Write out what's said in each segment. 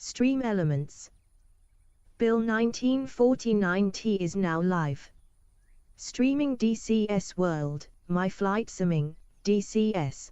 Stream elements. Bill 1949T is now live. Streaming DCS World, My Flight Simming, DCS.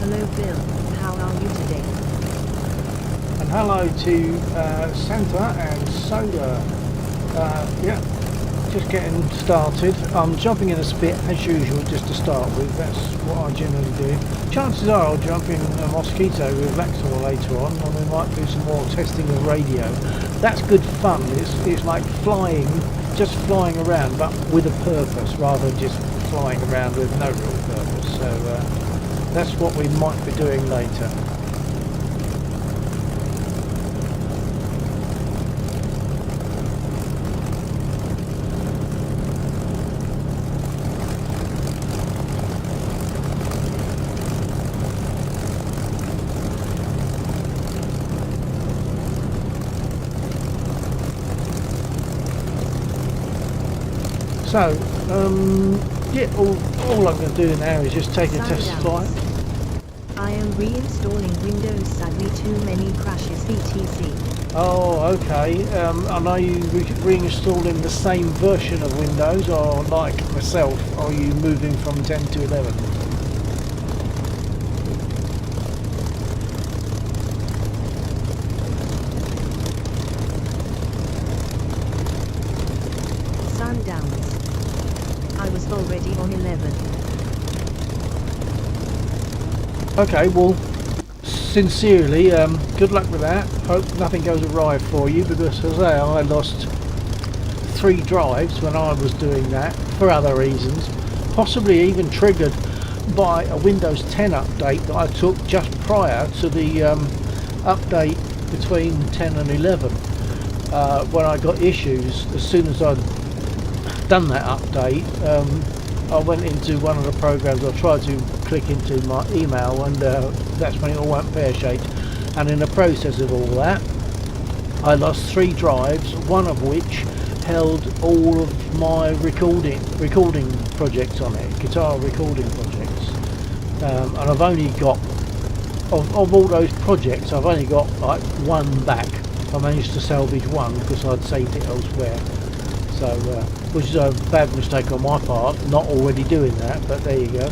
Hello Bill, how are you today? And hello to Santa and Soda. Yeah, just getting started. I'm jumping in a spit as usual just to start with. That's what I generally do. Chances are I'll jump in a Mosquito with Lexor later on, and we might do some more testing of radio. That's good fun. It's like flying, just flying around, but with a purpose rather than just flying around with no real purpose. So that's what we might be doing later. So, yeah, all I'm going to do now is just take a test flight. I am reinstalling Windows, sadly too many crashes etc. Oh, okay. And are you reinstalling the same version of Windows, or like myself, are you moving from 10 to 11? Sundowns. I was already on 11. Okay, well, sincerely, good luck with that. Hope nothing goes awry for you, because as I lost 3 drives when I was doing that for other reasons, possibly even triggered by a Windows 10 update that I took just prior to the update between 10 and 11, when I got issues. As soon as I'd done that update, I went into one of the programs. I tried to click into my email, and that's when it all went pear-shaped. And in the process of all that, I lost 3 drives, one of which held all of my recording projects on it, guitar recording projects. And I've only got, of all those projects, I've only got like 1 back. I managed to salvage 1 because I'd saved it elsewhere. So, which is a bad mistake on my part, not already doing that, but there you go.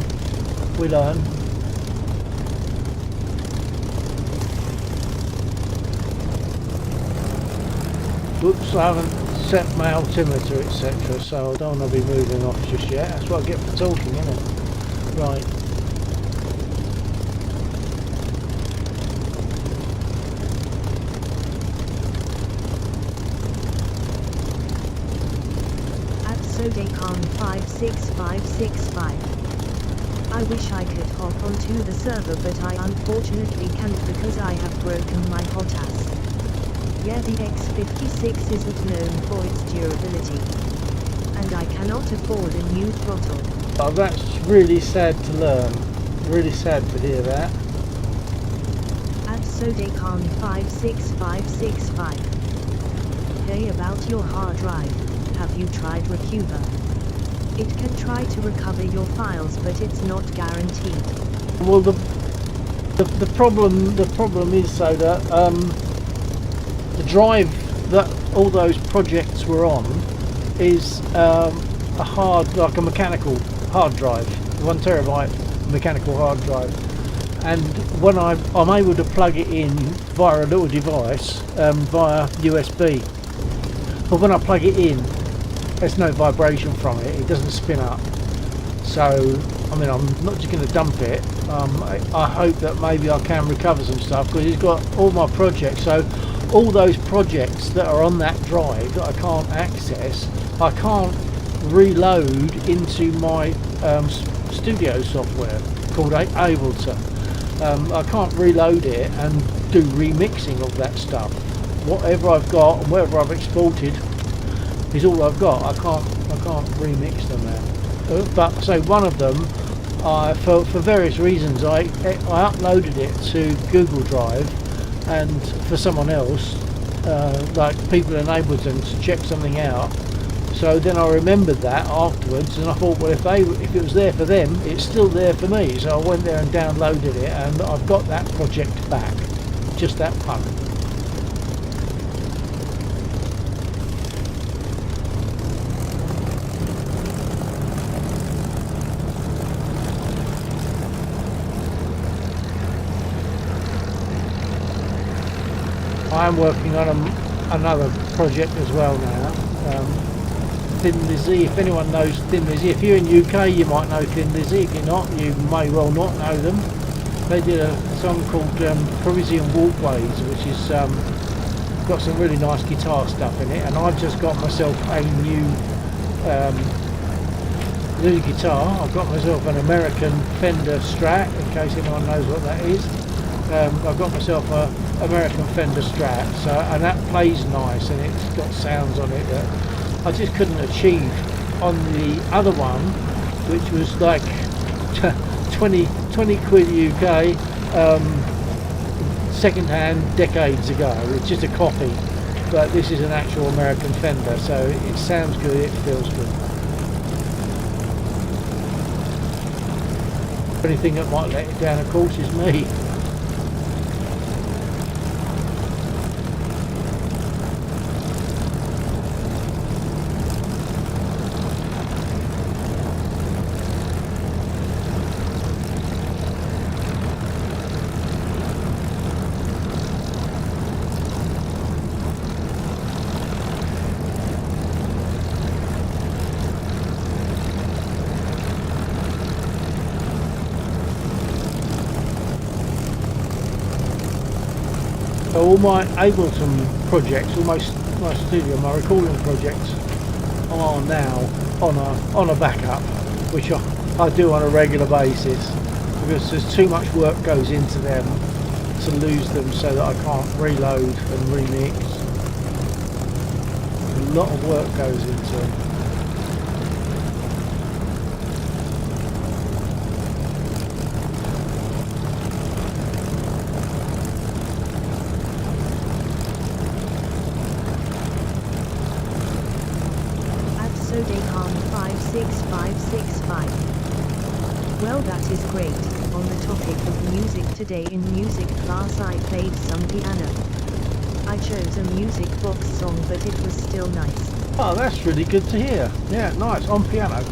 We learn. Whoops, I haven't set my altimeter, etc., so I don't want to be moving off just yet. That's what I get for talking, isn't it? Right. Sodecon 56565. I wish I could hop onto the server, but I unfortunately can't because I have broken my hot ass. Yeah, the X56 isn't known for its durability, and I cannot afford a new throttle. Oh, that's really sad to learn. Really sad to hear that. At Sodecon 56565. Hey, about your hard drive. Have you tried Recuva? It can try to recover your files, but it's not guaranteed. Well, the problem is so that the drive that all those projects were on is a mechanical hard drive, 1 terabyte mechanical hard drive, and when I'm able to plug it in via a little device via USB, but when I plug it in, there's no vibration from it. It doesn't spin up. So, I mean, I'm not just going to dump it. I hope that maybe I can recover some stuff, because it's got all my projects. So, all those projects that are on that drive that I can't access, I can't reload into my studio software called Ableton. I can't reload it and do remixing of that stuff. Whatever I've got and whatever I've exported is all I've got. I can't remix them now. But so one of them, for various reasons, I uploaded it to Google Drive, and for someone else, like people in Ableton, to check something out. So then I remembered that afterwards, and I thought, well, if it was there for them, it's still there for me. So I went there and downloaded it, and I've got that project back. Just that fun. I am working on another project as well now. Thin Lizzy, if anyone knows Thin Lizzy, if you're in UK you might know Thin Lizzy, if you're not you may well not know them. They did a song called Parisian Walkways, which is got some really nice guitar stuff in it, and I've just got myself a new guitar. I've got myself an American Fender Strat, in case anyone knows what that is. I've got myself a American Fender Strat, so, and that plays nice, and it's got sounds on it that I just couldn't achieve on the other one, which was like 20 quid UK, second hand decades ago. It's just a copy, but this is an actual American Fender, so it sounds good, it feels good. The only thing that might let it down, of course, is me. So all my Ableton projects, all my studio, my recording projects are now on a backup, which I do on a regular basis, because there's too much work goes into them to lose them, so that I can't reload and remix. A lot of work goes into them. Sodecon 56565. Well, that is great. On the topic of music, today in music class I played some piano. I chose a music box song, but it was still nice. Oh, that's really good to hear. Yeah, nice. On piano.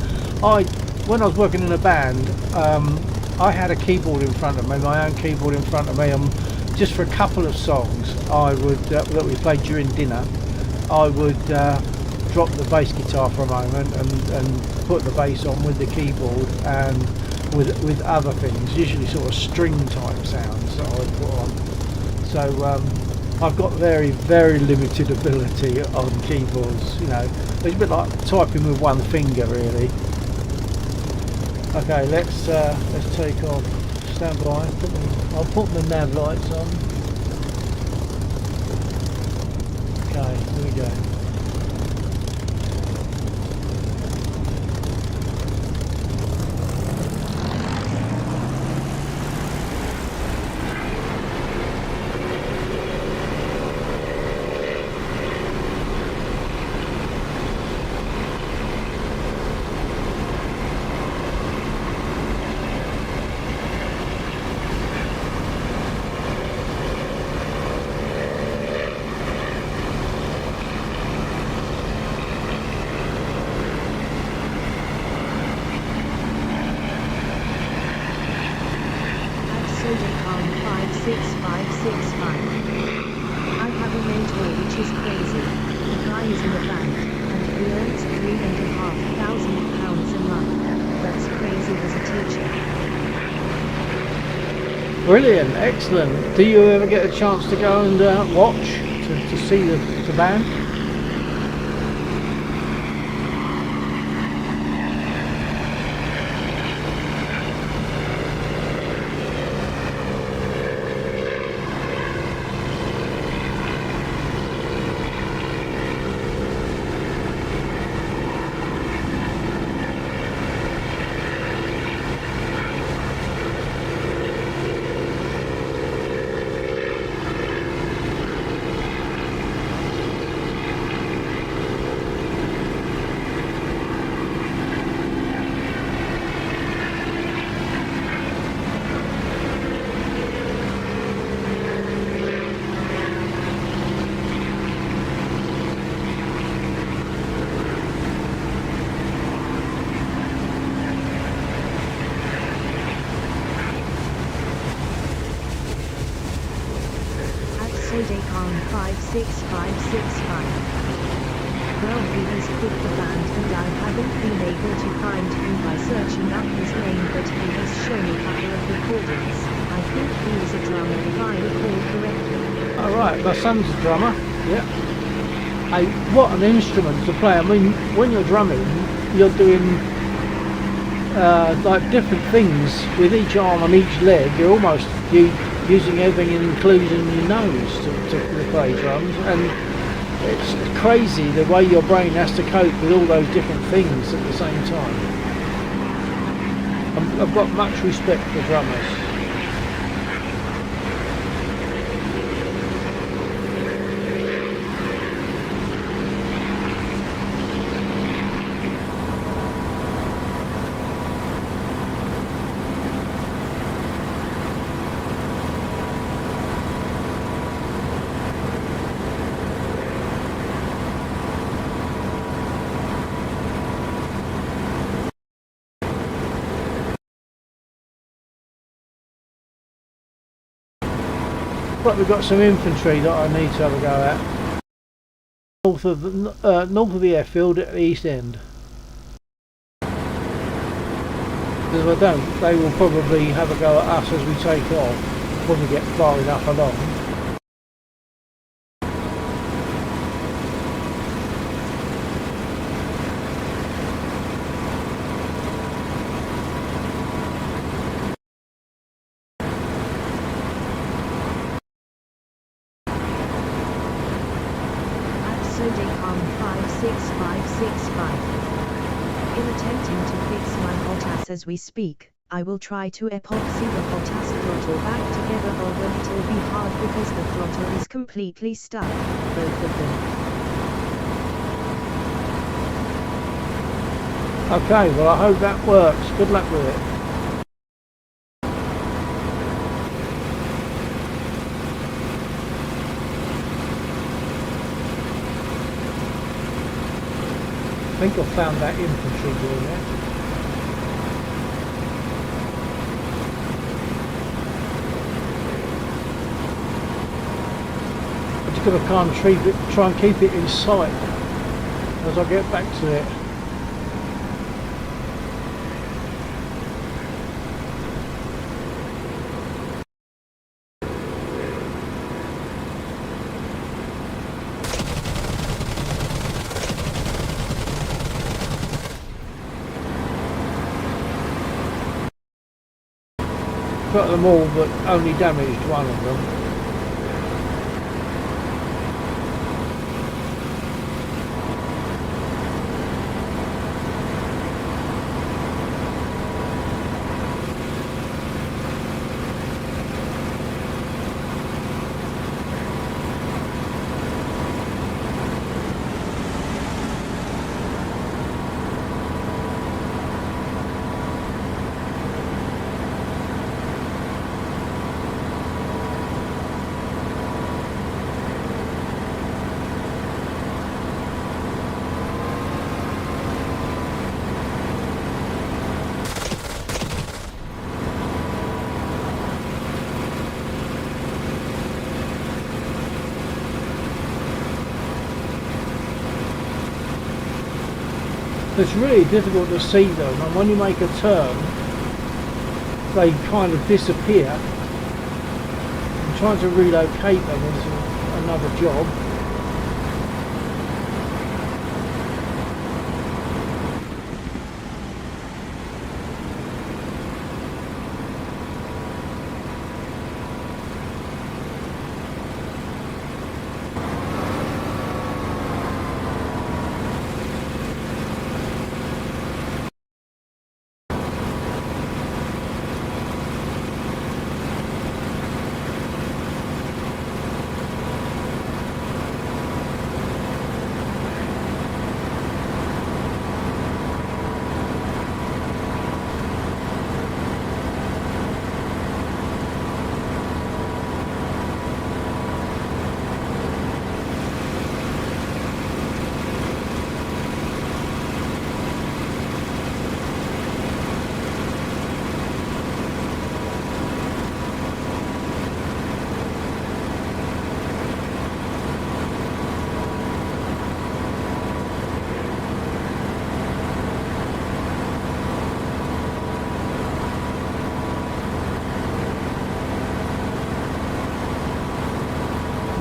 When I was working in a band, I had a keyboard in front of me, my own keyboard in front of me, and just for a couple of songs I would that we played during dinner, I would drop the bass guitar for a moment and put the bass on with the keyboard and with other things, usually sort of string type sounds that I would put on. So I've got very, very limited ability on keyboards, you know. It's a bit like typing with one finger, really. Okay, let's take off. Stand by. I'll put the nav lights on. Okay, here we go. Sodecon 56565. I have a mentor which is crazy. The guy is in a bank, and he earns £3,500 a month. That's crazy as a teacher. Brilliant, excellent. Do you ever get a chance to go and watch, to see the band? Sodecon 56565. Well, he has quit the band and I haven't been able to find him by searching up his name, but he has shown a couple of recordings. I think he is a drummer if I recall correctly. Alright, my son's a drummer. Yeah. Hey, what an instrument to play. I mean, when you're drumming, you're doing like different things with each arm and each leg. You're almost using everything, including your nose, to play drums. And it's crazy the way your brain has to cope with all those different things at the same time. I've got much respect for drummers. But we've got some infantry that I need to have a go at. North of the airfield at the east end. Because if I don't, they will probably have a go at us as we take off when we get far enough along. Sodecon 56565. In attempting to fix my HOTAS as we speak, I will try to epoxy the HOTAS throttle back together, although it will be hard because the throttle is completely stuck, both of them. Okay, well I hope that works. Good luck with it. I think I found that infantry doing it. I'm just going to try and keep it in sight as I get back to it. Got them all, but only damaged one of them. It's really difficult to see them, and when you make a turn they kind of disappear. I'm trying to relocate them is another job.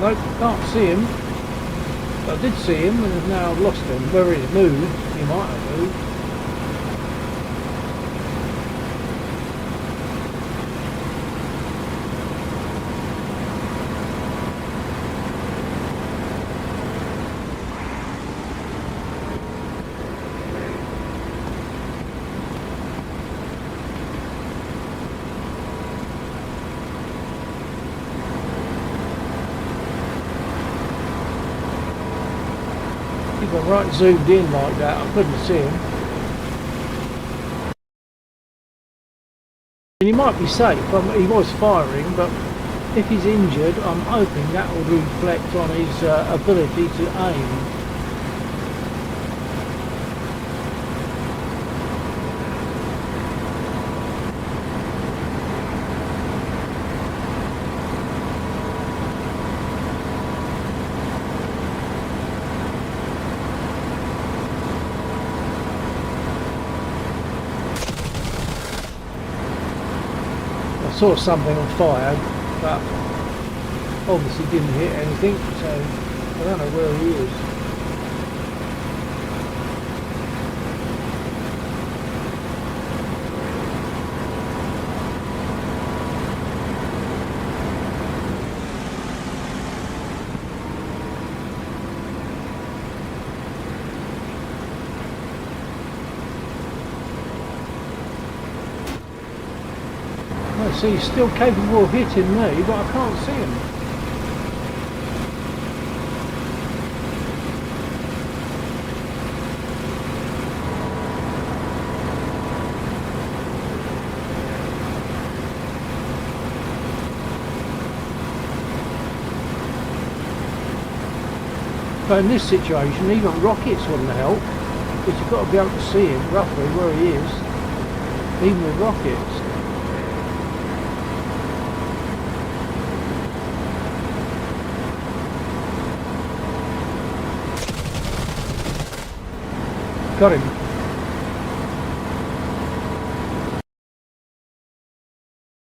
Nope, can't see him. I did see him and now I've lost him. Whether he's moved, he might have moved. He got right zoomed in like that, I couldn't see him. And he might be safe, he was firing, but if he's injured, I'm hoping that will reflect on his ability to aim. I saw something on fire, but obviously didn't hit anything, so I don't know where he is. Well, see, he's still capable of hitting me, but I can't see him. But in this situation, even rockets wouldn't help, because you've got to be able to see him roughly where he is, even with rockets. Got him.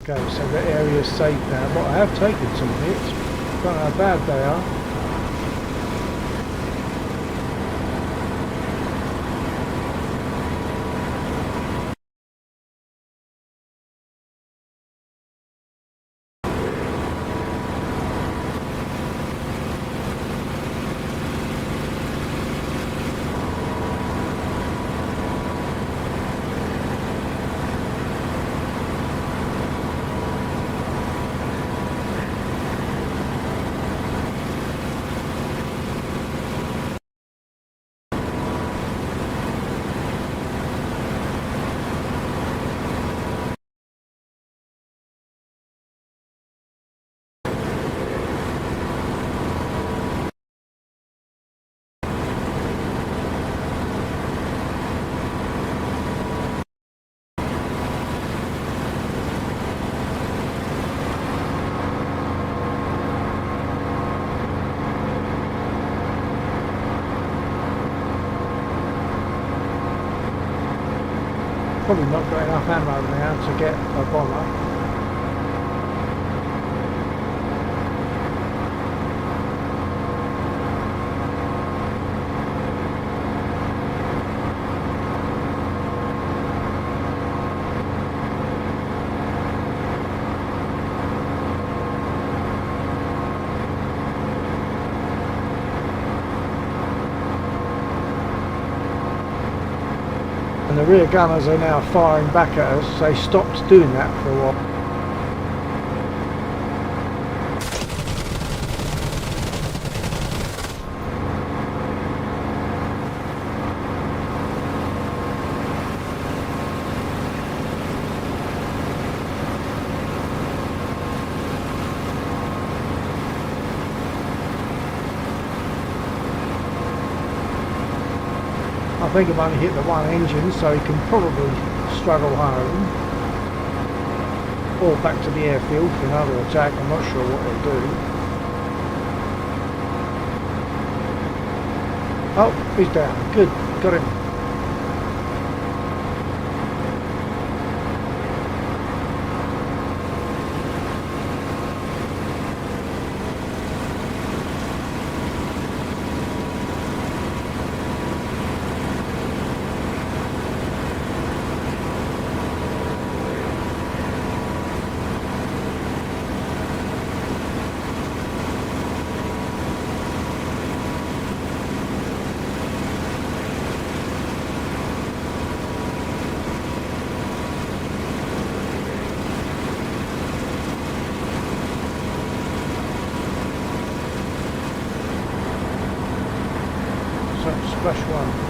Okay, so the area's safe now, but I have taken some hits. Don't know how bad they are. Probably not got enough ammo now to get a bomber. And the rear gunners are now firing back at us. They stopped doing that for a while. I think I've only hit the one engine, so he can probably struggle home. Or back to the airfield for another attack. I'm not sure what they'll do. Oh, he's down. Good. Got him. fresh one.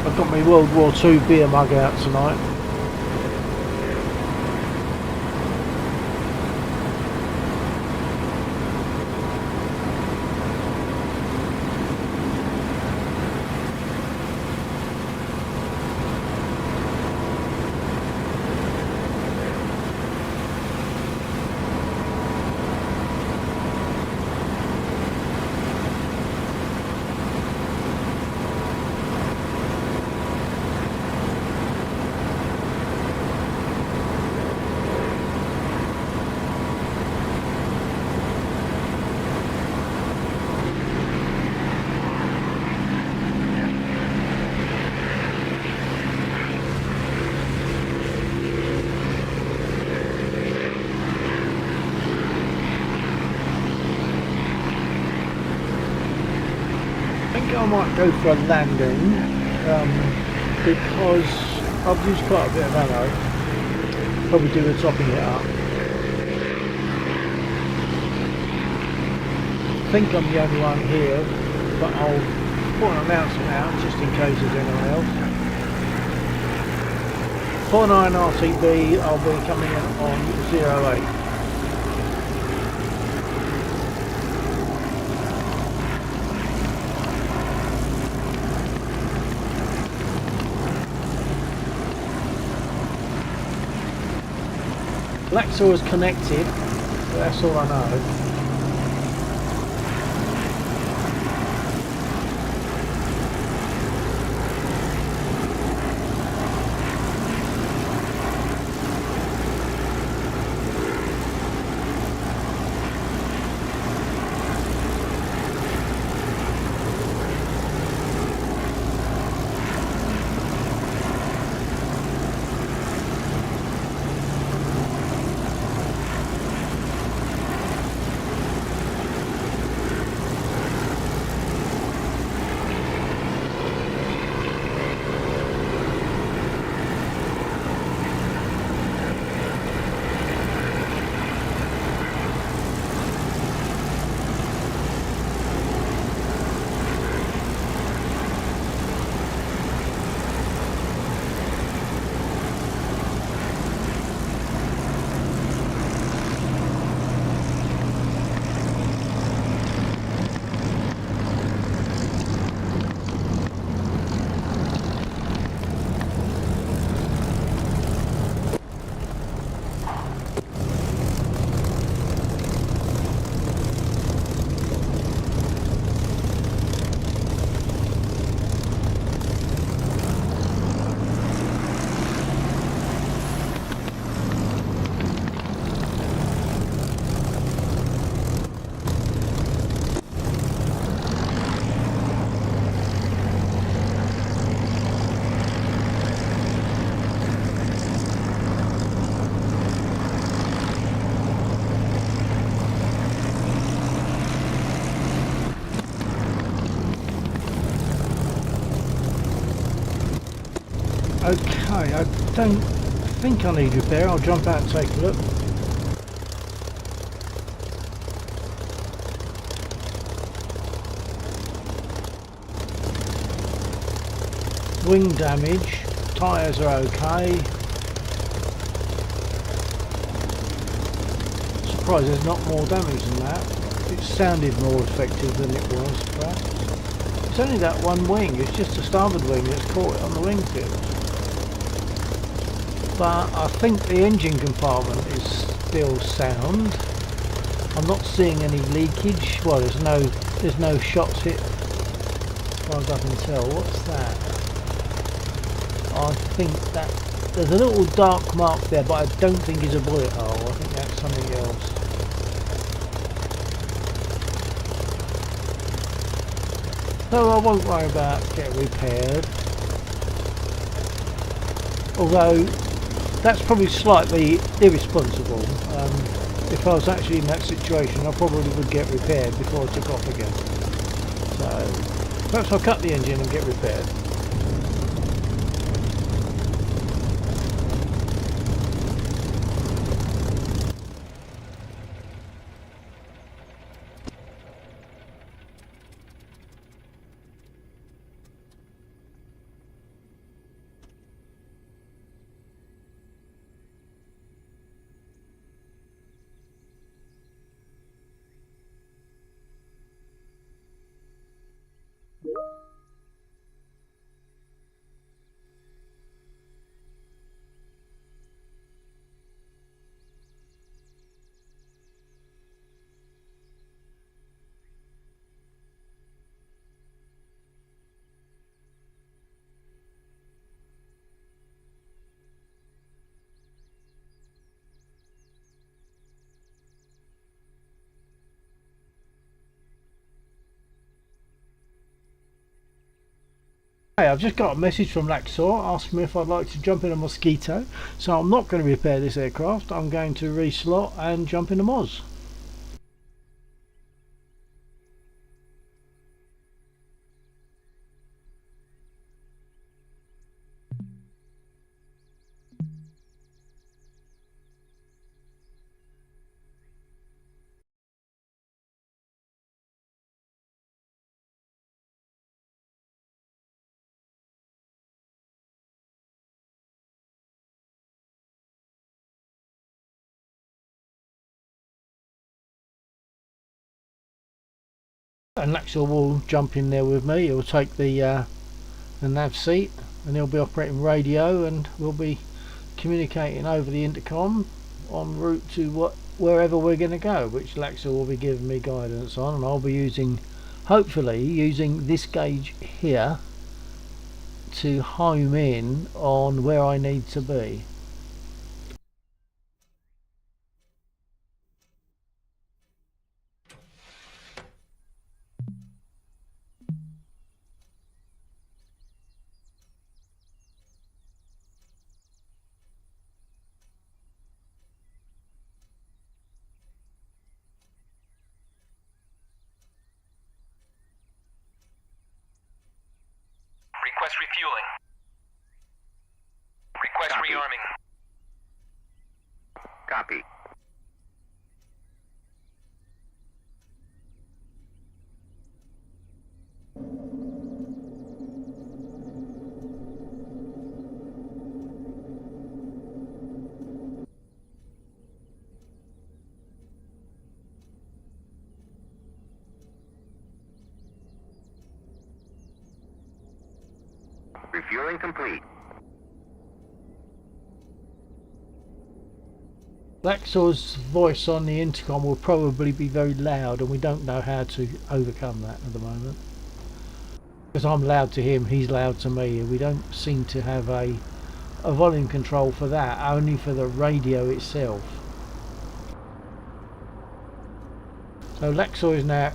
I've got my World War II beer mug out tonight. I might go for a landing because I've used quite a bit of ammo. Probably do the topping it up. I think I'm the only one here, but I'll put an announcement out just in case there's anyone else. 49 RTB, I'll be coming in on 08. Laxor is connected, but that's all I know. Okay, I don't think I need repair. I'll jump out and take a look. Wing damage, tyres are okay. Surprised there's not more damage than that. It sounded more effective than it was, perhaps. It's only that one wing, it's just the starboard wing that's caught it on the wing tips. But I think the engine compartment is still sound. I'm not seeing any leakage. Well, there's no there's no shots hit as far as I can tell. What's that? I think that there's a little dark mark there, but I don't think it's a bullet hole. I think that's something else. So I won't worry about getting repaired. Although that's probably slightly irresponsible. If I was actually in that situation, I probably would get repaired before I took off again. So perhaps I'll cut the engine and get repaired. Hey, I've just got a message from Laxor asking me if I'd like to jump in a Mosquito. So I'm not going to repair this aircraft. I'm going to reslot and jump in a Moz. And Laxor will jump in there with me. He'll take the nav seat and he'll be operating radio, and we'll be communicating over the intercom en route to wherever we're going to go, which Laxor will be giving me guidance on, and I'll be hopefully using this gauge here to home in on where I need to be. Request refueling. Request Copy. rearming. Copy. Refueling complete. Laxor's voice on the intercom will probably be very loud, and we don't know how to overcome that at the moment. Because I'm loud to him, he's loud to me, and we don't seem to have a volume control for that, only for the radio itself. So Laxor is now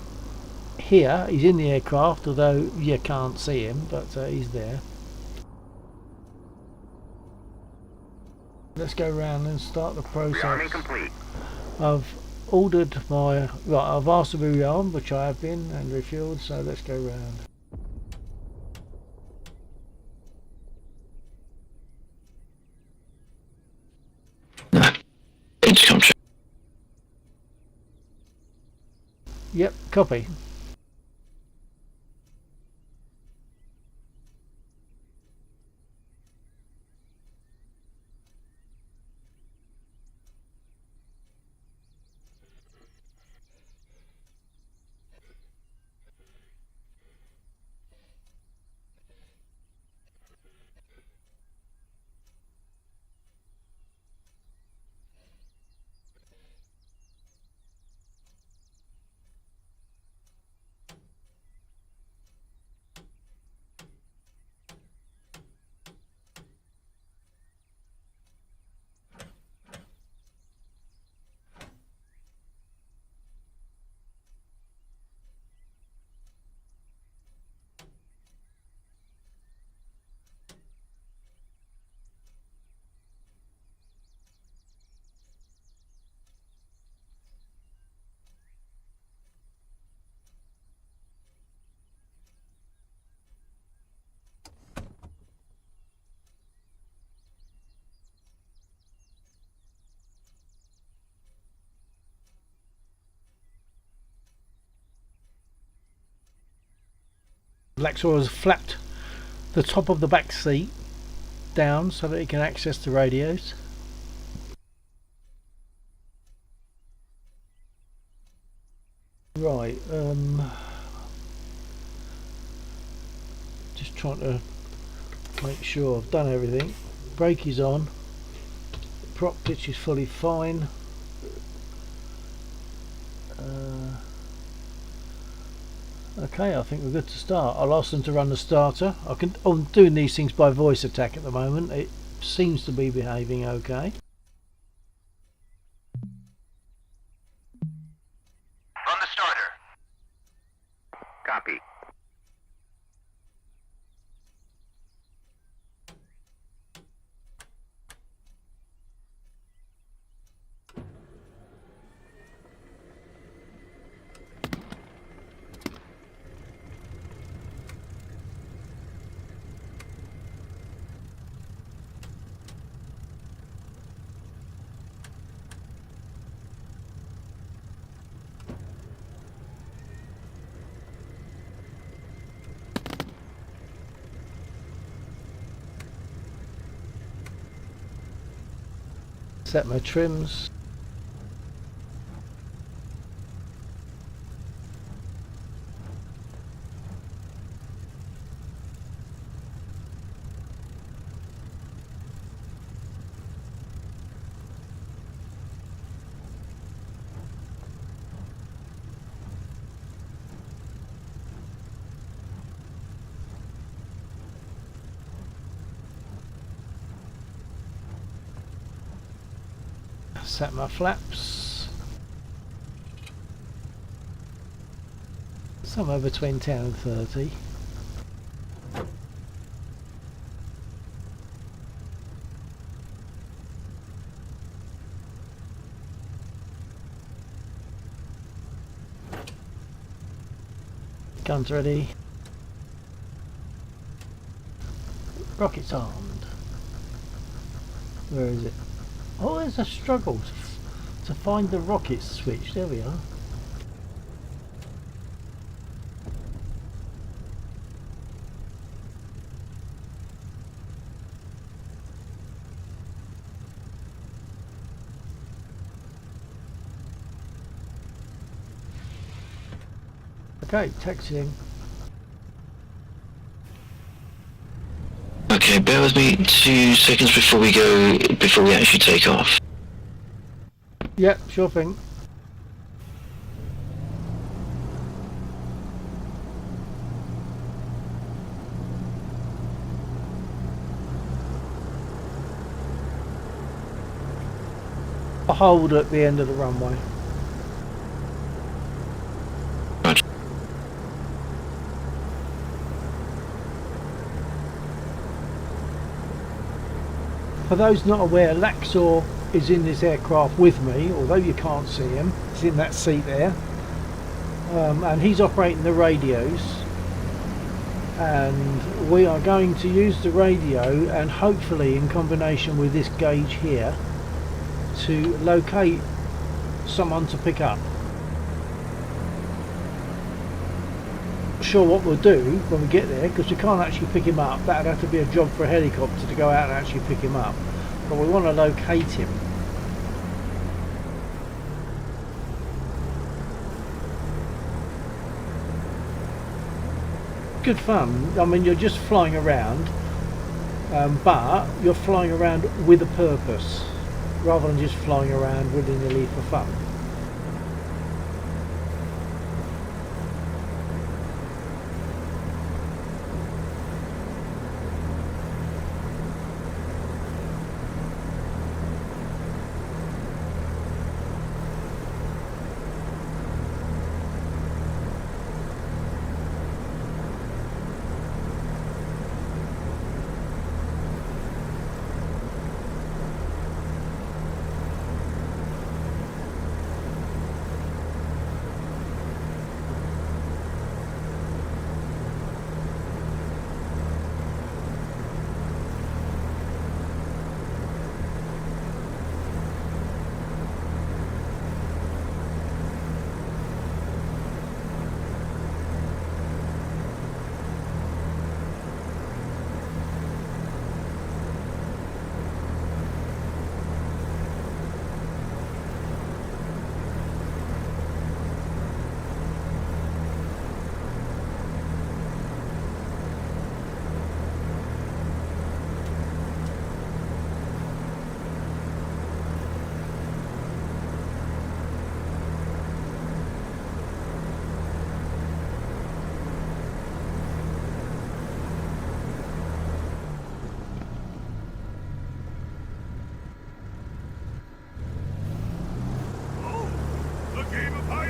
here, he's in the aircraft, although you can't see him, but he's there. Let's go around and start the process. Rearming complete. I've ordered my... Right, I've asked to be rearmed, which I have been, and refueled, so let's go round. Yep, copy. Lexor has flapped the top of the back seat down so that he can access the radios. Right, just trying to make sure I've done everything. Brake is on, prop pitch is fully fine. Okay, I think we're good to start. I'll ask them to run the starter. I'm doing these things by voice attack at the moment. It seems to be behaving okay. Run the starter. Copy. Set my trims. Set my flaps. Somewhere between 10 and 30. Guns ready. Rockets armed. Where is it? Oh, there's a struggle to find the rockets switch. There we are. Okay, taxiing. Okay, bear with me 2 seconds before we actually take off. Yep, sure thing. A hold at the end of the runway. Roger. For those not aware, Laxor is in this aircraft with me, although you can't see him. He's in that seat there, and he's operating the radios, and we are going to use the radio, and hopefully in combination with this gauge here, to locate someone to pick up. Not sure what we'll do when we get there, because we can't actually pick him up. That'd have to be a job for a helicopter to go out and actually pick him up, but we want to locate him. Good fun. I mean, you're just flying around, but you're flying around with a purpose rather than just flying around willy-nilly for fun.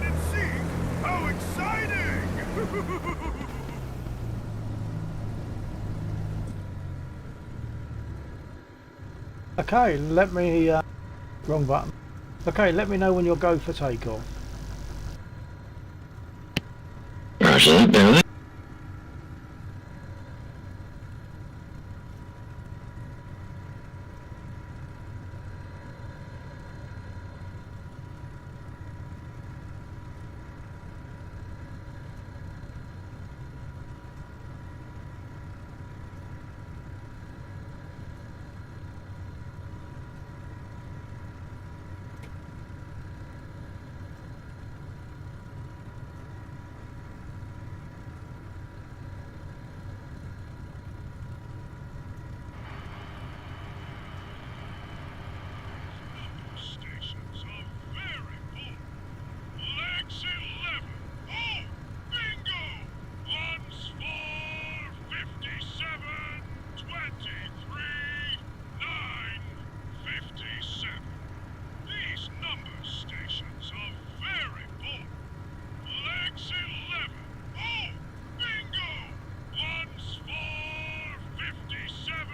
and seek? How exciting! Okay, let me... wrong button. Okay, let me know when you'll go for takeoff. Roger that, bear with it. Stations are very full. Legs 11. Oh, bingo! One's for 57, 23, 9, 57. These number stations are very full. Legs 11. Oh, bingo! One's for 57,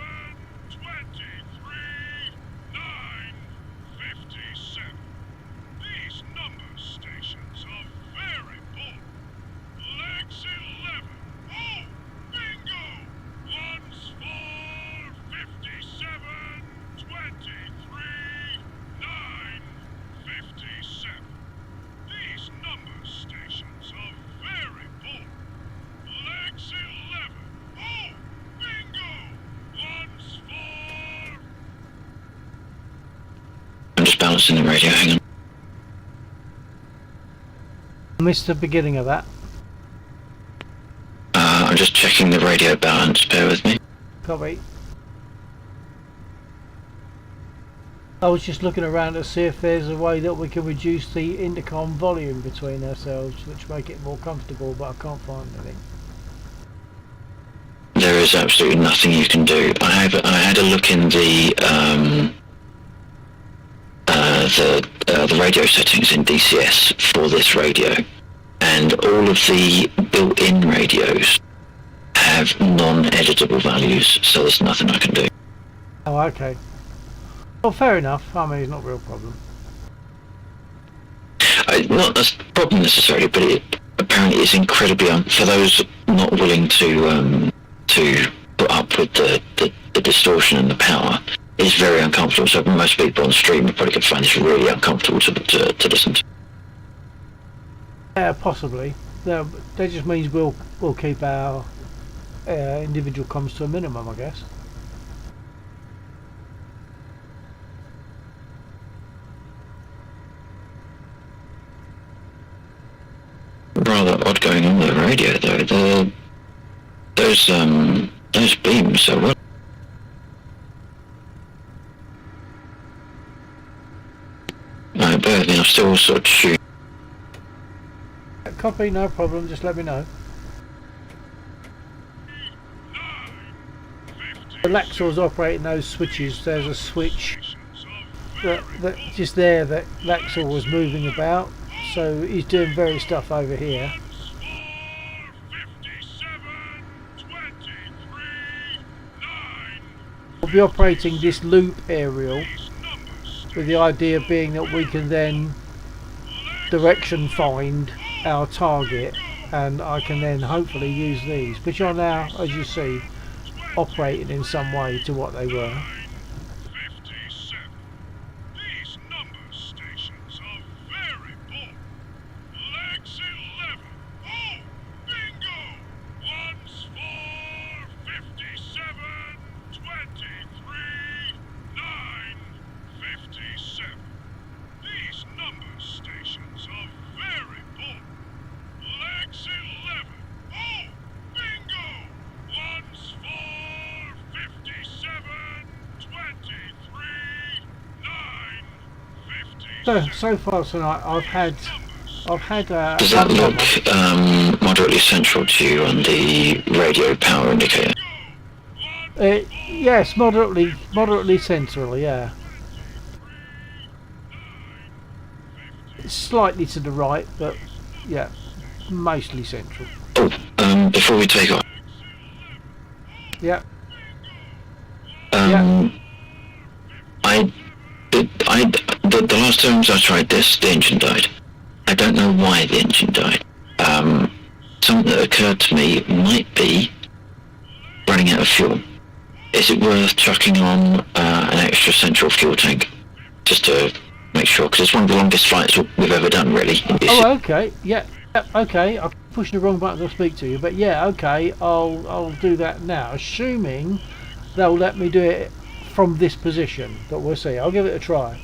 23, 9, 57. These number stations are very full. Legs 11. Oh, bingo! One's for 57, 23, 9, 57. These number stations are very full. Legs 11. Oh, bingo! One's for... I'm just balancing the radio, hang on. Missed the beginning of that. I'm just checking the radio balance, bear with me. Copy. I was just looking around to see if there's a way that we can reduce the intercom volume between ourselves, which make it more comfortable, but I can't find anything. There is absolutely nothing you can do. I had a look in the radio settings in DCS for this radio, and all of the built-in radios have non-editable values, so there's nothing I can do. Oh, okay. Well, fair enough. I mean, it's not a real problem. Not a problem necessarily, but it apparently is incredibly for those not willing to put up with the distortion and the power. It's very uncomfortable. So most people on the stream are probably going to find this really uncomfortable to listen to. Yeah, possibly. No, that just means we'll keep our individual comms to a minimum, I guess. Rather odd going on with the radio though. Those beams are well. No, bear with me, I'm still sort of shooting. Copy, no problem. Just let me know. The Laxor's operating those switches. There's a switch that just there that Laxor was moving about. So he's doing various stuff over here. We'll be operating this loop aerial with the idea being that we can then direction find our target, and I can then hopefully use these, which are now, as you see, operating in some way to what they were. These number stations are very full. Legs 11. Oh, bingo! One's for 57, 23, 9, 57. These number stations are very full. Legs 11. Oh, bingo! One's for 57, 23, 9, 57. So far tonight, I've had Does that look moderately central to you on the radio power indicator? yes, moderately central, yeah. It's slightly to the right, but yeah, mostly central. Before we take off, Yeah. the last times I tried this, the engine died. I don't know why the engine died. Something that occurred to me might be running out of fuel. Is it worth chucking on an extra central fuel tank just to make sure? Because it's one of the longest flights we've ever done, really. Oh, okay. Yeah. Okay. I'm pushing the wrong button to speak to you, but yeah. Okay. I'll do that now, assuming they'll let me do it from this position. But we'll see. I'll give it a try.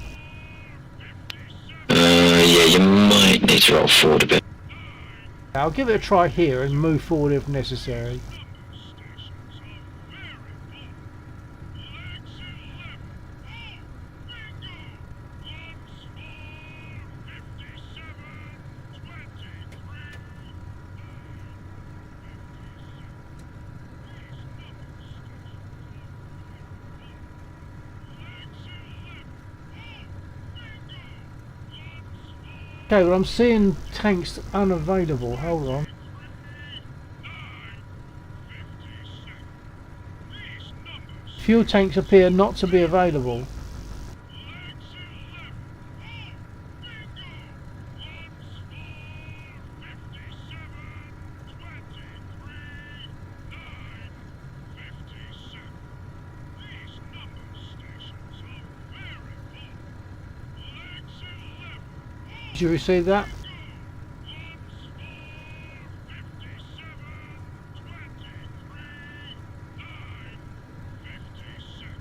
Yeah, you might need to roll forward a bit. I'll give it a try here and move forward if necessary. Okay, well I'm seeing tanks unavailable. Hold on. Fuel tanks appear not to be available. Did you receive that?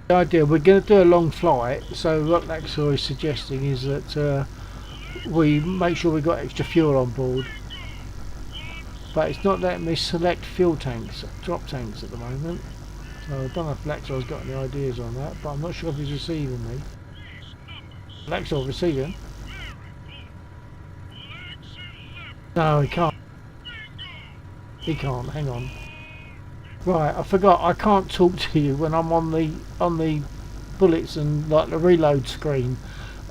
The idea, we're going to do a long flight, so what Laxor is suggesting is that we make sure we've got extra fuel on board. But it's not letting me select fuel tanks, drop tanks at the moment. So I don't know if Laxor's got any ideas on that, but I'm not sure if he's receiving me. Laxor receiving? No, he can't. He can't. Hang on. Right, I forgot. I can't talk to you when I'm on the bullets and like the reload screen.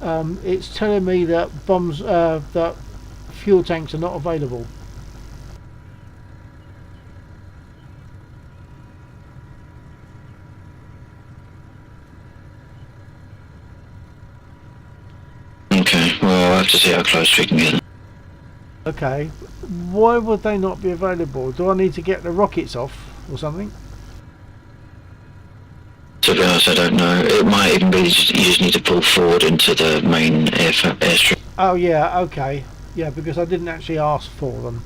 It's telling me that that fuel tanks are not available. Okay, well I'll have to see how close we can get. Okay, why would they not be available? Do I need to get the rockets off or something? To be honest, I don't know. It might even be you just need to pull forward into the main airstrip. Oh yeah, okay. Yeah, because I didn't actually ask for them,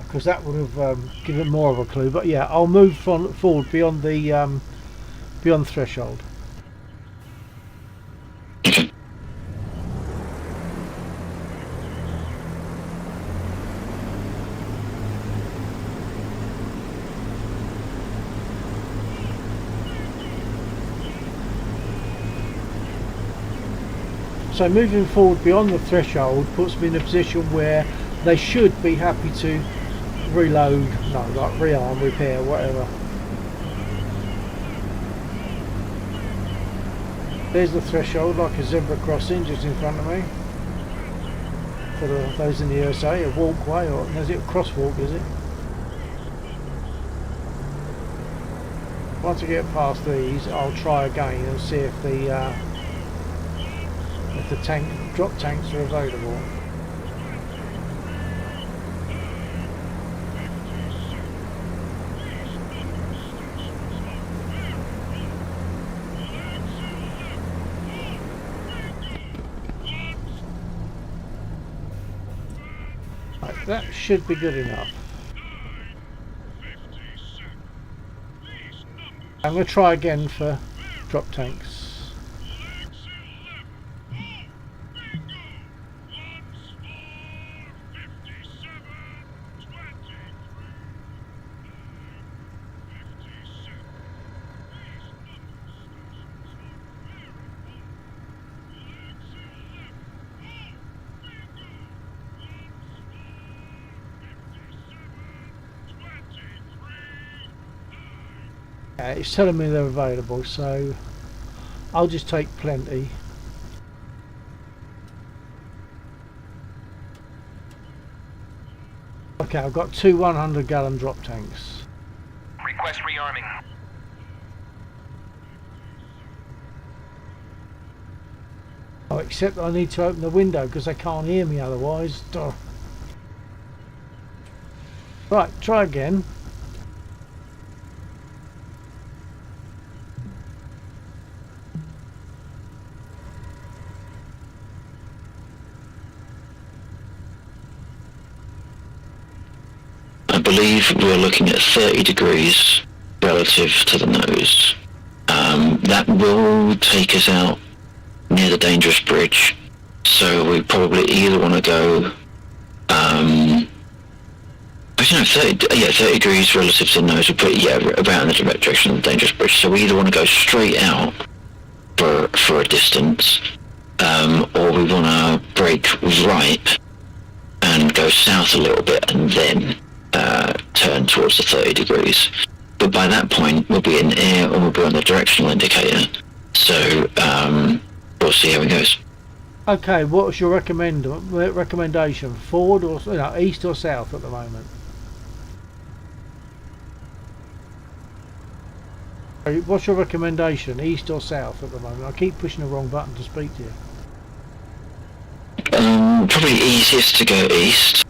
because that would have given more of a clue. But yeah, I'll move forward beyond the threshold. Okay. So moving forward beyond the threshold puts me in a position where they should be happy to reload, no, like rearm, repair, whatever. There's the threshold, like a zebra crossing just in front of me. For those in the USA, a walkway, or is it a crosswalk, is it? Once I get past these, I'll try again and see if the drop tanks are available. Right, that should be good enough. I'm going to try again for drop tanks. It's telling me they're available, so I'll just take plenty. Okay, I've got two 100-gallon drop tanks. Request rearming. Oh, except I need to open the window because they can't hear me otherwise. Duh. Right, try again. I believe we're looking at 30 degrees relative to the nose. That will take us out near the dangerous bridge, so we probably either want to go, I don't know, 30 degrees relative to the nose, we'll put, yeah, around the direct direction of the dangerous bridge, so we either want to go straight out for a distance, or we want to break right and go south a little bit and then turn towards the 30 degrees. But by that point, we'll be in air or we'll be on the directional indicator. So we'll see how it goes. Okay, what's your recommendation? Forward or east or south at the moment? What's your recommendation, east or south at the moment? I keep pushing the wrong button to speak to you. Probably easiest to go east.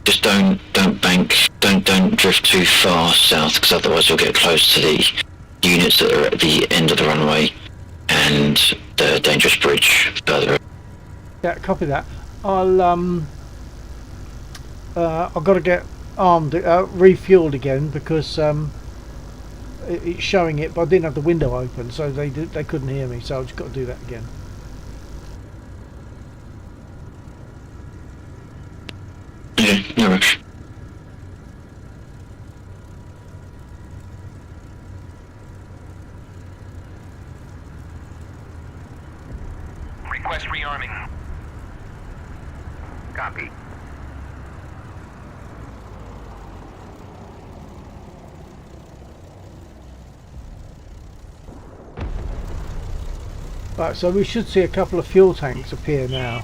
Just don't bank, don't drift too far south, because otherwise you'll get close to the units that are at the end of the runway and the dangerous bridge further. Yeah, copy that. I've got to get armed, refueled again because it's showing it, but I didn't have the window open, so they couldn't hear me. So I've just got to do that again. Okay, no rush. Request rearming. Copy. Right, so we should see a couple of fuel tanks appear now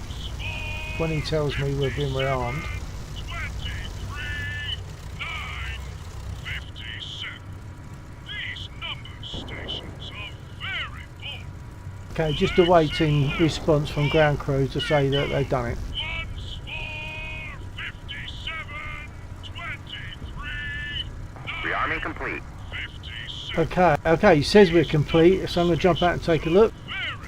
when he tells me we've been rearmed. 23,957. These number stations are very bold. Okay, just awaiting response from ground crew to say that they've done it. Once more, 57, 23, Rearming complete. 57. Okay, he says we're complete, so I'm going to jump out and take a look. Very bold.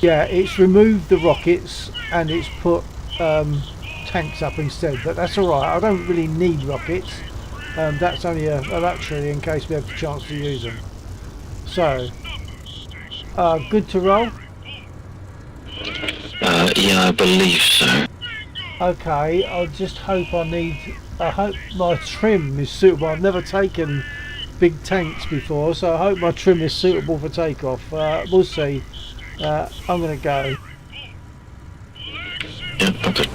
Yeah, it's removed the rockets and it's put tanks up instead, but that's alright. I don't really need rockets. That's only a luxury in case we have the chance to use them. So, good to roll? Yeah, I believe so. Okay, I just hope I hope my trim is suitable. I've never taken big tanks before, so I hope my trim is suitable for takeoff. We'll see. I'm going to go. Yeah, okay.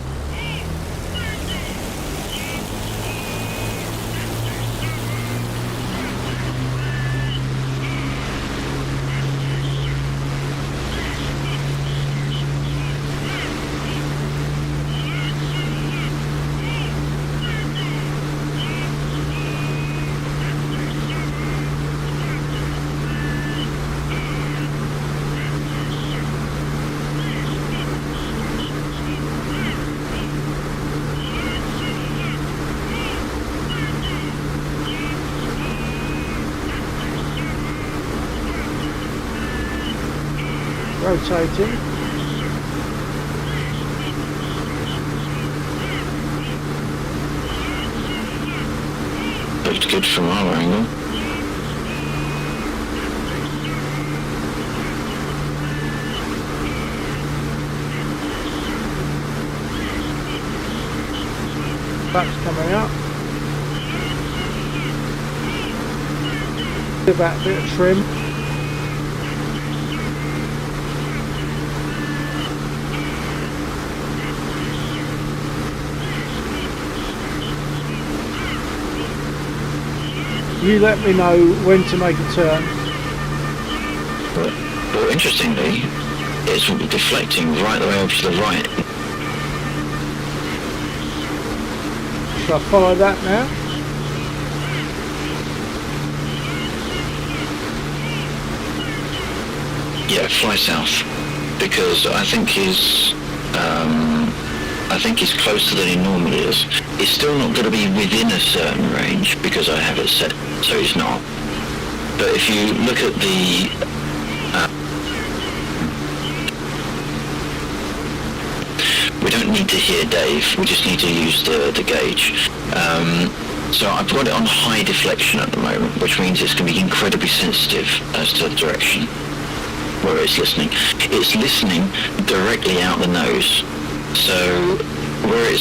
Rotating. Looked good from our angle. That's coming up. Give that a bit of trim. You let me know when to make a turn. Well, interestingly, it's deflecting right the way over to the right. Shall I follow that now? Yeah, fly south, because I think he's closer than he normally is. He's still not going to be within a certain range because I have it set, so he's not. But if you look at the we don't need to hear Dave, we just need to use the gauge. So I've got it on high deflection at the moment, which means it's going to be incredibly sensitive as to the direction where it's listening. It's listening directly out the nose. So where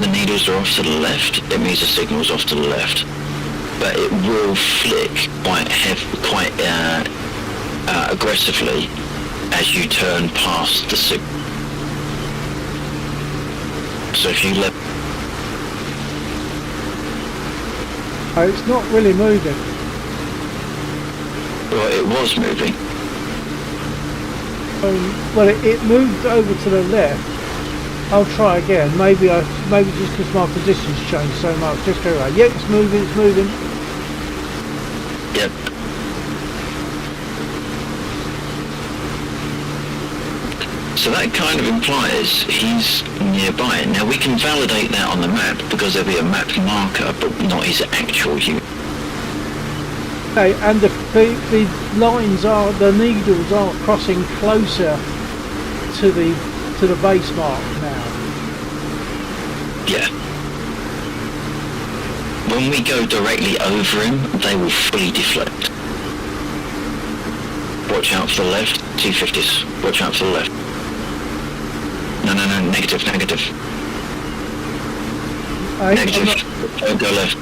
the needles are off to the left, it means the signal's off to the left. But it will flick quite aggressively as you turn past the signal. So if you let... It's not really moving. Well, it was moving. Well, it moved over to the left. I'll try again. Maybe just because my position's changed so much. Just go right. Yeah, it's moving. It's moving. Yep. So that kind of implies he's nearby. Now we can validate that on the map because there'll be a map marker, but not his actual unit. Okay, and the lines the needles are crossing closer to the base mark now. Yeah. When we go directly over him, they will fully deflect. Watch out for the left, 250s. Watch out for the left. No, negative. Negative. Don't go left.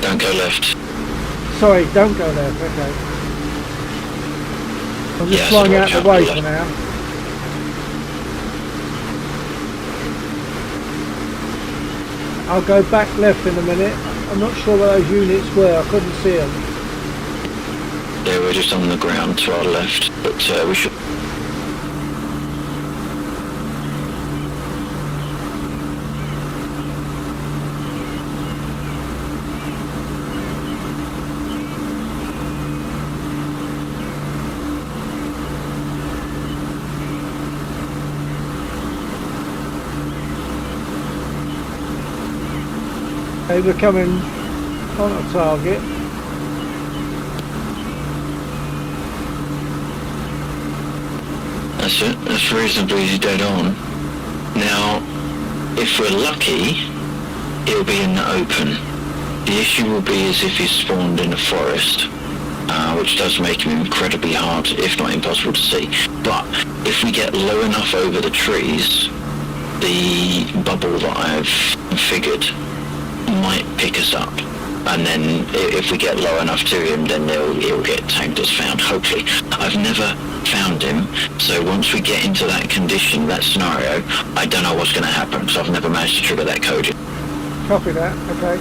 Don't go left. Sorry, don't go there. Okay. I'm just flying out the way for now. I'll go back left in a minute. I'm not sure where those units were. I couldn't see them. They were just on the ground to our left, but we should... They were coming on a target. That's it. That's reasonably dead on. Now, if we're lucky, it'll be in the open. The issue will be as if he's spawned in a forest, which does make him incredibly hard, if not impossible to see. But if we get low enough over the trees, the bubble that I've configured might pick us up, and then if we get low enough to him, then he'll get tagged as found, hopefully. I've never found him, so once we get into that condition, that scenario, I don't know what's going to happen, because I've never managed to trigger that code. Copy that, okay.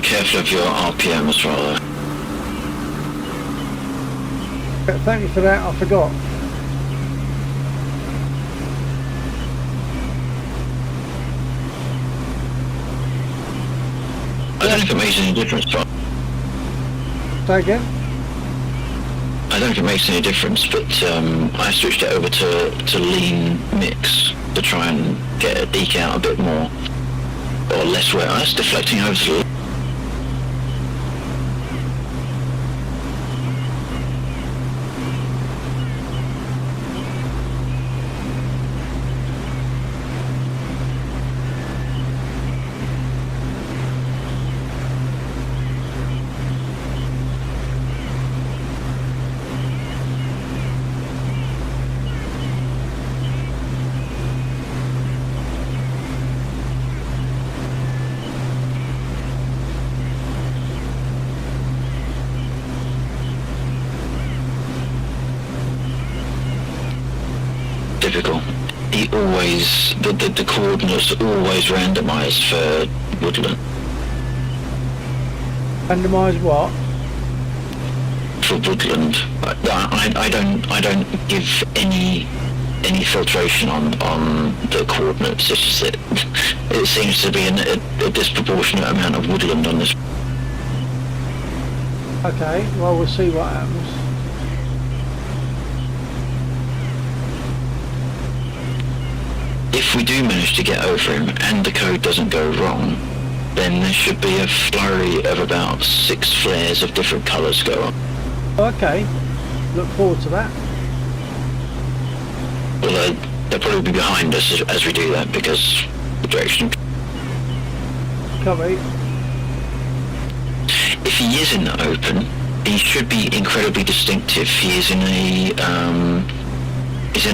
Careful of your RPM as well, though. Thank you for that, I forgot. I don't know if it makes any difference, Tom. Say again? I don't know if it makes any difference, but I switched it over to lean mix to try and eke out a bit more, or less wear. That's deflecting over to the... Difficult. He always, the coordinates always randomised for woodland. Randomise what? For woodland. I don't give any any filtration on the coordinates. It's just that it seems to be a disproportionate amount of woodland on this. Okay, well, we'll see what happens. If we do manage to get over him and the code doesn't go wrong, then there should be a flurry of about 6 flares of different colours go on. Okay, look forward to that. Although they'll probably be behind us as we do that because the direction. Copy. If he is in the open, he should be incredibly distinctive. He is in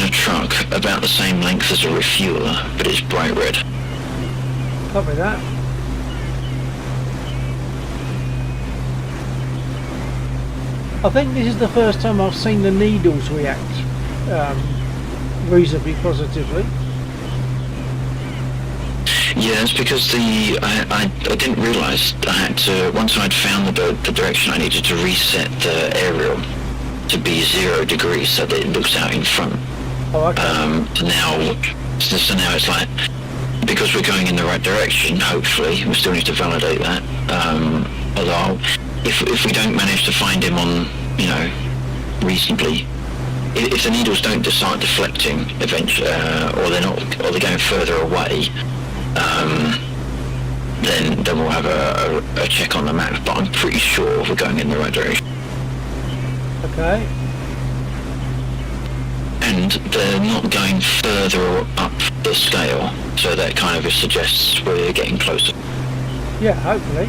a truck about the same length as a refueler, but it's bright red. Copy that. I think this is the first time I've seen the needles react reasonably positively. Yeah, it's because I didn't realise I had to, once I'd found the direction, I needed to reset the aerial to be 0 degrees so that it looks out in front. Oh, okay. So now it's like, because we're going in the right direction, hopefully, we still need to validate that. Although, if we don't manage to find him on, reasonably, if the needles don't start deflecting eventually, or they're going further away, then we'll have a check on the map. But I'm pretty sure we're going in the right direction. Okay. And they're not going further up the scale, so that kind of suggests we're getting closer. Yeah, hopefully.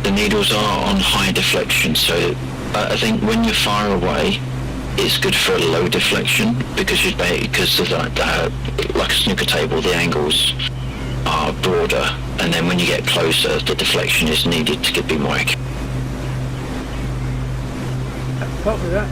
The needles are on high deflection, so I think when you're far away, it's good for a low deflection because of like a snooker table, the angles are broader, and then when you get closer, the deflection is needed to be more accurate. Copy that.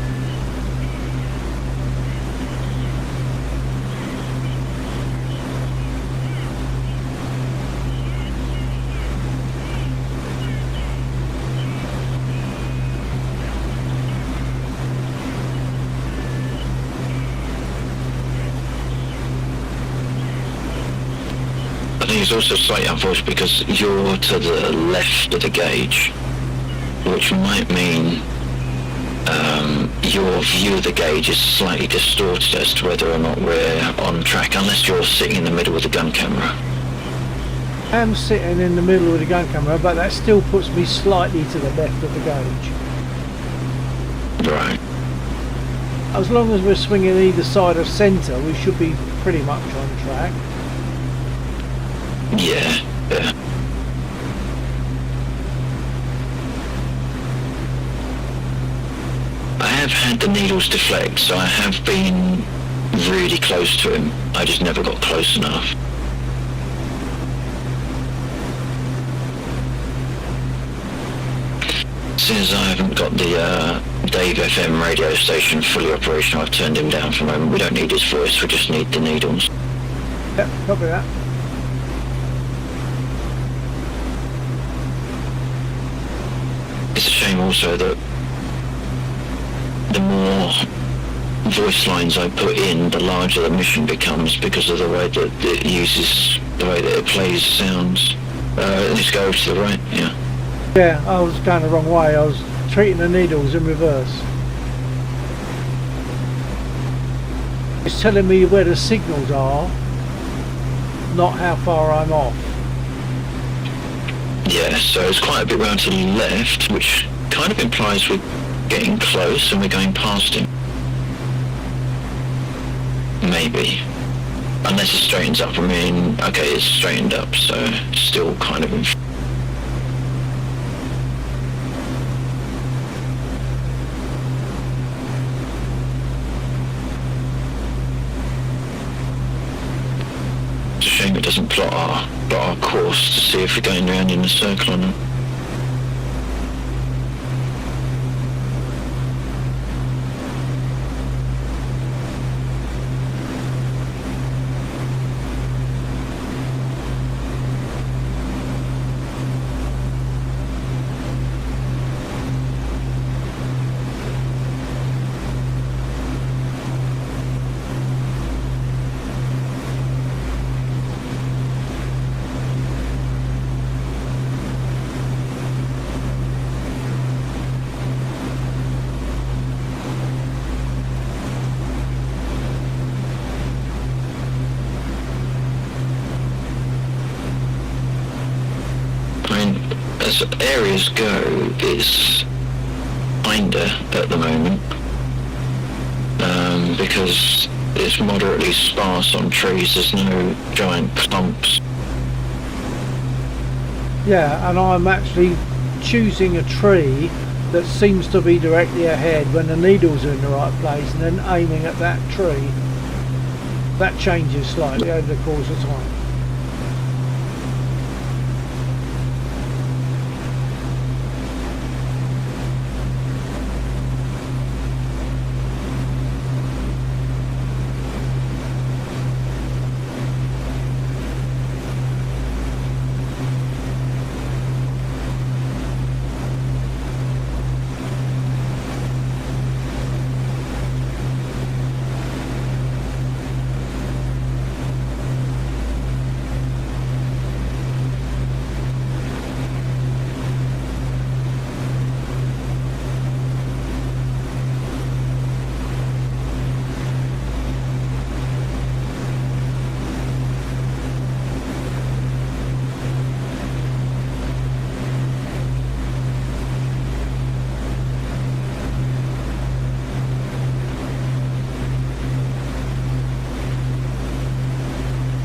I think it's also slightly unfortunate because you're to the left of the gauge, which might mean your view of the gauge is slightly distorted as to whether or not we're on track, unless you're sitting in the middle of the gun camera. I am sitting in the middle of the gun camera, but that still puts me slightly to the left of the gauge. Right. As long as we're swinging either side of centre, we should be pretty much on track. Yeah. I have had the needles deflect, so I have been really close to him. I just never got close enough. Since I haven't got the Dave FM radio station fully operational, I've turned him down for a moment. We don't need his voice, we just need the needles. Yep, copy that. It's a shame also that the more voice lines I put in, the larger the mission becomes because of the way that it uses, the way that it plays sounds. Let's go to the right, yeah. Yeah, I was going the wrong way. I was treating the needles in reverse. It's telling me where the signals are, not how far I'm off. Yeah, so it's quite a bit round to the left, which kind of implies we're getting close and we're going past him. Maybe. Unless it straightens up. I mean, okay, it's straightened up, so it's still kind of... It's a shame it doesn't plot our course to see if we're going around in a circle or not. as areas go, it's kinder at the moment, because it's moderately sparse on trees. There's no giant clumps. Yeah, and I'm actually choosing a tree that seems to be directly ahead when the needles are in the right place, and then aiming at that tree. That changes slightly over the course of time.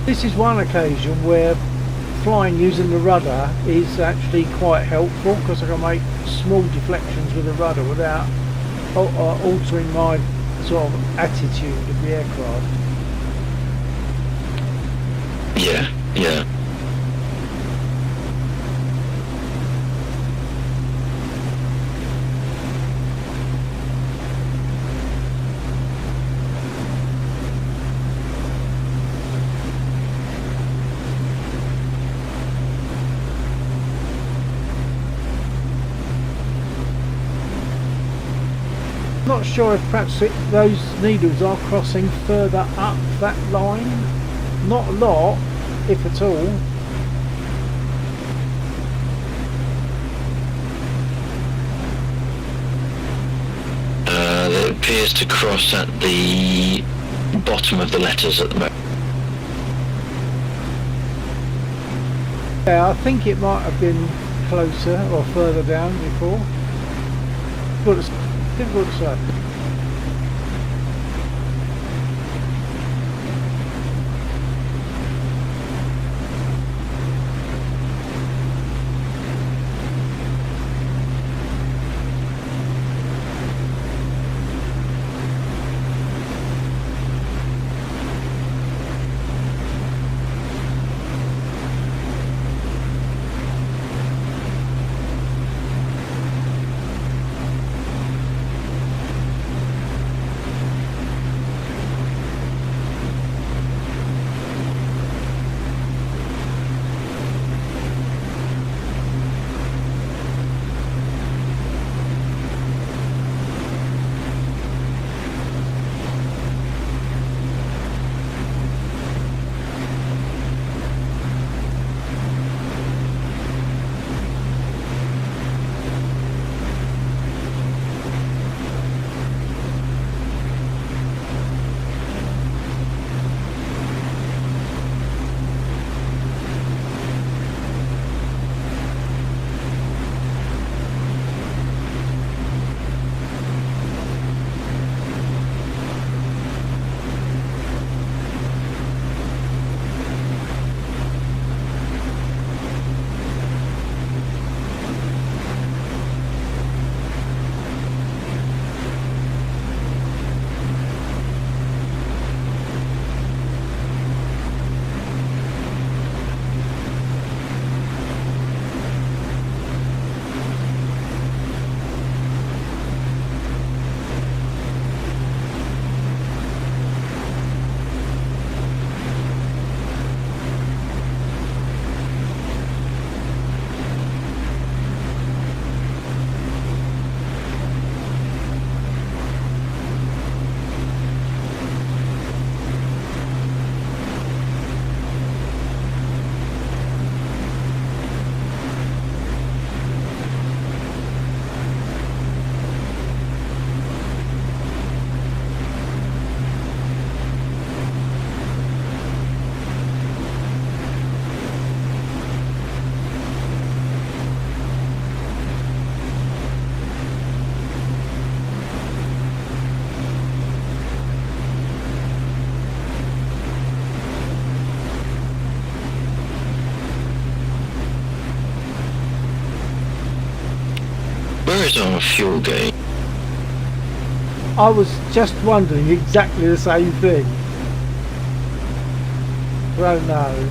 This is one occasion where flying using the rudder is actually quite helpful, because I can make small deflections with the rudder without altering my sort of attitude of the aircraft. Yeah, yeah. Not sure if perhaps those needles are crossing further up that line. Not a lot, if at all. It appears to cross at the bottom of the letters at the moment. Yeah, I think it might have been closer or further down before. But it's difficult to say. is our fuel gauge? I was just wondering exactly the same thing. I don't know.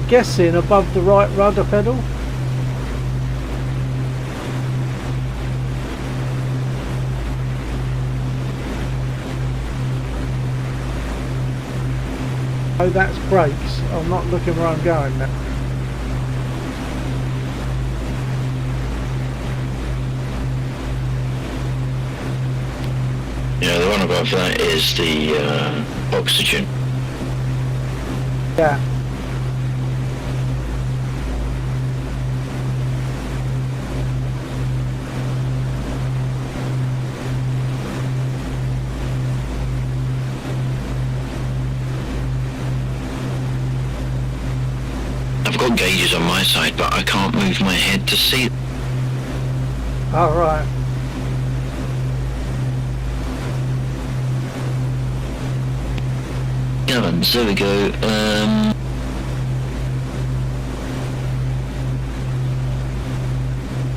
Guessing above the right rudder pedal. Oh, that's brakes. I'm not looking where I'm going now. Yeah, the one above that is the oxygen. Yeah. I've got gauges on my side, but I can't move my head to see. All right. Gallons, there we go.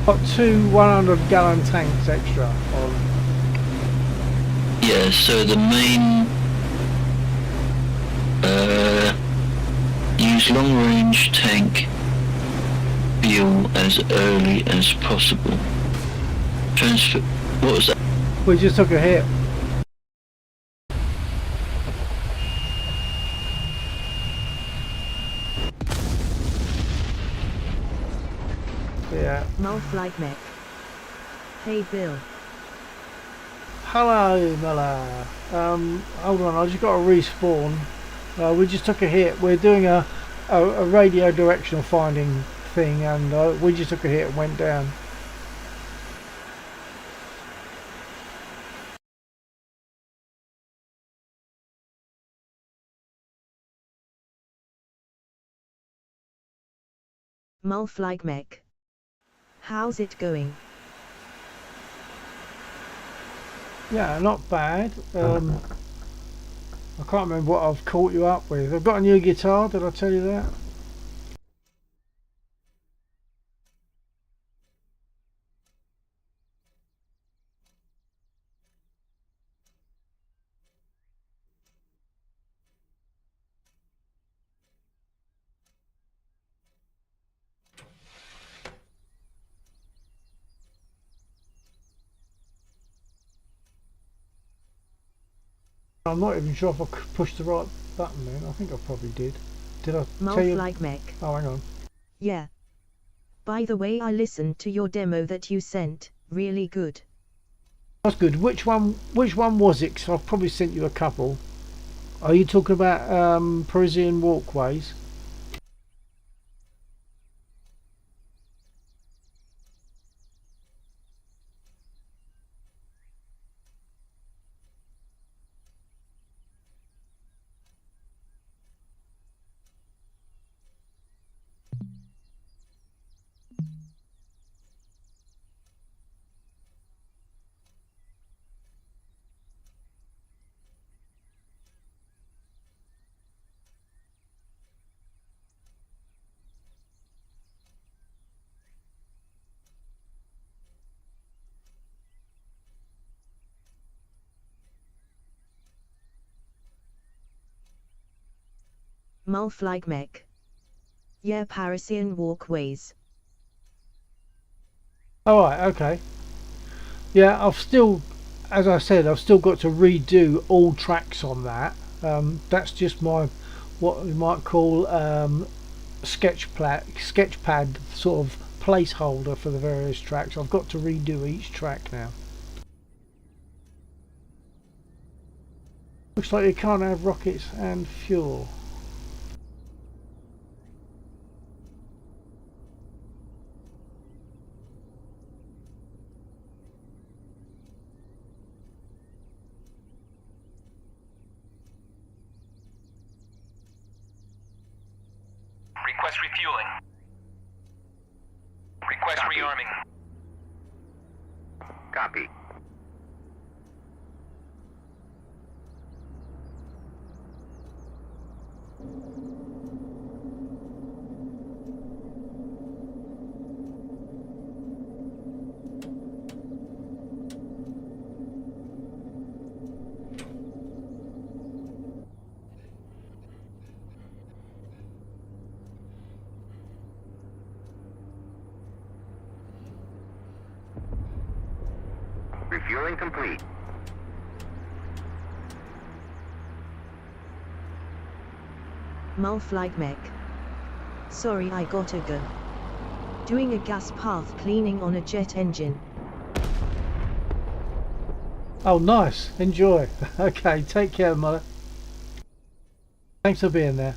Got two 100-gallon tanks extra on. Yeah, so the main use long-range tank fuel as early as possible. Transfer. What was that? We just took a hit. Yeah. Mulflight Mech. Hey Bill. Hello, Miller. Hold on, I just got to respawn. We just took a hit. We're doing a radio directional finding thing, and we just took a hit and went down. Mulflight Mech. How's it going? Yeah, not bad. I can't remember what I've caught you up with. I've got a new guitar, did I tell you that? I'm not even sure if I pushed the right button then. I think I probably did. Did I tell you? Mulflight Mech. Oh, hang on. Yeah. By the way, I listened to your demo that you sent. Really good. That's good. Which one was it? 'Cause I've probably sent you a couple. Are you talking about Parisian walkways? Mulflight Mech. Yeah, Parisian walkways. Alright, okay. Yeah, I've still, as I said, I've still got to redo all tracks on that. That's just my, what we might call sketchpad sort of placeholder for the various tracks. I've got to redo each track now. Looks like you can't have rockets and fuel. Request refueling. Request rearming. Copy. Refueling complete. Mulflight mech. Sorry, I gotta go. Doing a gas path cleaning on a jet engine. Oh, nice. Enjoy. Okay, take care, mother. Thanks for being there.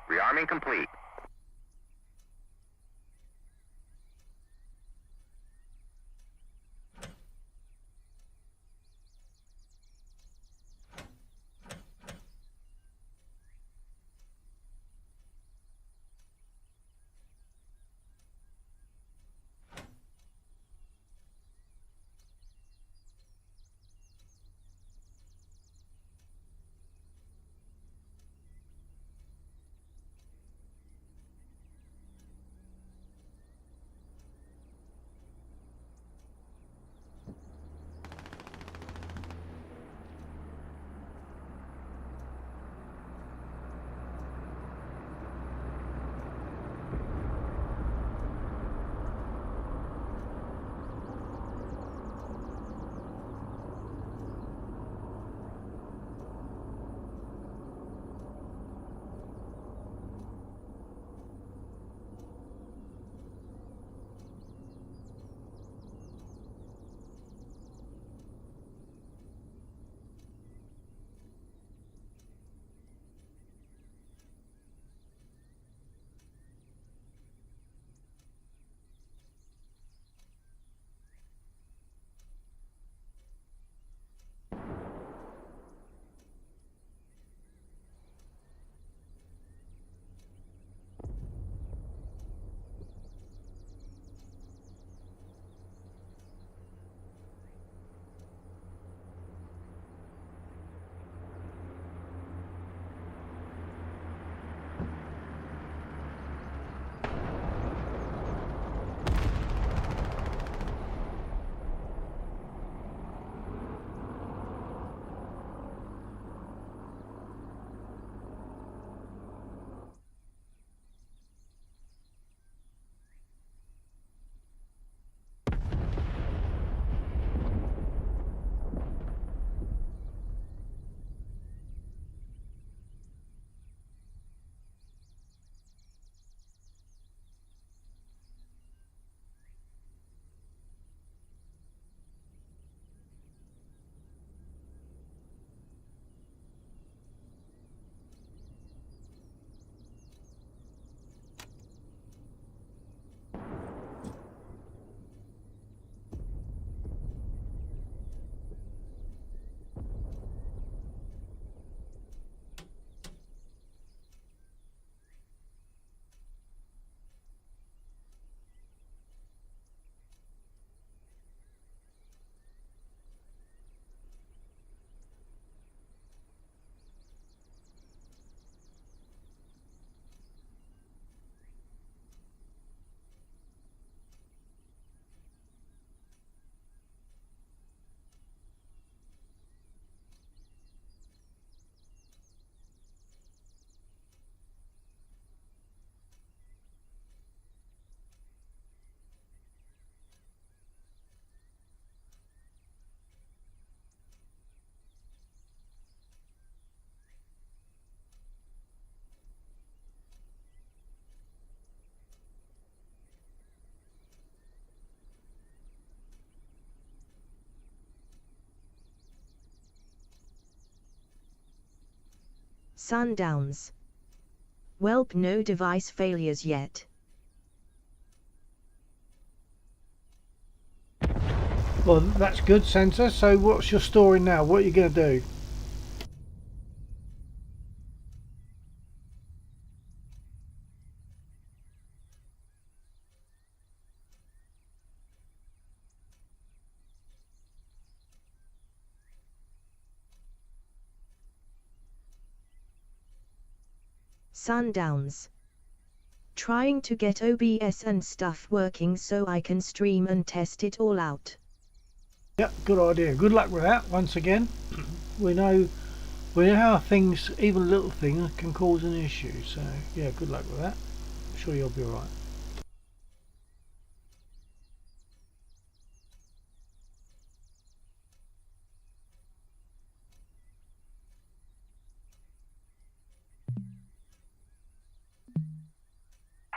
Rearming complete. Sundowns. Welp, no device failures yet. Well, that's good, Sensor. So what's your story now? What are you going to do? Sundowns. Trying to get OBS and stuff working so I can stream and test it all out. Yep, good idea. Good luck with that. Once again, we know how things, even little things, can cause an issue. So yeah, good luck with that. I'm sure you'll be all right.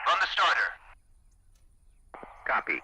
Run the starter. Copy.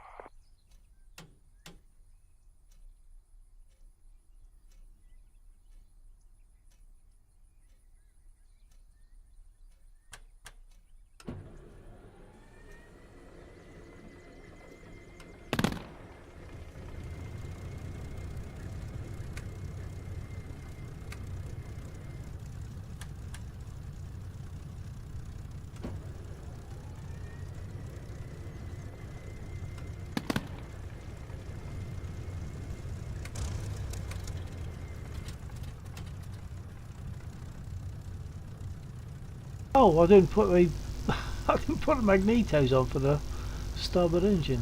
Oh, I didn't put the I didn't put the magnetos on for the starboard engine.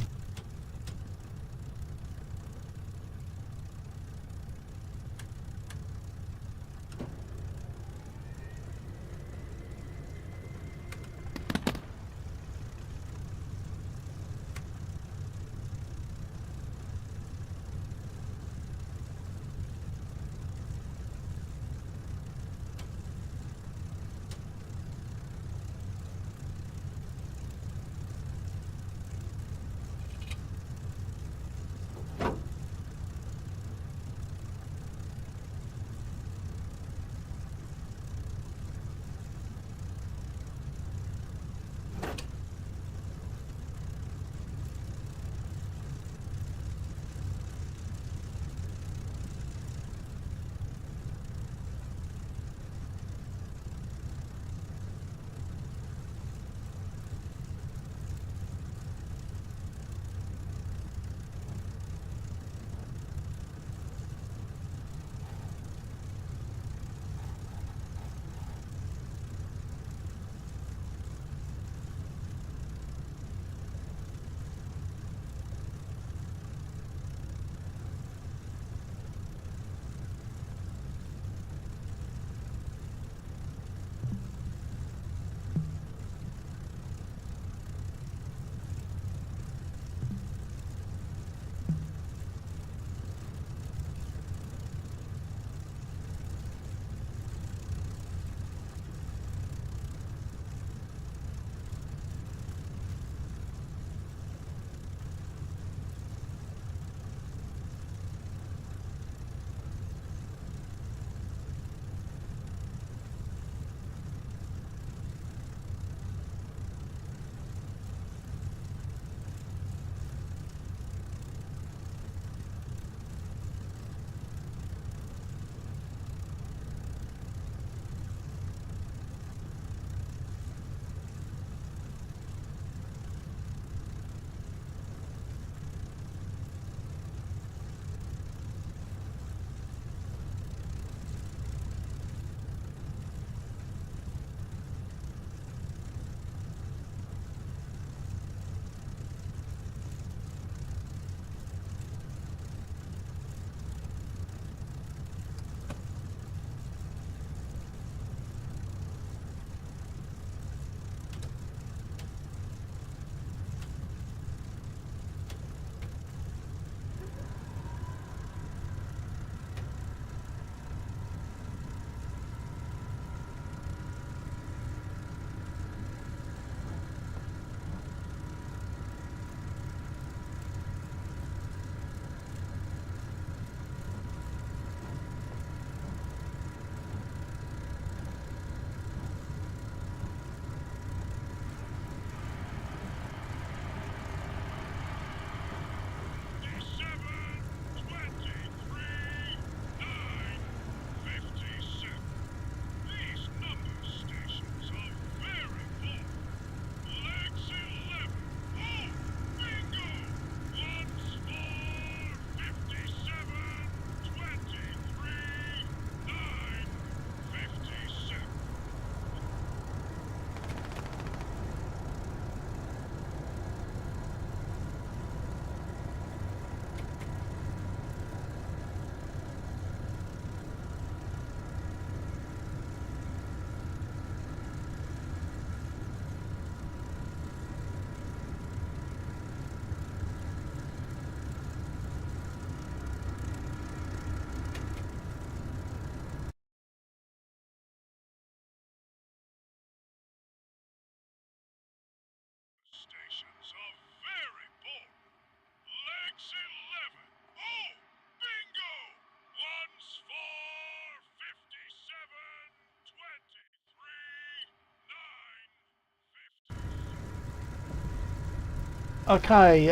Okay,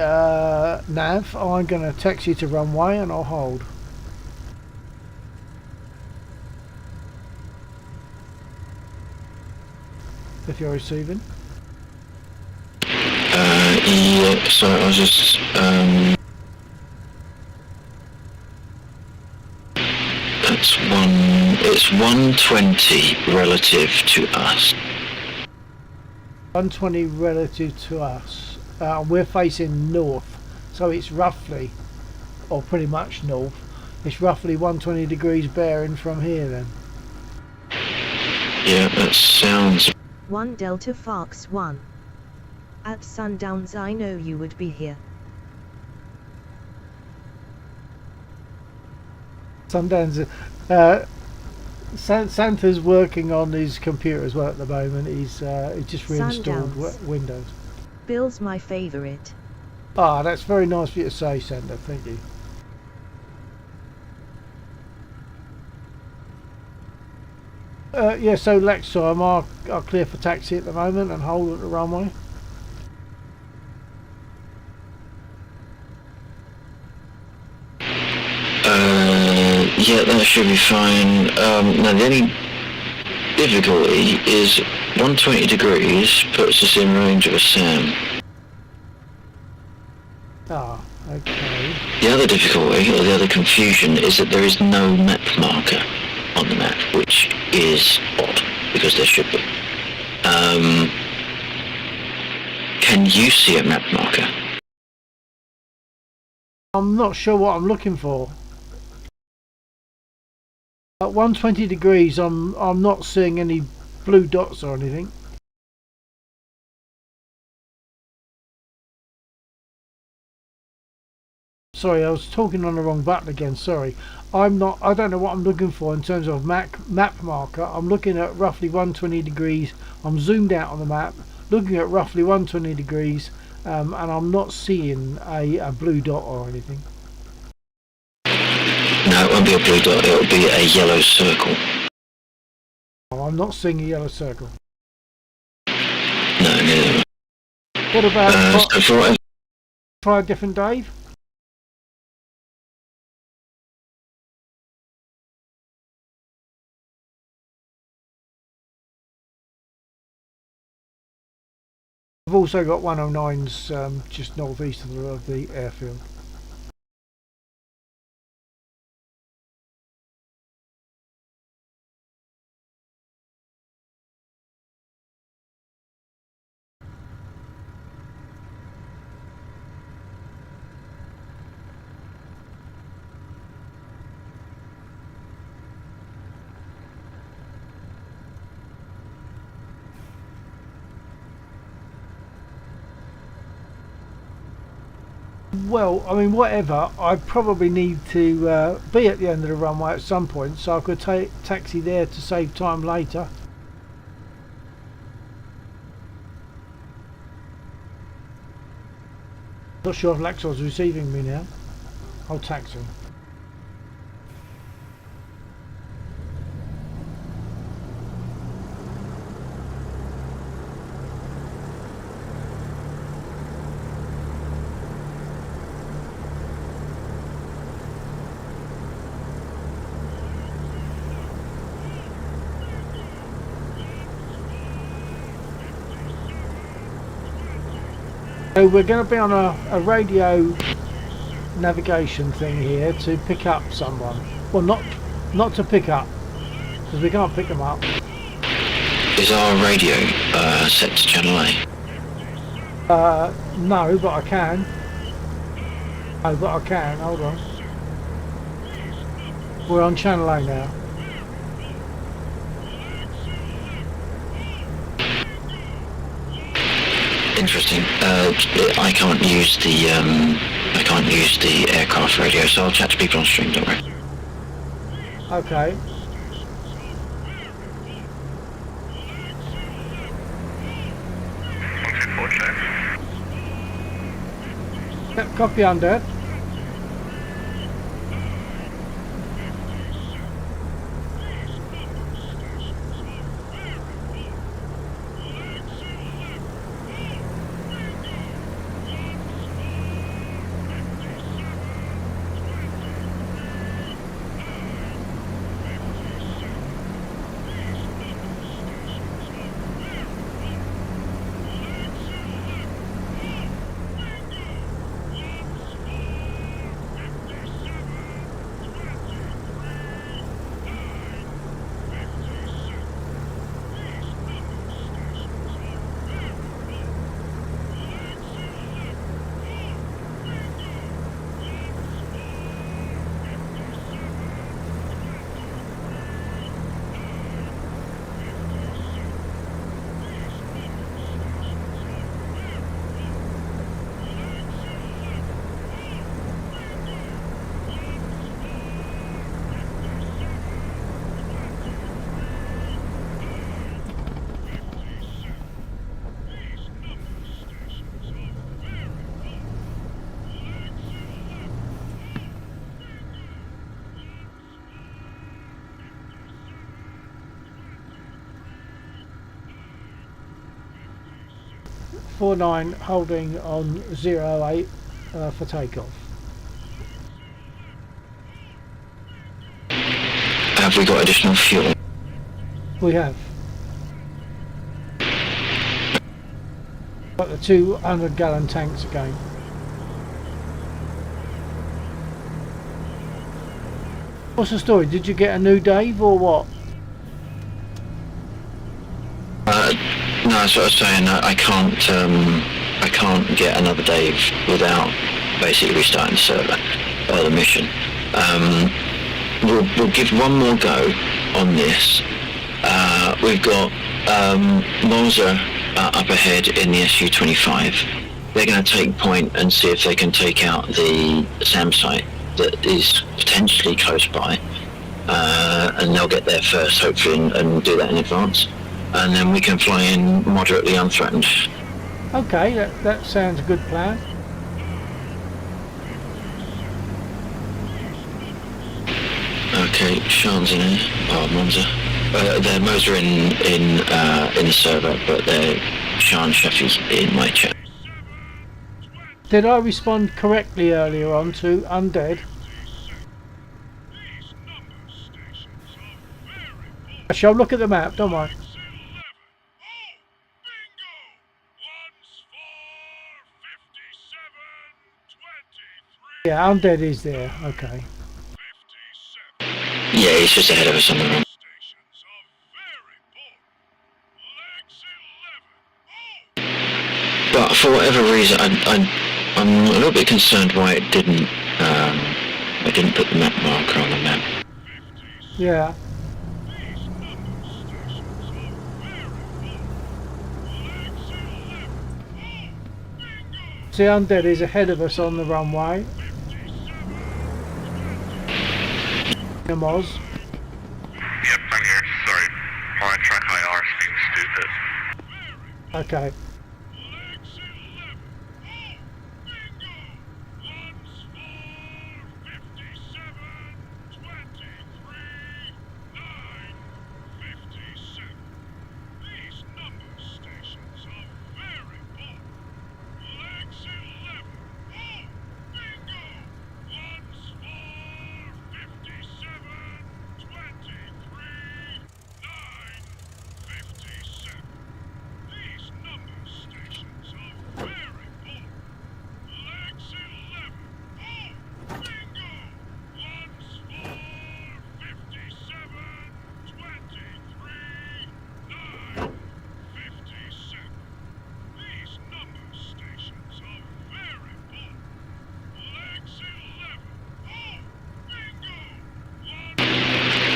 Nav, I'm going to text you to runway and I'll hold. If you're receiving. Yeah, sorry, I was just, it's 120 relative to us. 120 relative to us. We're facing north, so it's roughly, or pretty much north, it's roughly 120 degrees bearing from here then. Yeah, that sounds... 1 Delta Fox 1. At sundowns I know you would be here. Sundowns, Santa's working on his computer as well at the moment. He's just reinstalled Sundowns. Windows. Bill's my favorite. Ah, that's very nice for you to say, Santa. Thank you. Yeah, so Lex, I'm clear for taxi at the moment and hold at the runway. Yeah, that should be fine. Now the only difficulty is 120 degrees puts us in range of a SAM. Ah, okay. The other difficulty, or the other confusion, is that there is no map marker on the map, which is odd, because there should be. Can you see a map marker? I'm not sure what I'm looking for. At 120 degrees, I'm not seeing any blue dots or anything. Sorry, I was talking on the wrong button again. Sorry, I don't know what I'm looking for in terms of map marker. I'm looking at roughly 120 degrees. I'm zoomed out on the map, looking at roughly 120 degrees, and I'm not seeing a blue dot or anything. No, it won't be a blue dot, it'll be a yellow circle. Oh, I'm not seeing a yellow circle. No, neither. What about So for whatever... try a different Dave? I've also got 109s just northeast of the airfield. Well, I mean, whatever. I probably need to be at the end of the runway at some point, so I could take taxi there to save time later. Not sure if Laxor's receiving me now. I'll taxi. So we're going to be on a radio navigation thing here to pick up someone. Well, not to pick up, because we can't pick them up. Is our radio set to channel A? No, but I can. Oh, but I can. Hold on. We're on channel A now. Interesting. I can't use the aircraft radio, so I'll chat to people on stream. Don't worry. Okay. Yep, copy on that. 49 holding on 08 for takeoff. Have we got additional fuel? We have. Got the 200-gallon tanks again. What's the story? Did you get a new Dave or what? No, that's what I was saying. I can't get another Dave without basically restarting the server or the mission. We'll give one more go on this. We've got Moser up ahead in the Su-25. They're going to take point and see if they can take out the SAM site that is potentially close by, and they'll get there first, hopefully, and do that in advance. And then we can fly in moderately unthreatened. Okay, that sounds a good plan. Okay, Sean's in here. Oh, Monza. They're Moser in the server, but they're Sean Sheffy's in my chat. Did I respond correctly earlier on to Undead? I shall look at the map, don't I? Yeah, Undead is there. Okay. Yeah, he's just ahead of us on the run. But for whatever reason, I'm a little bit concerned why it didn't. I didn't put the map marker on the map. Yeah. See, Undead is ahead of us on the runway. Moz. Yep, I'm here. Sorry. My track IR is being stupid. Okay.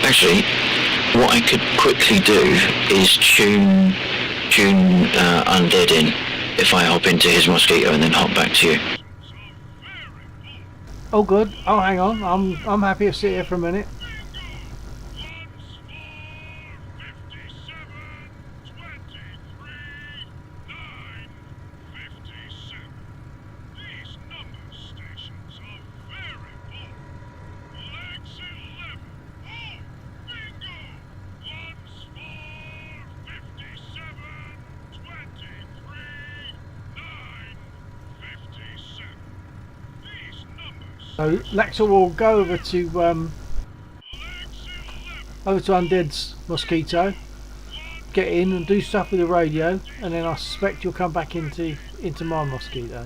Actually, what I could quickly do is tune Undead in if I hop into his Mosquito and then hop back to you. Oh, good. Oh, hang on. I'm happy to sit here for a minute. So Laxel will go over to Undead's Mosquito, get in and do stuff with the radio, and then I suspect you'll come back into my Mosquito.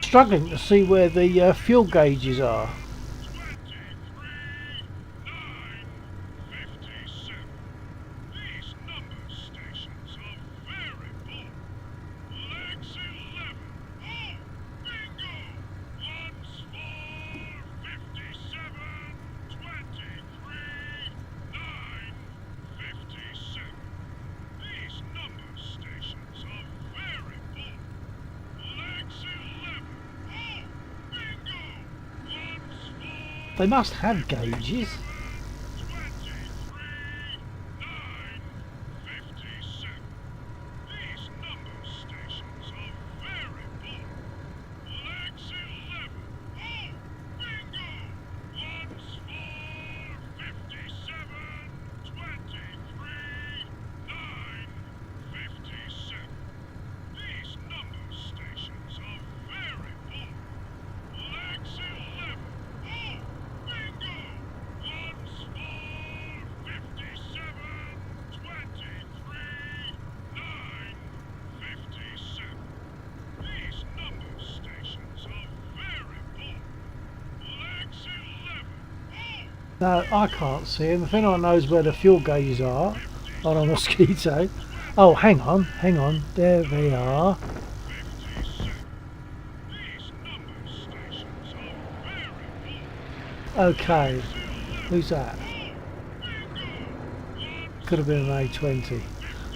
Struggling to see where the fuel gauges are. They must have gauges. 23,957. These number stations are very full. Legs 11. Oh, bingo! One's for 57. 23,957. These number stations are very full. Legs 11. Oh, bingo! One's for 57. 23,957. These number stations are very full. Legs 11. Oh, No, I can't see them. If anyone knows where the fuel gauges are on a Mosquito. Oh, hang on. There they are. 57. These number stations are very full. Okay. Who's that? Could have been an A20.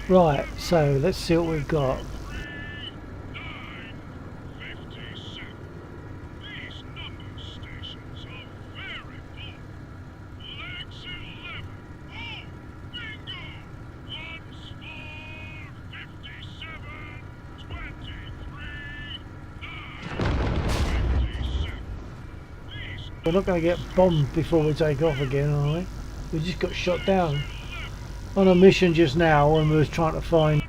Right, so let's see what we've got. 957. These number stations are very full. Legs 11. Oh, bingo! One's for 57. 23,957. These We're not going to get bombed before we take off again, are we? We just got shot down on a mission just now when we was trying to find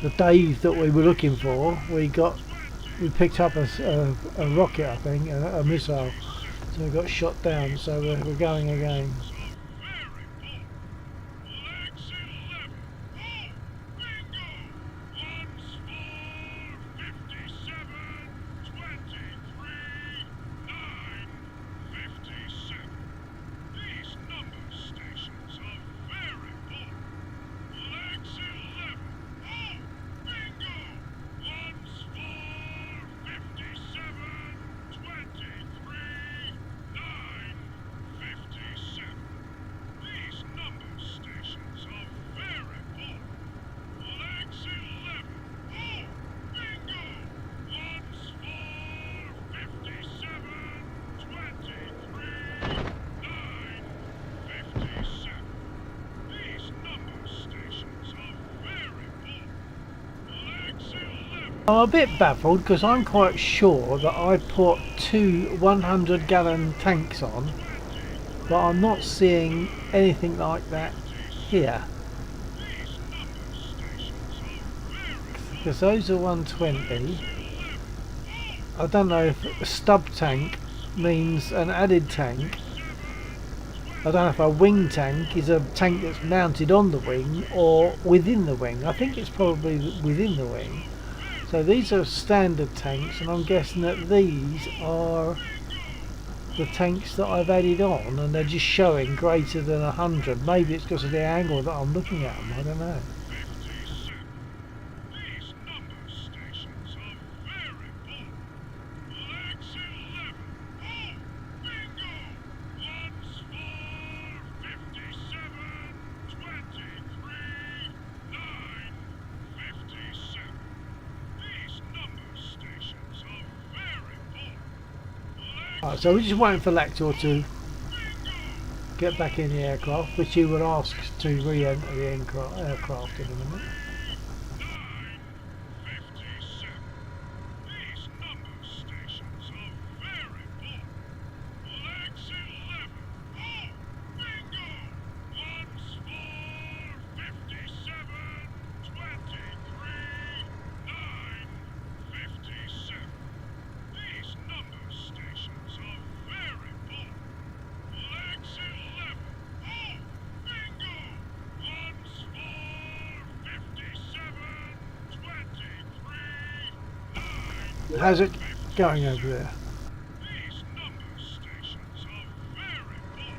the Dave that we were looking for. We picked up a rocket, I think, a missile, so we got shot down. So we're going again. Legs 11. Oh, bingo! One's for 57. 23,957. These number stations are very full. Legs 11. Oh, bingo! One's for 57. 23,957. These number stations are very full. Legs 11. Oh, bingo! One's for 57. 23,957. These number stations are very full. Legs 11. I'm a bit baffled because I'm quite sure that I put two 100-gallon tanks on, but I'm not seeing anything like that here. These number stations are very Because those are 120. I don't know if a stub tank means an added tank. I don't know if a wing tank is a tank that's mounted on the wing or within the wing. I think it's probably within the wing. So these are standard tanks, and I'm guessing that these are the tanks that I've added on, and they're just showing greater than 100. Maybe it's because of the angle that I'm looking at them. I don't know. 57. These number stations are very full. Legs 11. Oh, bingo! One's for 57. 23,957. These number stations are very full. Right, so we're just waiting for Lactor to get back in the aircraft, which he would ask to re-enter the aircraft in a minute. 957. These number stations are very full. Legs 11. Oh, bingo! One's for 57. 23,957. These number stations are very full. Legs 11. Oh, bingo! One's for 57. 23,957. How's it going over there? These number stations are very full.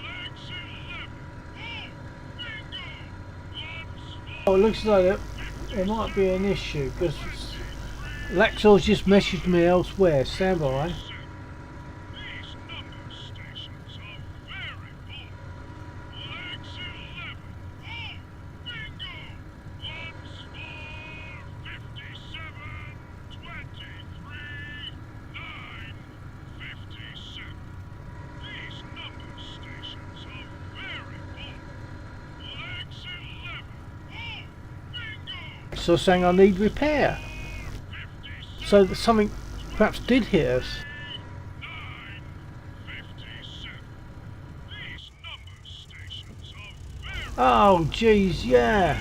Legs 11. Oh, bingo! One's for Oh, it looks like there might be an issue because Laxor's just messaged me elsewhere. Stand by. These number stations are very full. Legs 11. Oh, bingo! One's for 57. 23,957. Lexor saying I need repair. So that something perhaps did hit us. 9:57. These number stations are very Oh jeez, yeah.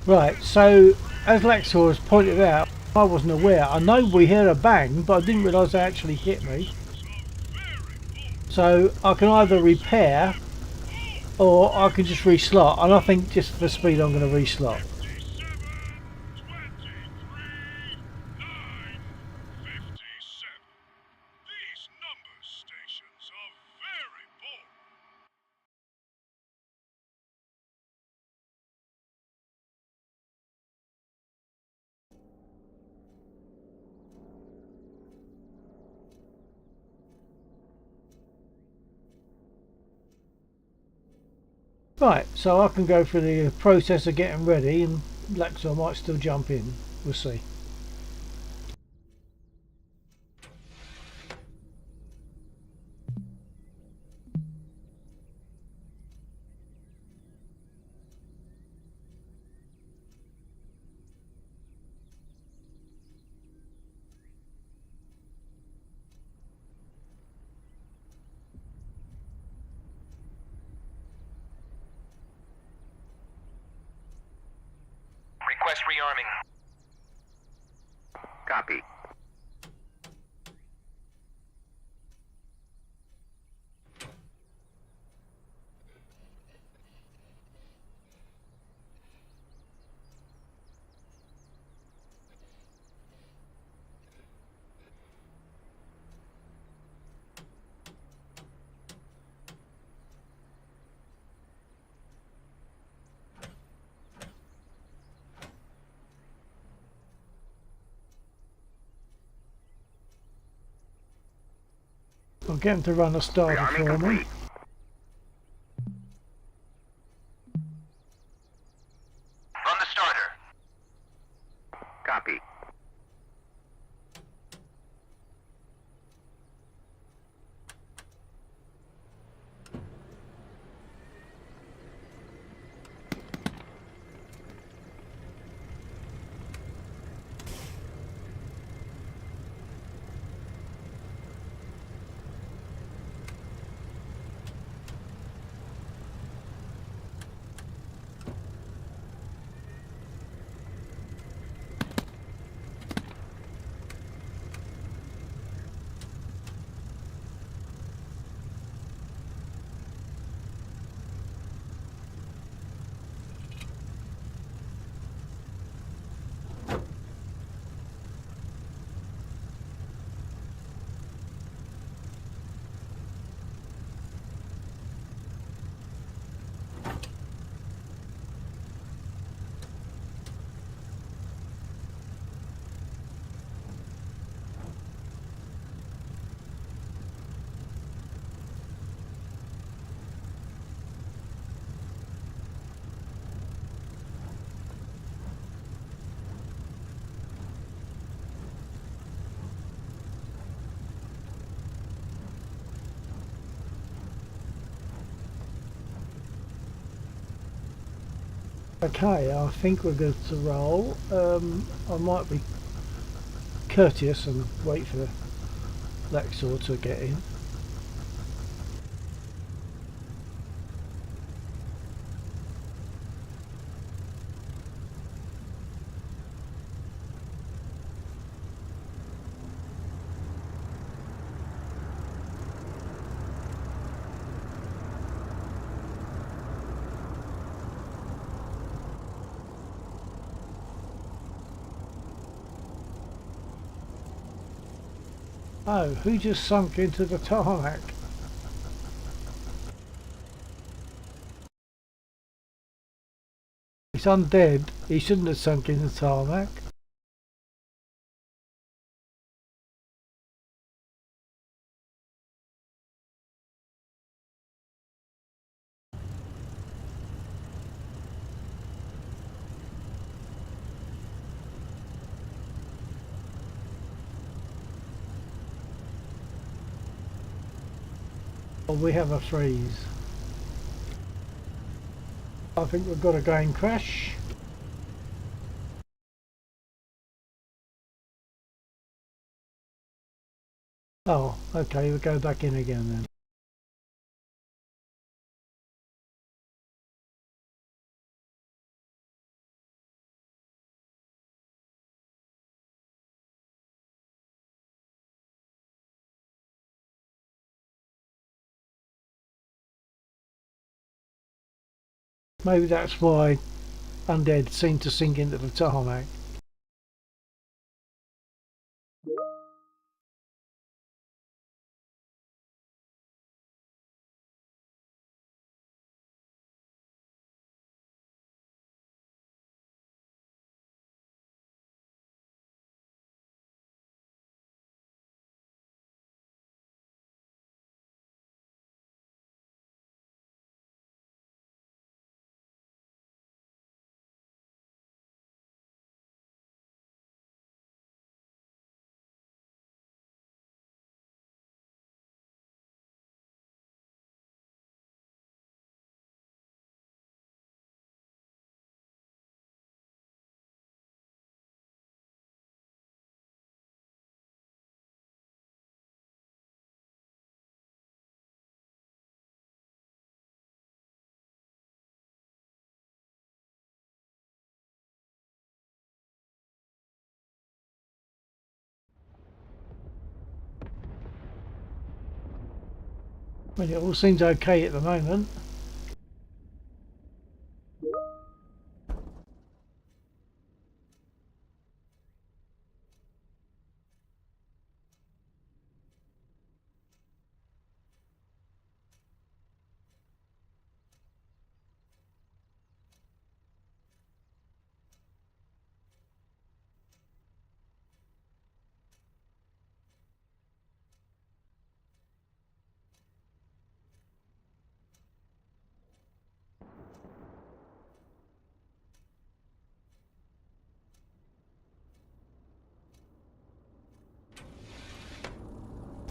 Right, so as Lexor has pointed out, I wasn't aware. I know we heard a bang, but I didn't realise they actually hit me. So I can either repair or I can just reslot, and I think just for speed I'm going to reslot. These number stations are very boring. Right, so I can go through the process of getting ready, and Lexor might still jump in. We'll see. Request rearming. Copy. I'll get him to run a starter Rearming for me. complete. Run the starter. Copy. Okay, I think we're good to roll. I might be courteous and wait for Lexor to get in. Oh, who just sunk into the tarmac? He's undead. He shouldn't have sunk in the tarmac. Well, we have a freeze. I think we've got a game crash. Oh, okay, we'll go back in again then. Maybe that's why undead seem to sink into the tarmac. Well, it all seems okay at the moment.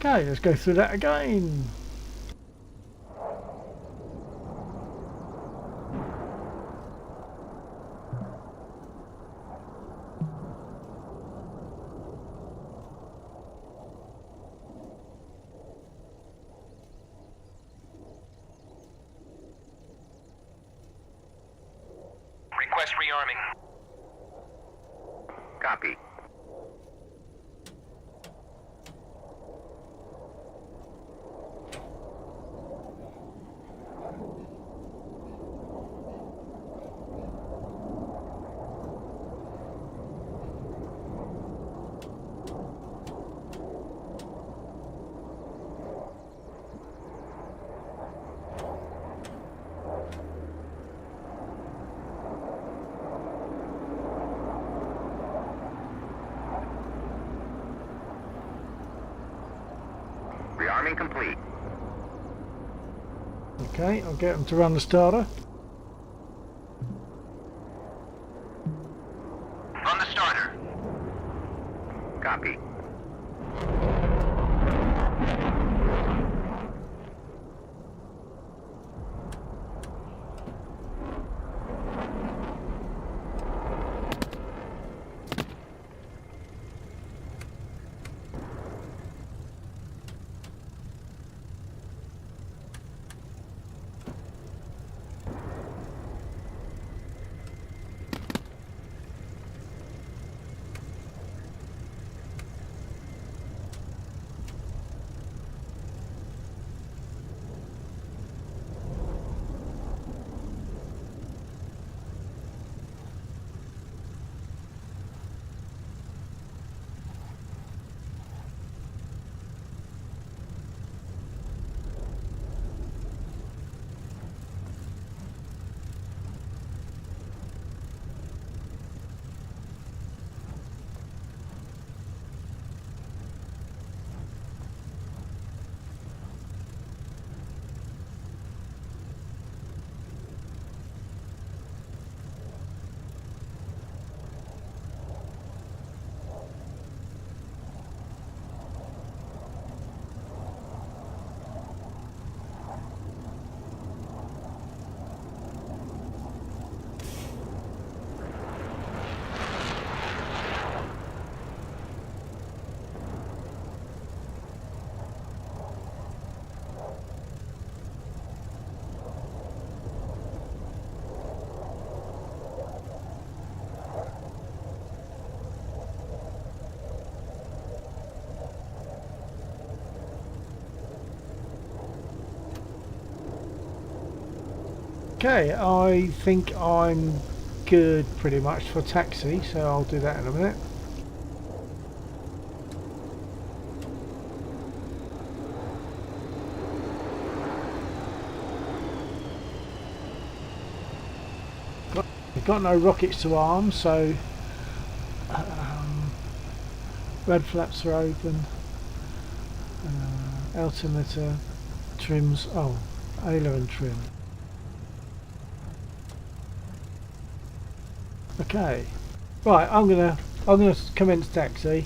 Okay, let's go through that again. Request rearming. Copy. Rearming complete. Okay, I'll get them to run the starter. Run the starter. Copy. Okay, I think I'm good pretty much for taxi, so I'll do that in a minute. We've got no rockets to arm, so red flaps are open. Altimeter trims. Oh, aileron trim. Okay, right. I'm gonna commence taxi.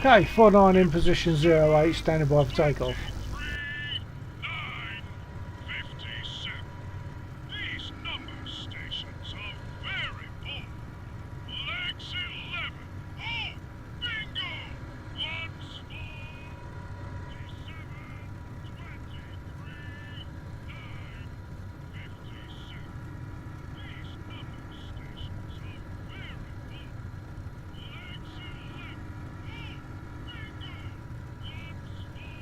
Okay, 49 in position 08, standing by for takeoff. 957. These number stations are very full. Legs 11. Oh, bingo! Once more. 57, 23, 957. These number stations are very full. Legs 11. Oh, bingo! Once more.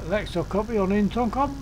Next I'll copy on Intoncom.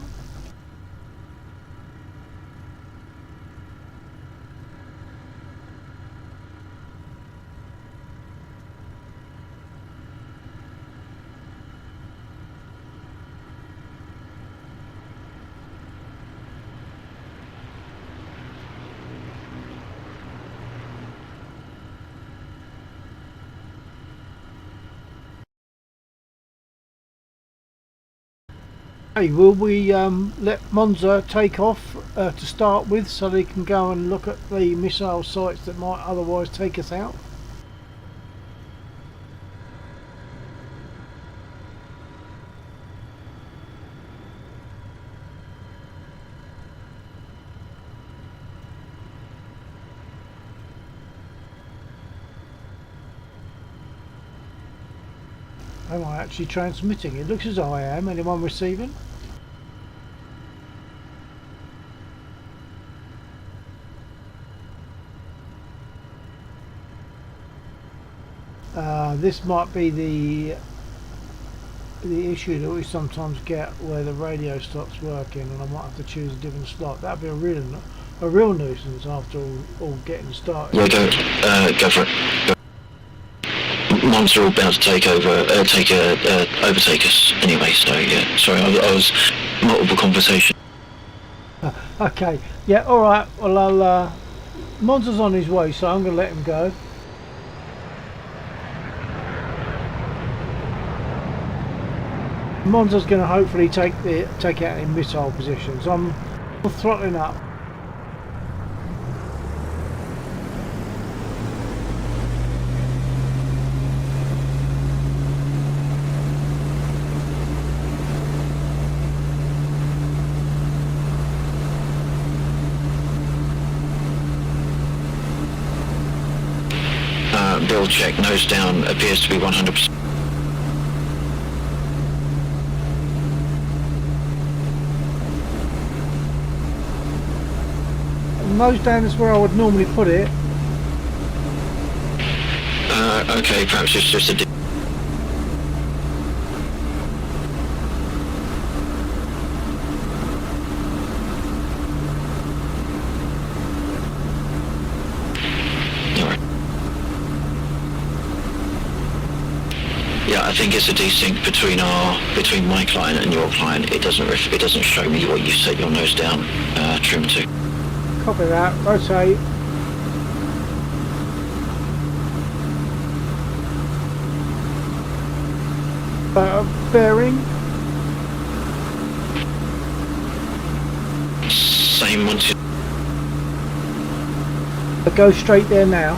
Hey, will we let Monza take off to start with so they can go and look at the missile sites that might otherwise take us out? Am I actually transmitting? It looks as though I am. Anyone receiving? This might be the issue that we sometimes get where the radio stops working and I might have to choose a different slot. That'd be a real nuisance after all getting started. Yeah, go for it. Monster are about to take over, overtake us anyway. So yeah, sorry, I was multiple conversation. Okay, yeah, all right. Well, I'll. Monster's on his way, so I'm going to let him go. Monza's going to hopefully take out in missile positions. I'm throttling up. Bill check, nose down, appears to be 100%. Nose down is where I would normally put it. Okay, perhaps it's just a... Yeah, I think it's a desync between my client and your client. It doesn't show me what you set your nose down trim to. Copy that. Rotate. Bearing. Same one. I go straight there now.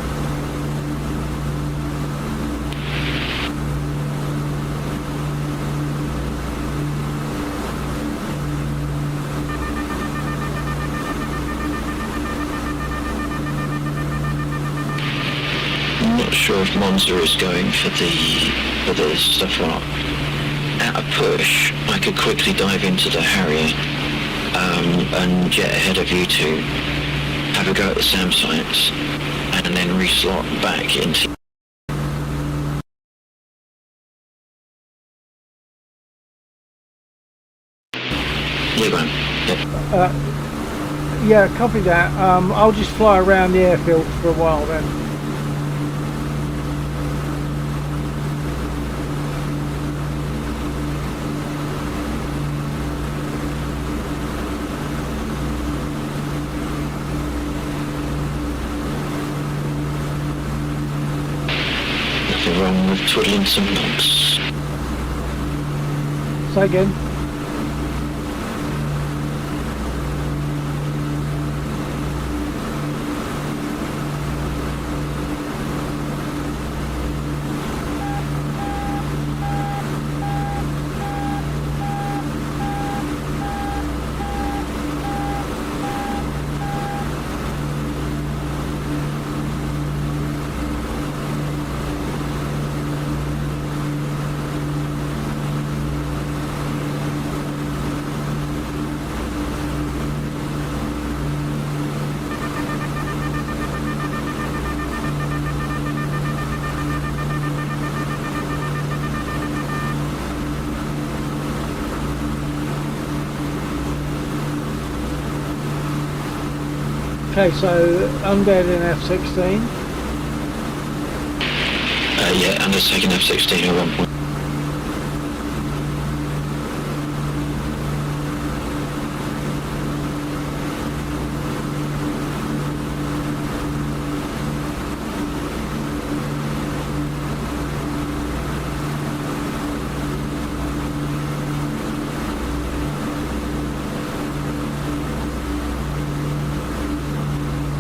Not sure if Monza is going for the stuff up. At a push, I could quickly dive into the Harrier and jet ahead of you two, have a go at the SAM sites, and then reslot back into... Yeah, copy that. I'll just fly around the airfield for a while then. Nothing wrong with twiddling some knobs. Say again. Okay, so undead in F-16. Yeah, undertaking F-16 at 1 point.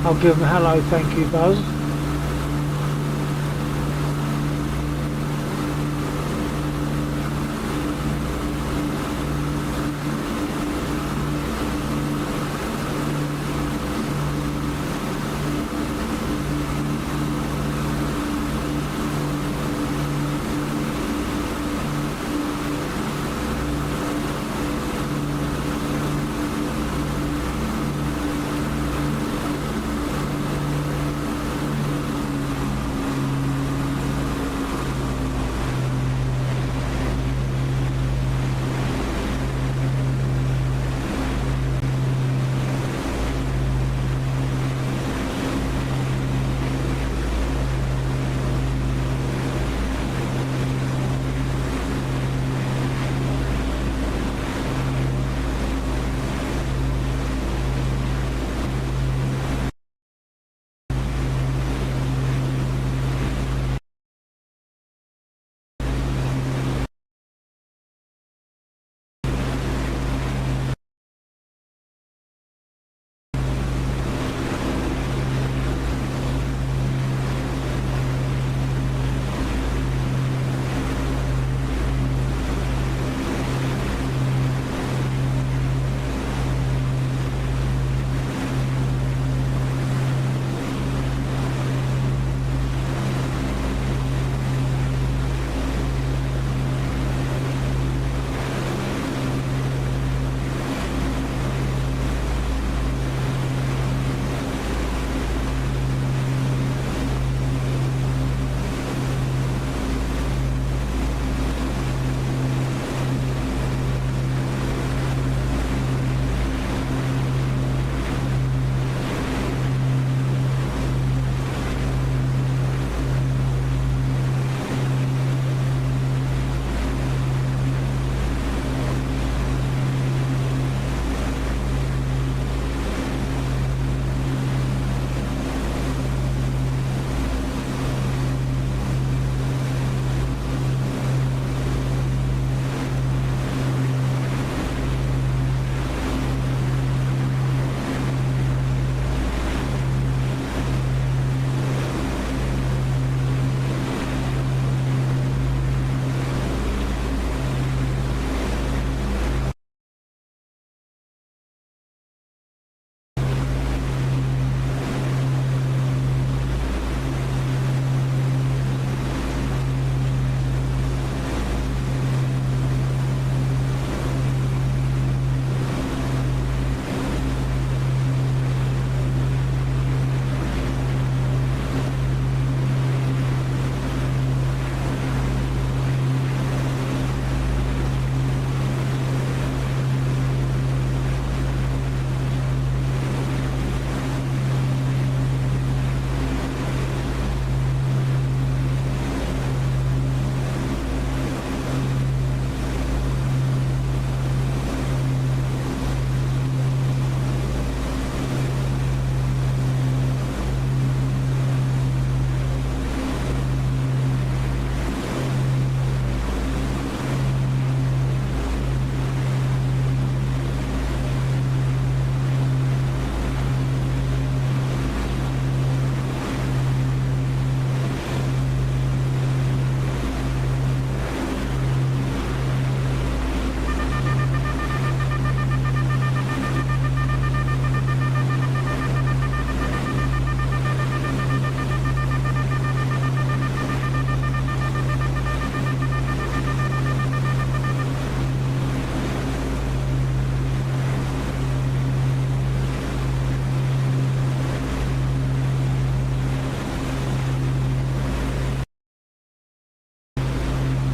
I'll give them hello, thank you, Buzz.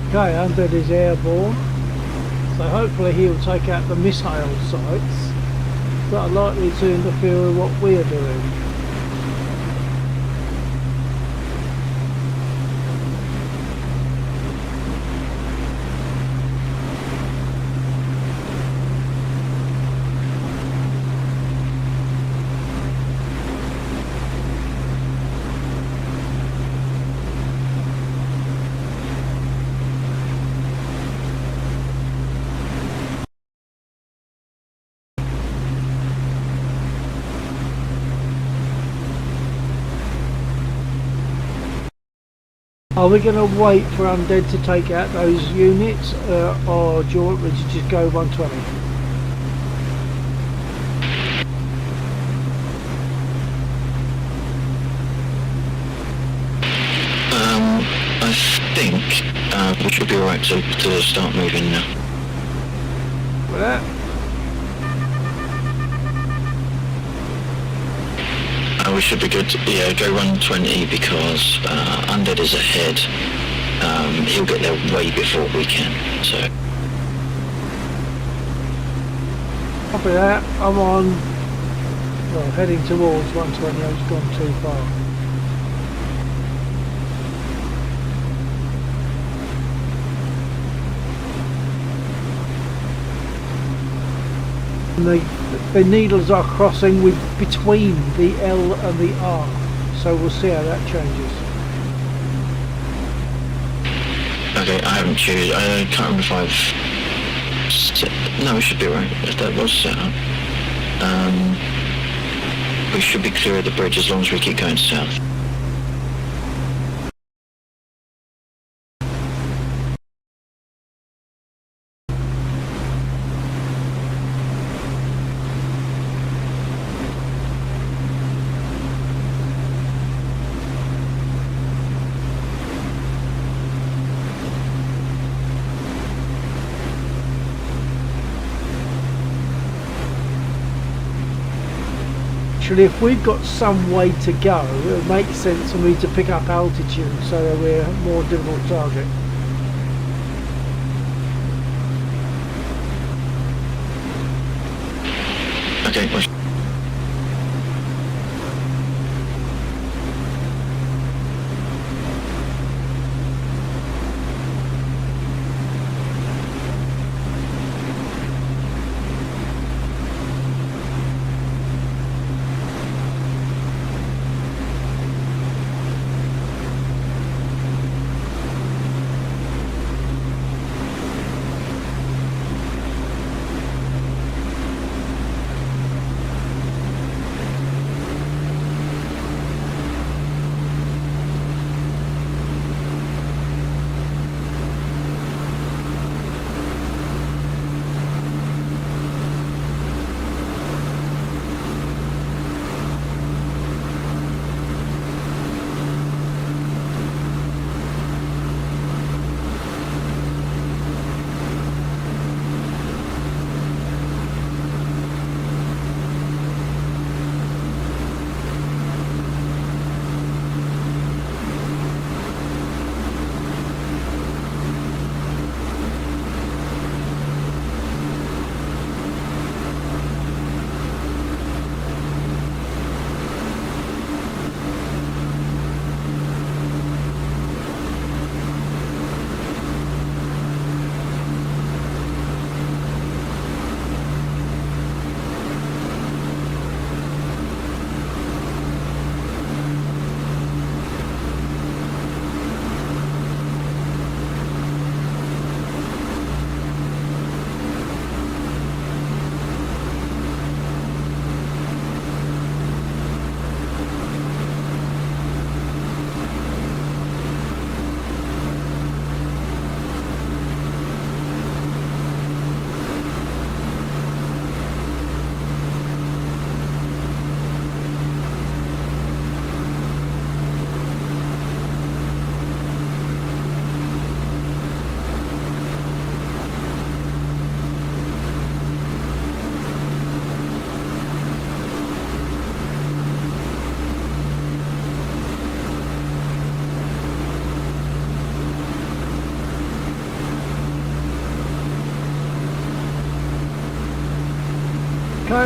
Okay, Undead is airborne, so hopefully he'll take out the missile sites. that are likely to interfere with what we are doing. Are we going to wait for Undead to take out those units, or do you want me to just go 120? I think we should be alright to start moving now. With that? We should be good. Yeah, go 120 because Undead is ahead. He'll get there way before we can. So. Copy that. I'm on. Well, heading towards 120. I've gone too far. And the needles are crossing with between the L and the R, so we'll see how that changes. Okay, I haven't chosen. I can't remember if I've set. No, we should be right. If that was set up, we should be clear of the bridge as long as we keep going south. Actually, if we've got some way to go, it makes sense for me to pick up altitude so that we're a more difficult target. Okay, well,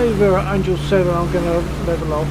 Okay, we're at Angel 7, I'm going to level off.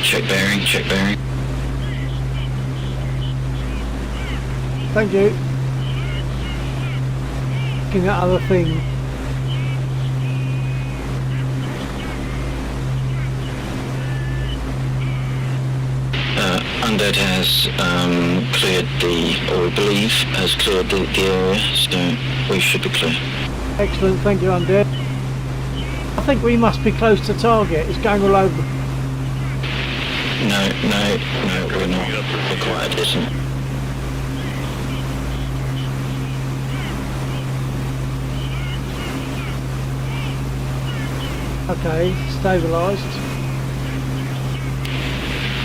Check bearing, check bearing. Thank you. Looking at other things. Undead has cleared or we believe has cleared the area, so we should be clear. Excellent, thank you, Undead. I think we must be close to target. It's going all over. No, we're not. We're quite a distance. Okay, stabilised.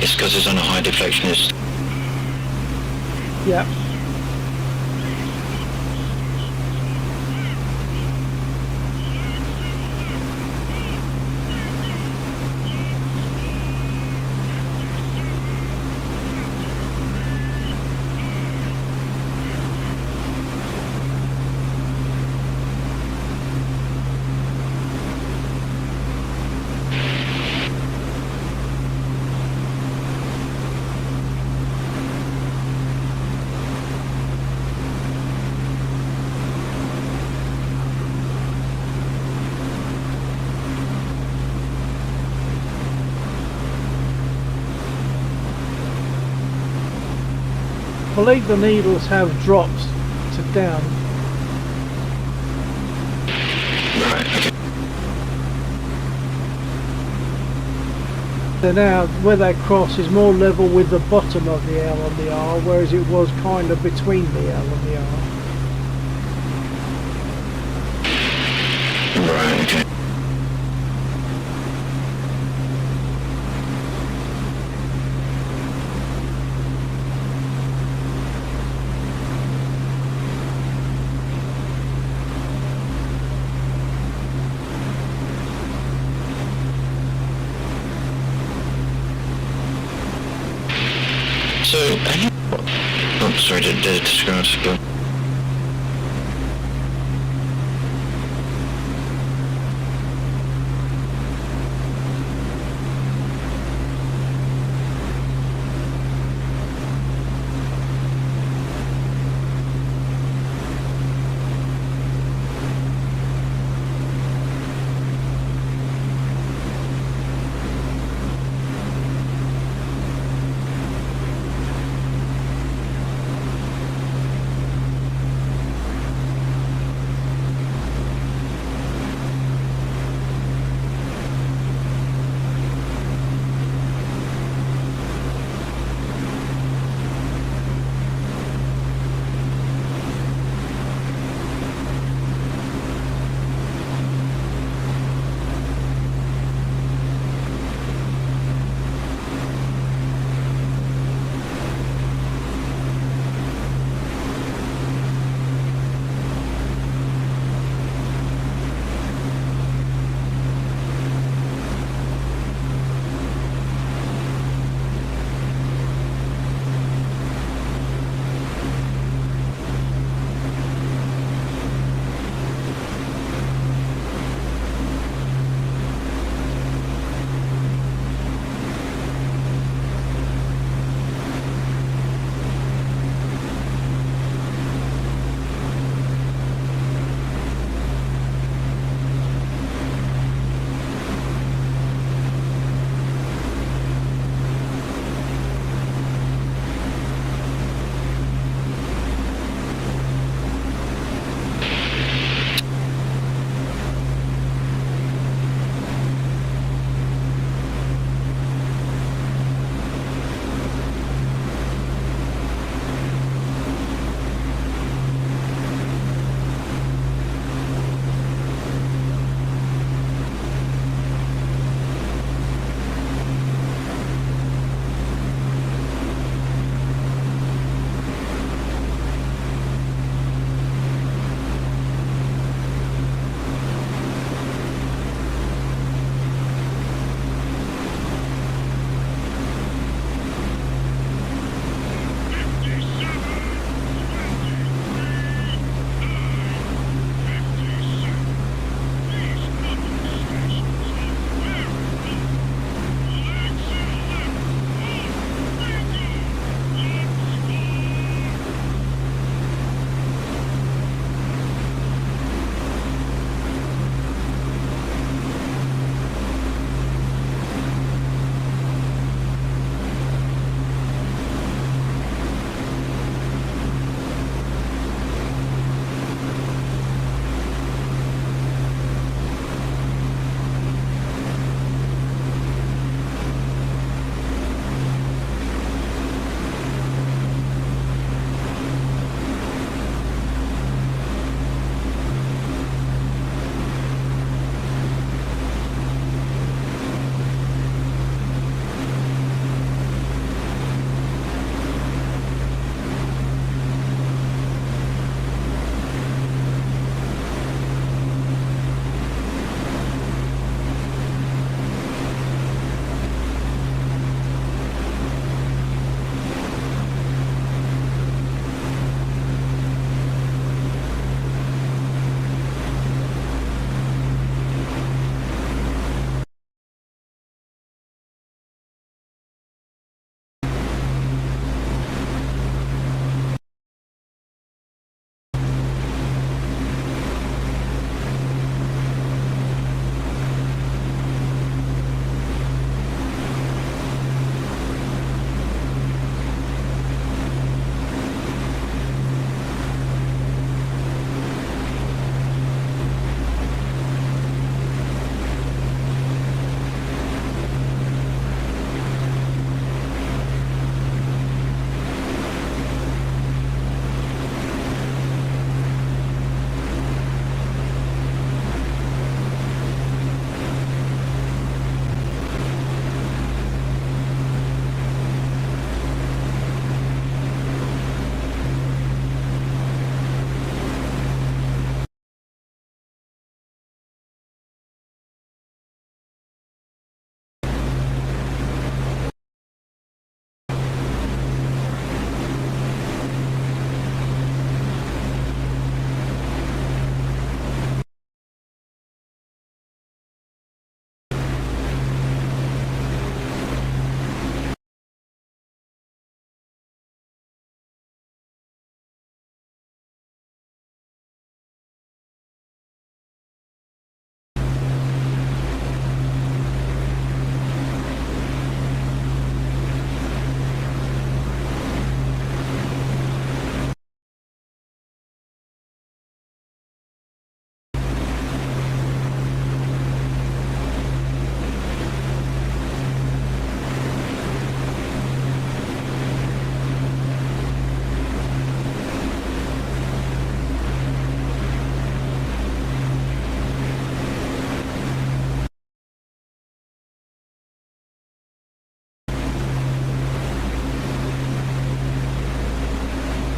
It's because it's on a high deflectionist. Yep. believe the needles have dropped to down. Right, okay. So now where they cross is more level with the bottom of the L and the R, whereas it was kind of between the L and the R. Right, okay. So, oh, sorry, did it describe go?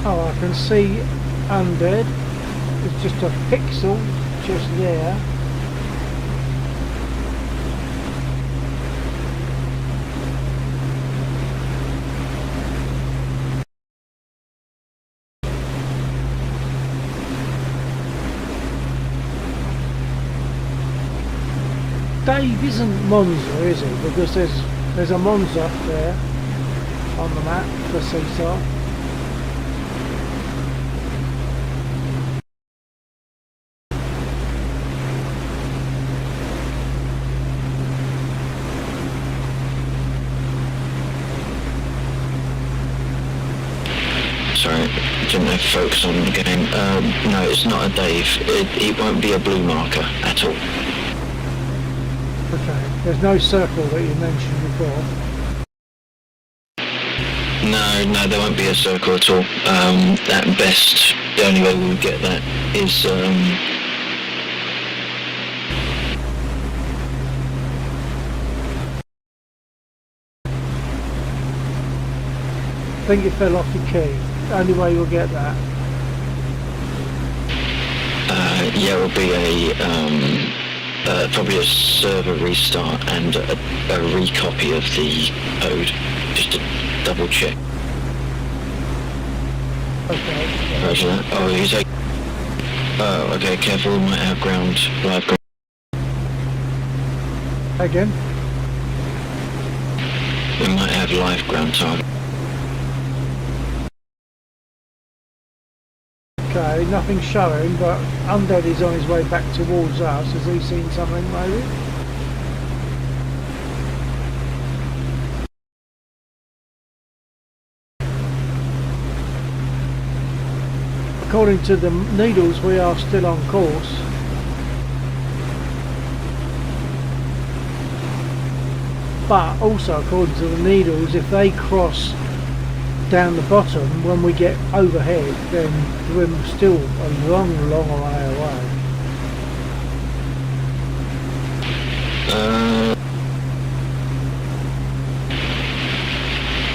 Oh, I can see undead. It's just a pixel just there. Dave isn't Monza, is he? Because there's a Monza there on the map for Seesaw. Sorry, didn't have focus on the game. No, it's not a Dave. It won't be a blue marker at all. Okay, there's no circle that you mentioned before. No, there won't be a circle at all. At best, the only way we'll get that is I think it fell off your key. The only way you'll get that. yeah, it will be a probably a server restart and a recopy of the code, just to double check. Okay. Roger that. Oh, he's like, oh, okay, careful, we might have live ground. Again. We might have live ground target. Okay, nothing's showing, but Undead is on his way back towards us. Has he seen something maybe? According to the needles, we are still on course. But also according to the needles, if they cross down the bottom when we get overhead, then we're still a long way away.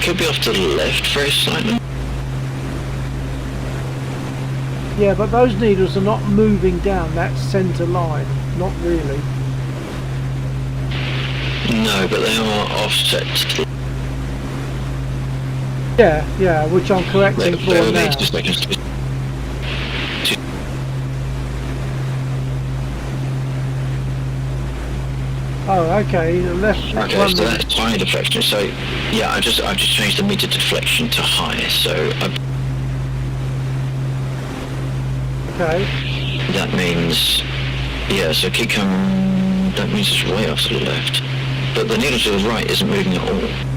Could be off to the left very slightly. Yeah, but those needles are not moving down that centre line, not really. No, but they are offset. Yeah, which I'm correcting for Bear now. just seconds. Oh, okay, the left Okay, one. so that's high deflection. So yeah, I've just changed the meter deflection to high. So Okay, that means yeah. So keep coming. That means it's way off to the left. But the needle to the right isn't moving at all.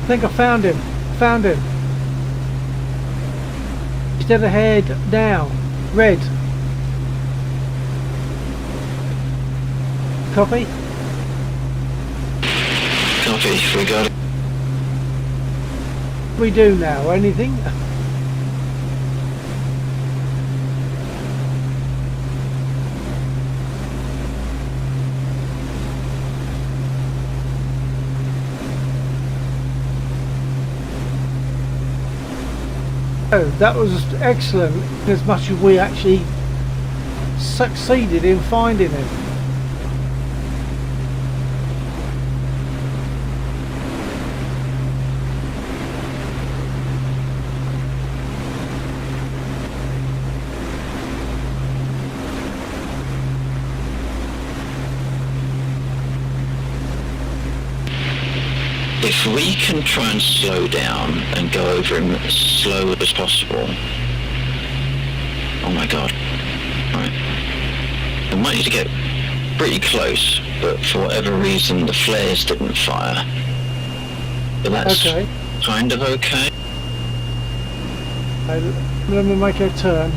think I found him. Found him. He's dead ahead now. Red. Copy? Copy, we got it. What do we do now? Anything? Oh, that was excellent, as much as we actually succeeded in finding him. If we can try and slow down and go over him as slow as possible. Oh my god. Right. We might need to get pretty close, but for whatever reason the flares didn't fire. But that's Okay. kind of okay. Let me make a turn.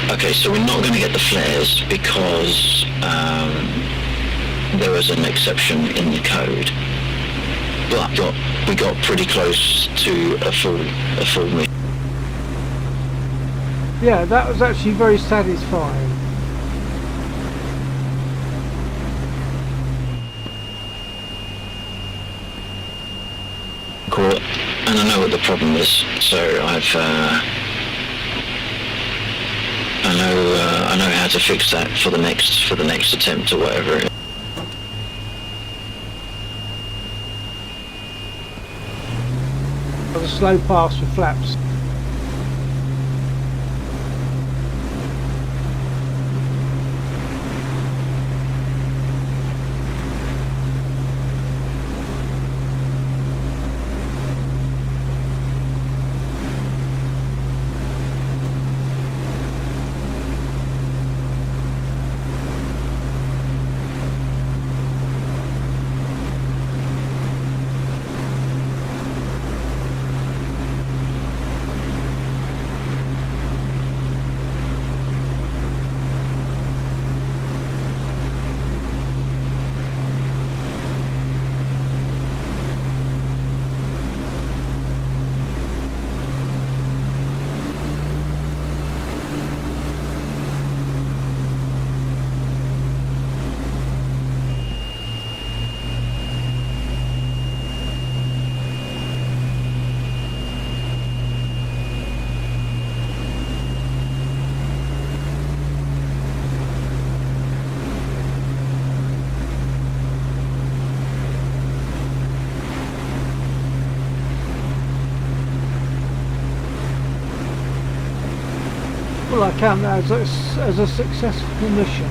Okay, so we're not going to get the flares because there was an exception in the code. But we got pretty close to a full mission. Yeah, that was actually very satisfying. Cool. And I know what the problem is, so I know how to fix that for the next attempt or whatever. Got a slow pass for flaps. Well, I count that as a successful mission.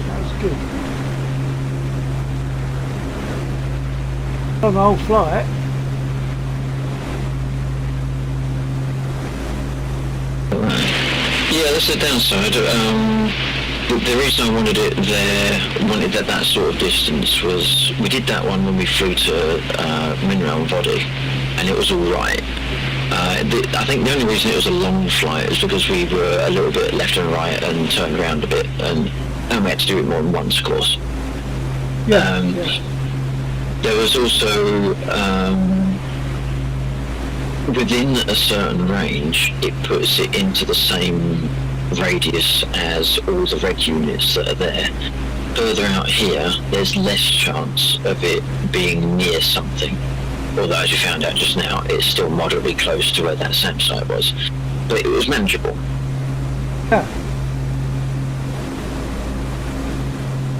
That was good. On the whole flight. Yeah, that's the downside. The reason I wanted it there, wanted that sort of distance was we did that one when we flew to Mineral and Body, and it was all right. I think the only reason it was a long flight is because we were a little bit left and right and turned around a bit, and we had to do it more than once, of course. Yeah. There was also within a certain range, it puts it into the same radius as all the red units that are there. Further out here, there's less chance of it being near something. Although, as you found out just now, it's still moderately close to where that SAM site was. But it was manageable. Yeah.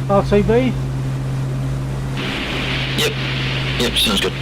RTB? Yep, sounds good.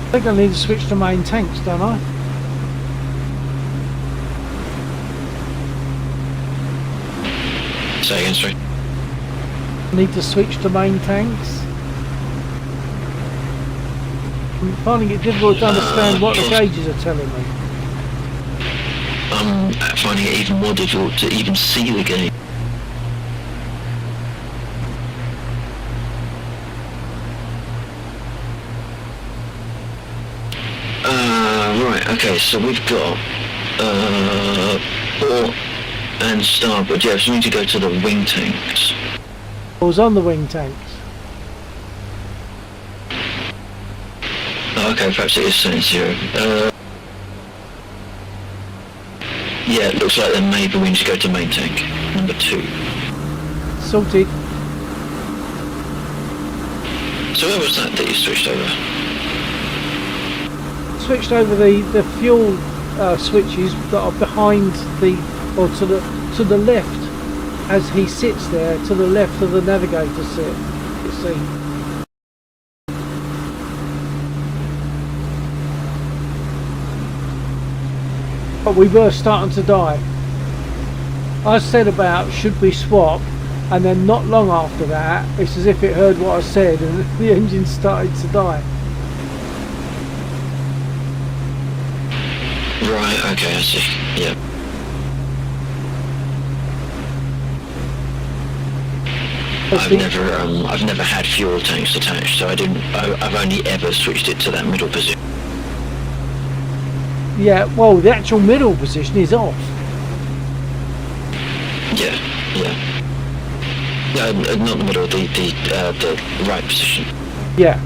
I think I need to switch to main tanks, don't I? Say again, sorry. Need to switch to main tanks. I'm finding it difficult to understand what the gauges are telling me. I'm finding it even more difficult to even see the game. Right, okay, so we've got port and starboard. Yeah, so we need to go to the wing tanks. I was on the wing tanks. Oh, okay, perhaps it is saying 0. Yeah, it looks like then maybe we need to go to main tank number 2. Sorted. So where was that you switched over? Switched over the fuel switches that are behind the, or to the left as he sits there, to the left of the navigator seat. You see. But we were starting to die. I said about should we swap, and then not long after that, it's as if it heard what I said and the engine started to die. Right, okay, I see. Yeah. I've never had fuel tanks attached, so I've only ever switched it to that middle position. Yeah, well, the actual middle position is off. Yeah. Not the middle, the right position. Yeah.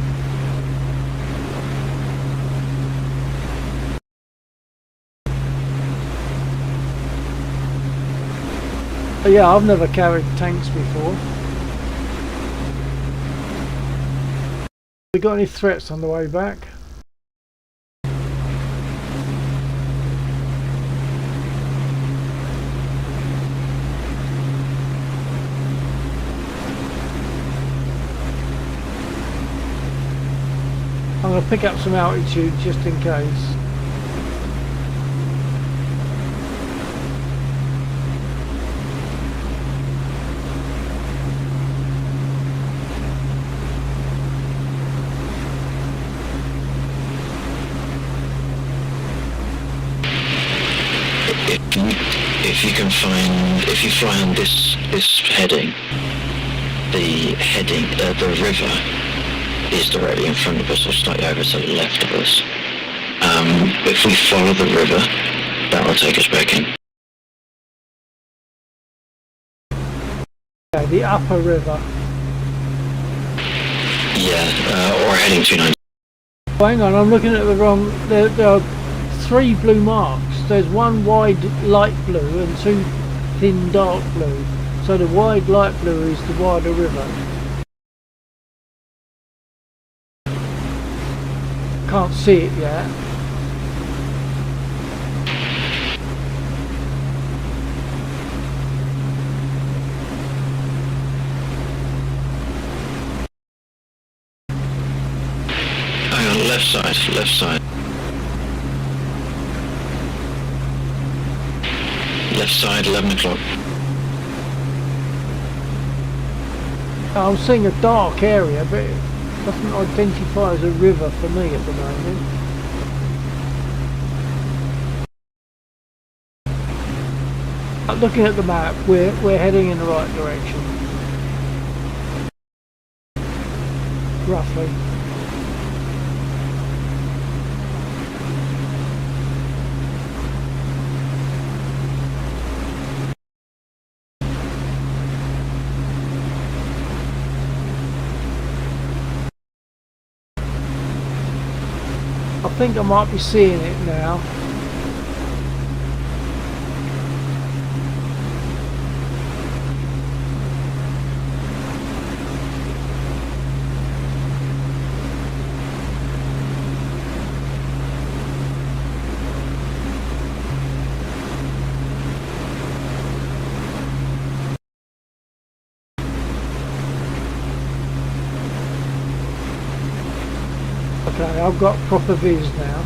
But yeah, I've never carried tanks before. We got any threats on the way back? I'm going to pick up some altitude just in case. If you fly on this heading, the river is directly in front of us, or slightly over to the left of us. If we follow the river, that will take us back in. Yeah, the upper river. Yeah, or heading 290. Hang on, I'm looking at the wrong. There are 3 blue marks. There's one wide light blue and 2 thin dark blue. So the wide light blue is the wider river. Can't see it yet. Hang on, left side. Left side, 11 o'clock. I'm seeing a dark area, but it doesn't identify as a river for me at the moment. Looking at the map, we're heading in the right direction. Roughly. I think I might be seeing it now. Okay, I've got proper viz now.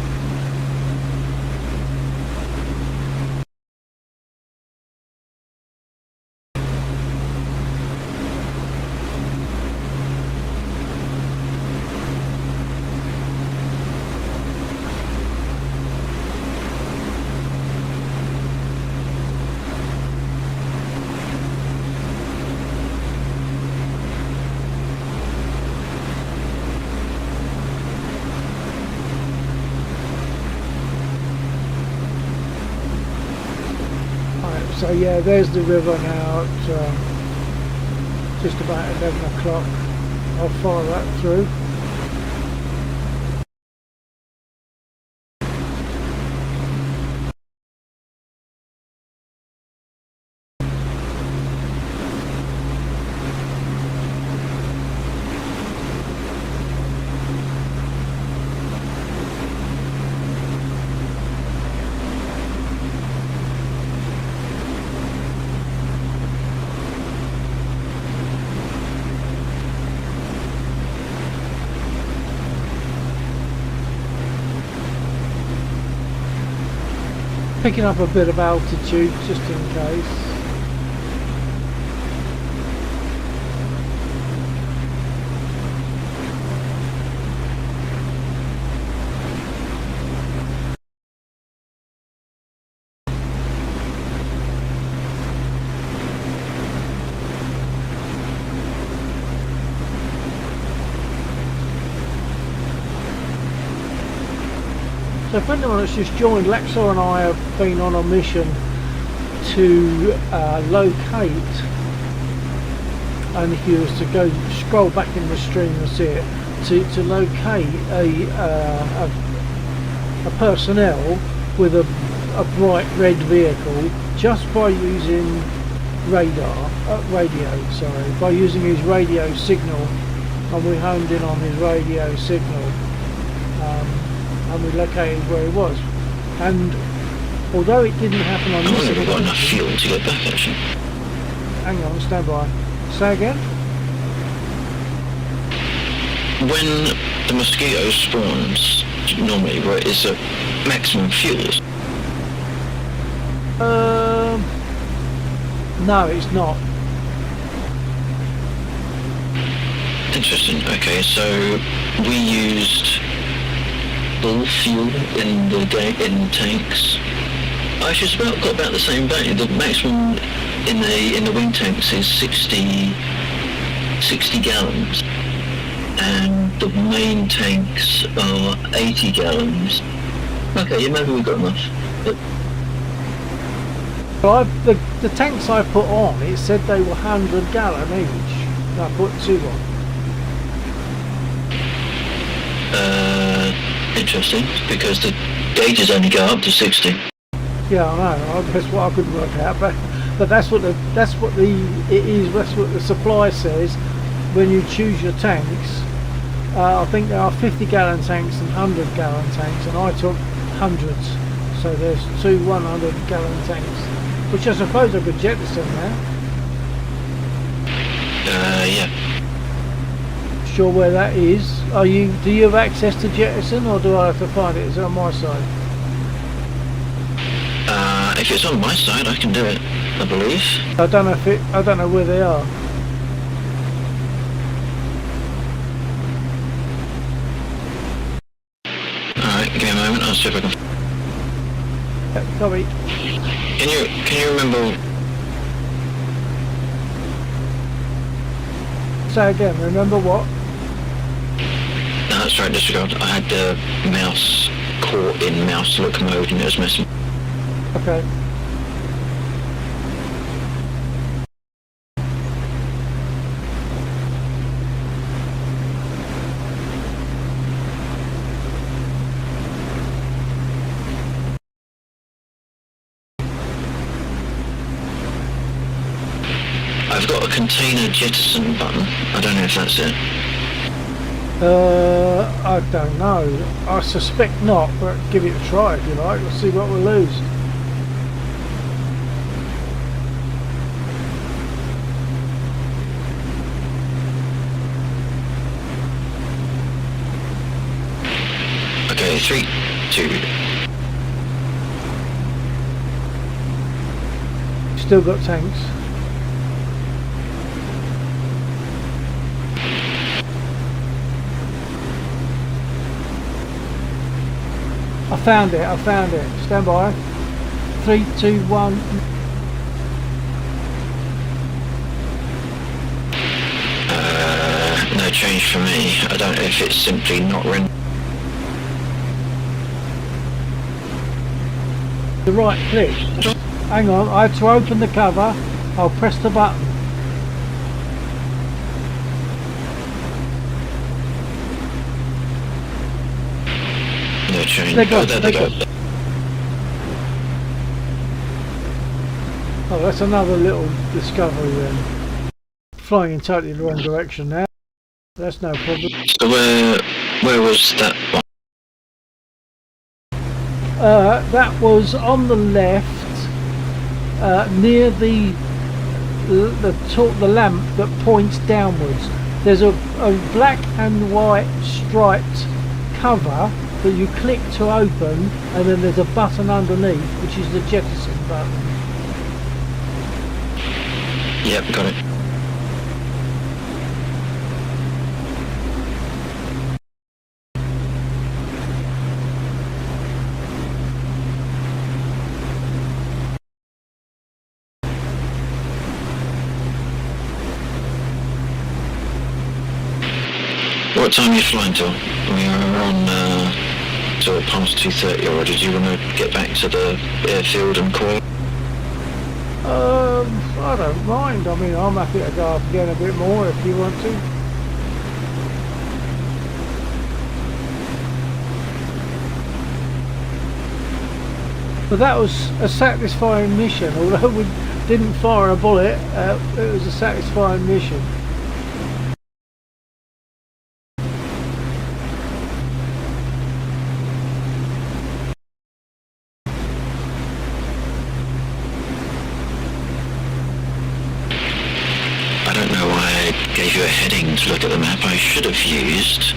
So yeah, there's the river now at just about 11 o'clock. I'll follow that through. Picking up a bit of altitude just in case. So for anyone that's just joined, Lexor and I have been on a mission to locate, and if you was to go scroll back in the stream you'll see it, to locate a personnel with a bright red vehicle just by using by using his radio signal, and we honed in on his radio signal. And we located where he was, and although it didn't happen on this occasion, got enough fuel to get back actually. Hang on, stand by. Say again? When the mosquito spawns, normally where is the maximum fuel? No, it's not. Interesting. Okay, so we used full fuel in the tanks. I just got about the same value. The maximum in the wing tanks is 60 gallons, and the main tanks are 80 gallons. Okay, yeah, maybe we got enough. But the tanks I put on, it said they were 100 gallon each. And I put 2 on. Interesting, because the gauges only go up to 60. Yeah, I know. That's what I could work out, but that's what the supply says when you choose your tanks. I think there are 50 gallon tanks and 100 gallon tanks, and I took hundreds. So there's 2 100 gallon tanks, which I suppose I could jettison now. Yeah. Sure where that is. Do you have access to jettison, or do I have to find it? Is it on my side? If it's on my side, I can do it, I believe. I don't know where they are. Alright, give me a moment, I'll see if I can. Yeah, copy. Can you remember? Say again, remember what? No, that's right, disregard. I had the mouse caught in mouse look mode and it was messing. Okay. I've got a container jettison button. I don't know if that's it. I don't know. I suspect not, but give it a try if you like. We'll see what we lose. Okay, 3, 2. Still got tanks. I found it, I found it. Stand by. 3, 2, 1. No change for me. I don't know if it's simply not rendering. The right click. Hang on, I have to open the cover. I'll press the button. No change. They got, there they they go. got. Oh, that's another little discovery then. Flying in totally the wrong direction now. That's no problem. So where was that one? That was on the left, near the lamp that points downwards. There's a black and white striped cover that you click to open, and then there's a button underneath, which is the jettison button. Yep, got it. What time are you flying till? We are on till past 2:30 already. Do you want to get back to the airfield and call? I don't mind. I mean, I'm happy to go up again a bit more if you want to. But that was a satisfying mission. Although we didn't fire a bullet, it was a satisfying mission. I don't know why I gave you a heading to look at the map. I should have used.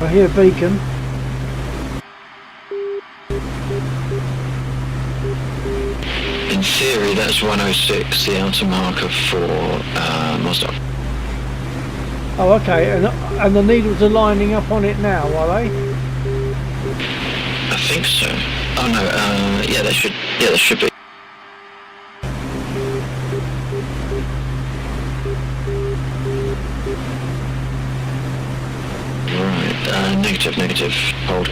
I hear a beacon. In theory, that's 106, the outer marker for Mazda. Oh, okay. And the needles are lining up on it now, are they? I think so. Oh no, yeah, there should be. Right, negative. Hold.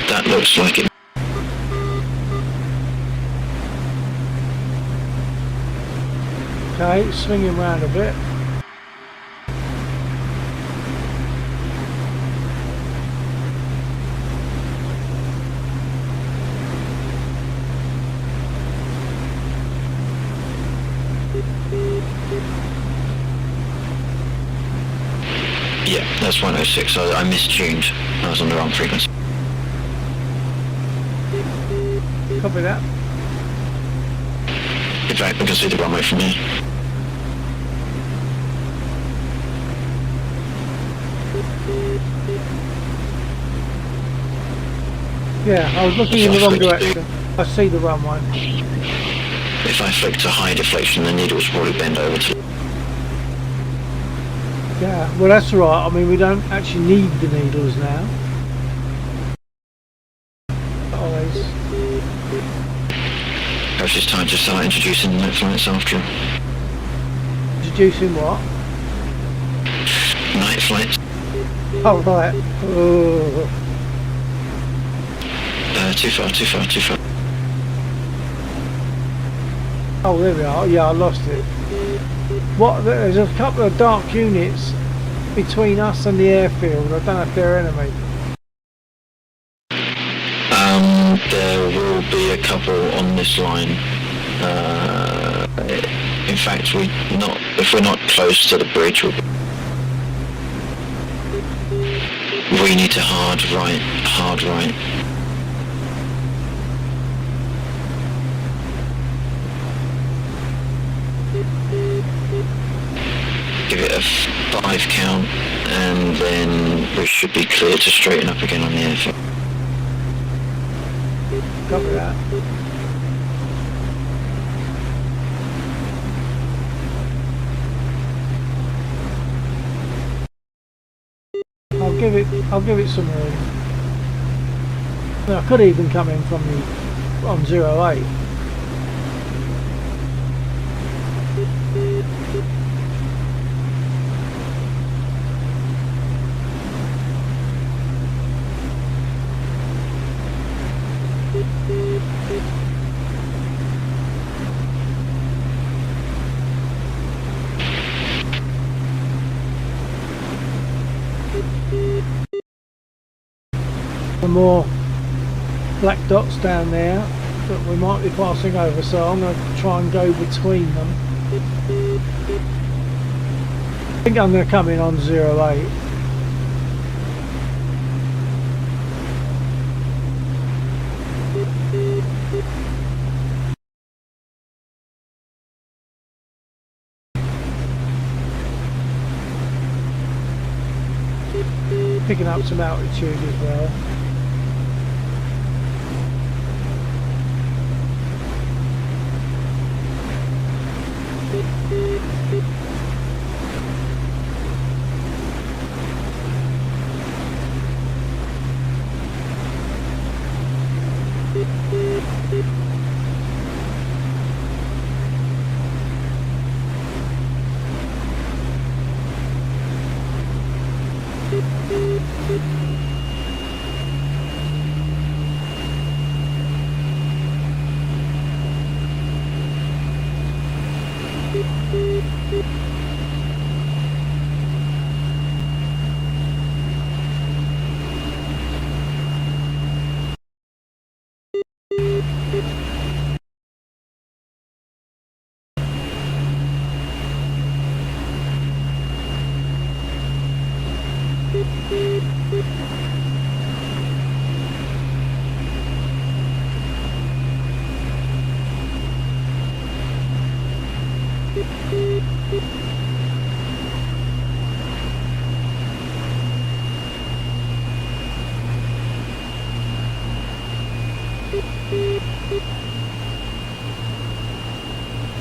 That looks like it. Okay, swinging round a bit. Yeah, that's 106. I mistuned. I was on the wrong frequency. Copy that. In fact, we can see the runway from here. Yeah, I was looking in the wrong direction. I see the runway. If I flick to high deflection, the needles probably bend over to... Yeah, well that's right. I mean, we don't actually need the needles now. Always. Perhaps it's time to start introducing night flights after Introducing what? night flights. Oh right. Oh. Too far, too far, too far. Oh, there we are. Yeah, I lost it. What? There's a couple of dark units between us and the airfield. I don't know if they're enemy. There will be a couple on this line. In fact, if we're not close to the bridge, we need to hard right. Give it a 5 count, and then we should be clear to straighten up again on the airfield. Copy that. I'll give it some room. I mean, I could even come in from the on 08. Some more black dots down there that we might be passing over, so I'm going to try and go between them. I think I'm going to come in on 08. Picking up some altitude as well.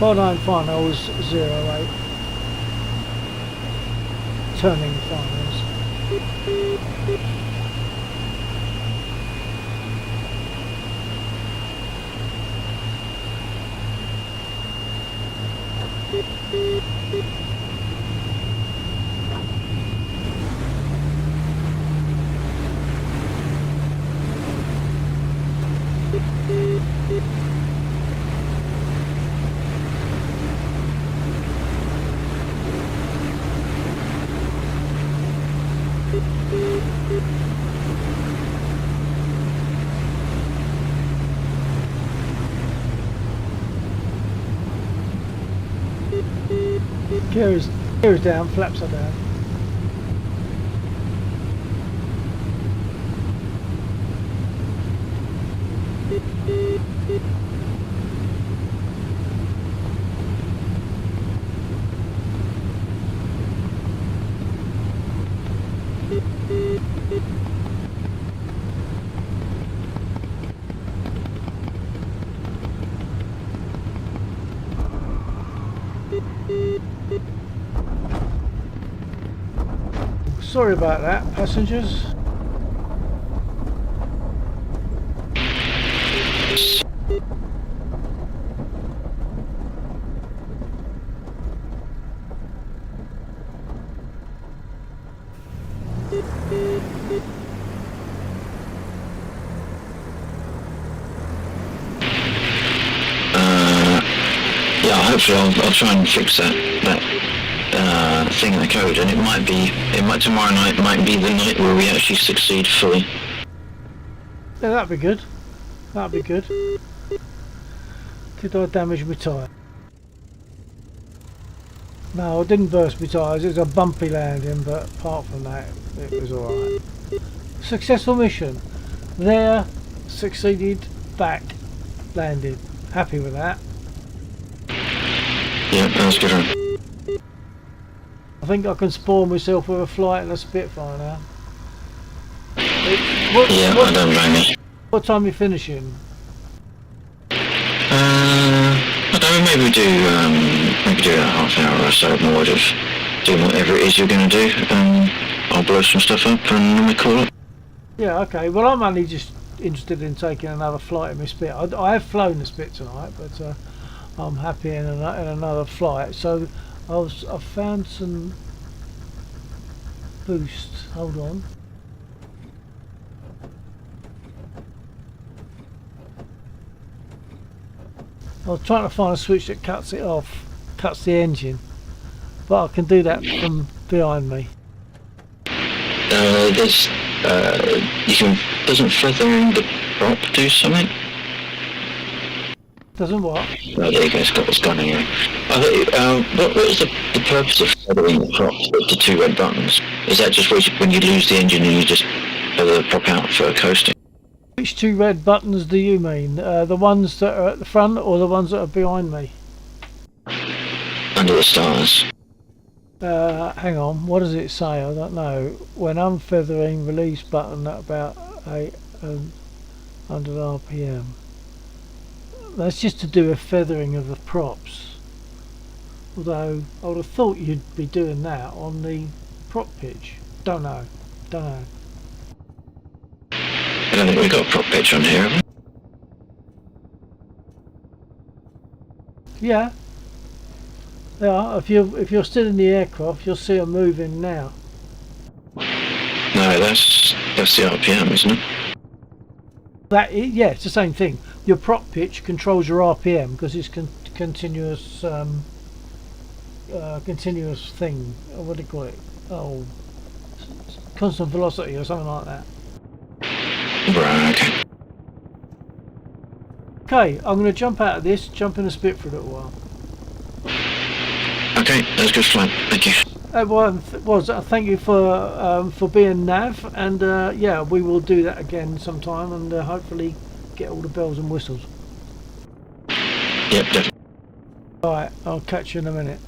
Bar-9 finals 08. Turning finals. Gears down, flaps are down. Sorry about that, passengers. Yeah, hopefully I'll try and fix that thing in the code, and tomorrow night might be the night where we actually succeed fully. Yeah, that'd be good. That'd be good. Did I damage my tyre? No, I didn't burst my tyres. It was a bumpy landing, but apart from that, it was alright. Successful mission. There, succeeded, back, landed. Happy with that. Yeah, that's good. I think I can spoil myself with a flight in a Spitfire now. I don't blame you. What time are you finishing? I don't know, maybe do a half hour or so more of doing whatever it is you're going to do. I'll blow some stuff up and then we call it. Yeah, okay. Well, I'm only just interested in taking another flight in my Spit. I have flown the Spit tonight, but I'm happy in another flight. So I've found some boost. Hold on. I was trying to find a switch that cuts it off, cuts the engine, but I can do that from behind me. Doesn't feathering the prop do something? Doesn't what? Oh, there you go, it's gone anyway. What is the purpose of feathering the prop with the two red buttons? Is that just when you lose the engine and you just feather the prop out for coasting? Which two red buttons do you mean? The ones that are at the front or the ones that are behind me? Under the stars. Hang on, what does it say? I don't know. When unfeathering, release button at about 800 RPM. That's just to do a feathering of the props. Although I would have thought you'd be doing that on the prop pitch. Don't know. I don't think we've got a prop pitch on here, have we? Yeah. Yeah. If you're still in the aircraft, you'll see them moving now. No, that's the RPM, isn't it? Yeah, it's the same thing. Your prop pitch controls your RPM because it's continuous thing. What do you call it? Oh, constant velocity or something like that. Right, okay. Okay, I'm going to jump out of this, jump in a Spit for a little while. Okay, that's good flight. Thank you. Thank you for being nav, and yeah, we will do that again sometime, and hopefully get all the bells and whistles. Yep, definitely. Alright, I'll catch you in a minute.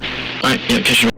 Alright, yeah, catch you.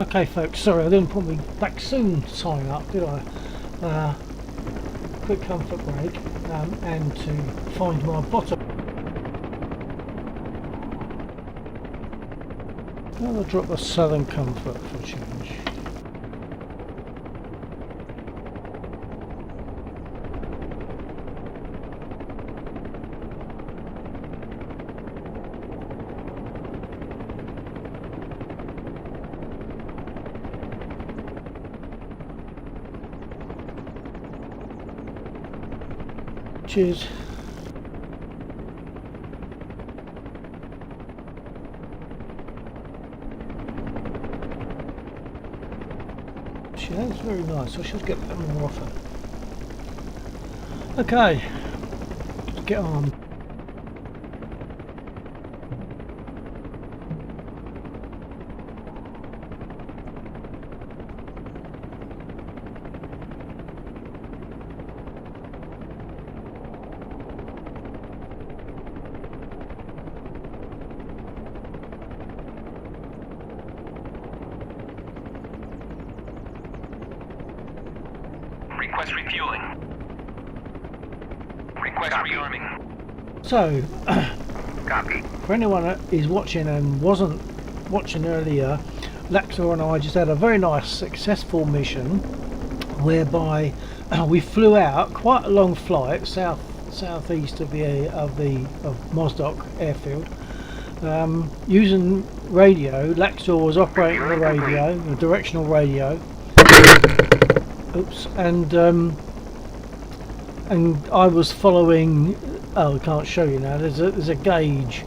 Okay folks, sorry I didn't put me back soon sign up, did I? Quick comfort break and to find my bottom. I'll drop a Southern Comfort for a change. Cheers. Yeah, it's very nice. I should get that more often. Okay, let's get on. Request refueling. Request rearming. So, Copy. for anyone that is watching and wasn't watching earlier, Laxor and I just had a very nice successful mission whereby we flew out quite a long flight southeast of Mozdok airfield using radio. Laxor was operating the radio, the directional radio. Oops, and I was following. Oh, I can't show you now. There's a gauge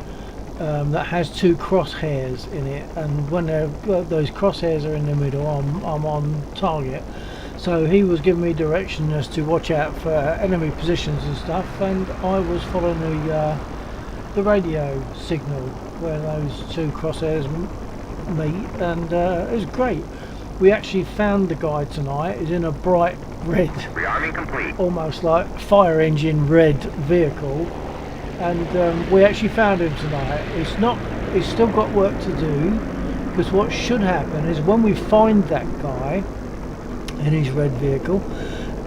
that has two crosshairs in it, and when those crosshairs are in the middle, I'm on target. So he was giving me direction as to watch out for enemy positions and stuff, and I was following the radio signal where those two crosshairs meet, and it was great. We actually found the guy tonight. He's in a bright red, Rearming complete. almost like fire engine red vehicle, and we actually found him tonight. He's still got work to do, because what should happen is when we find that guy in his red vehicle,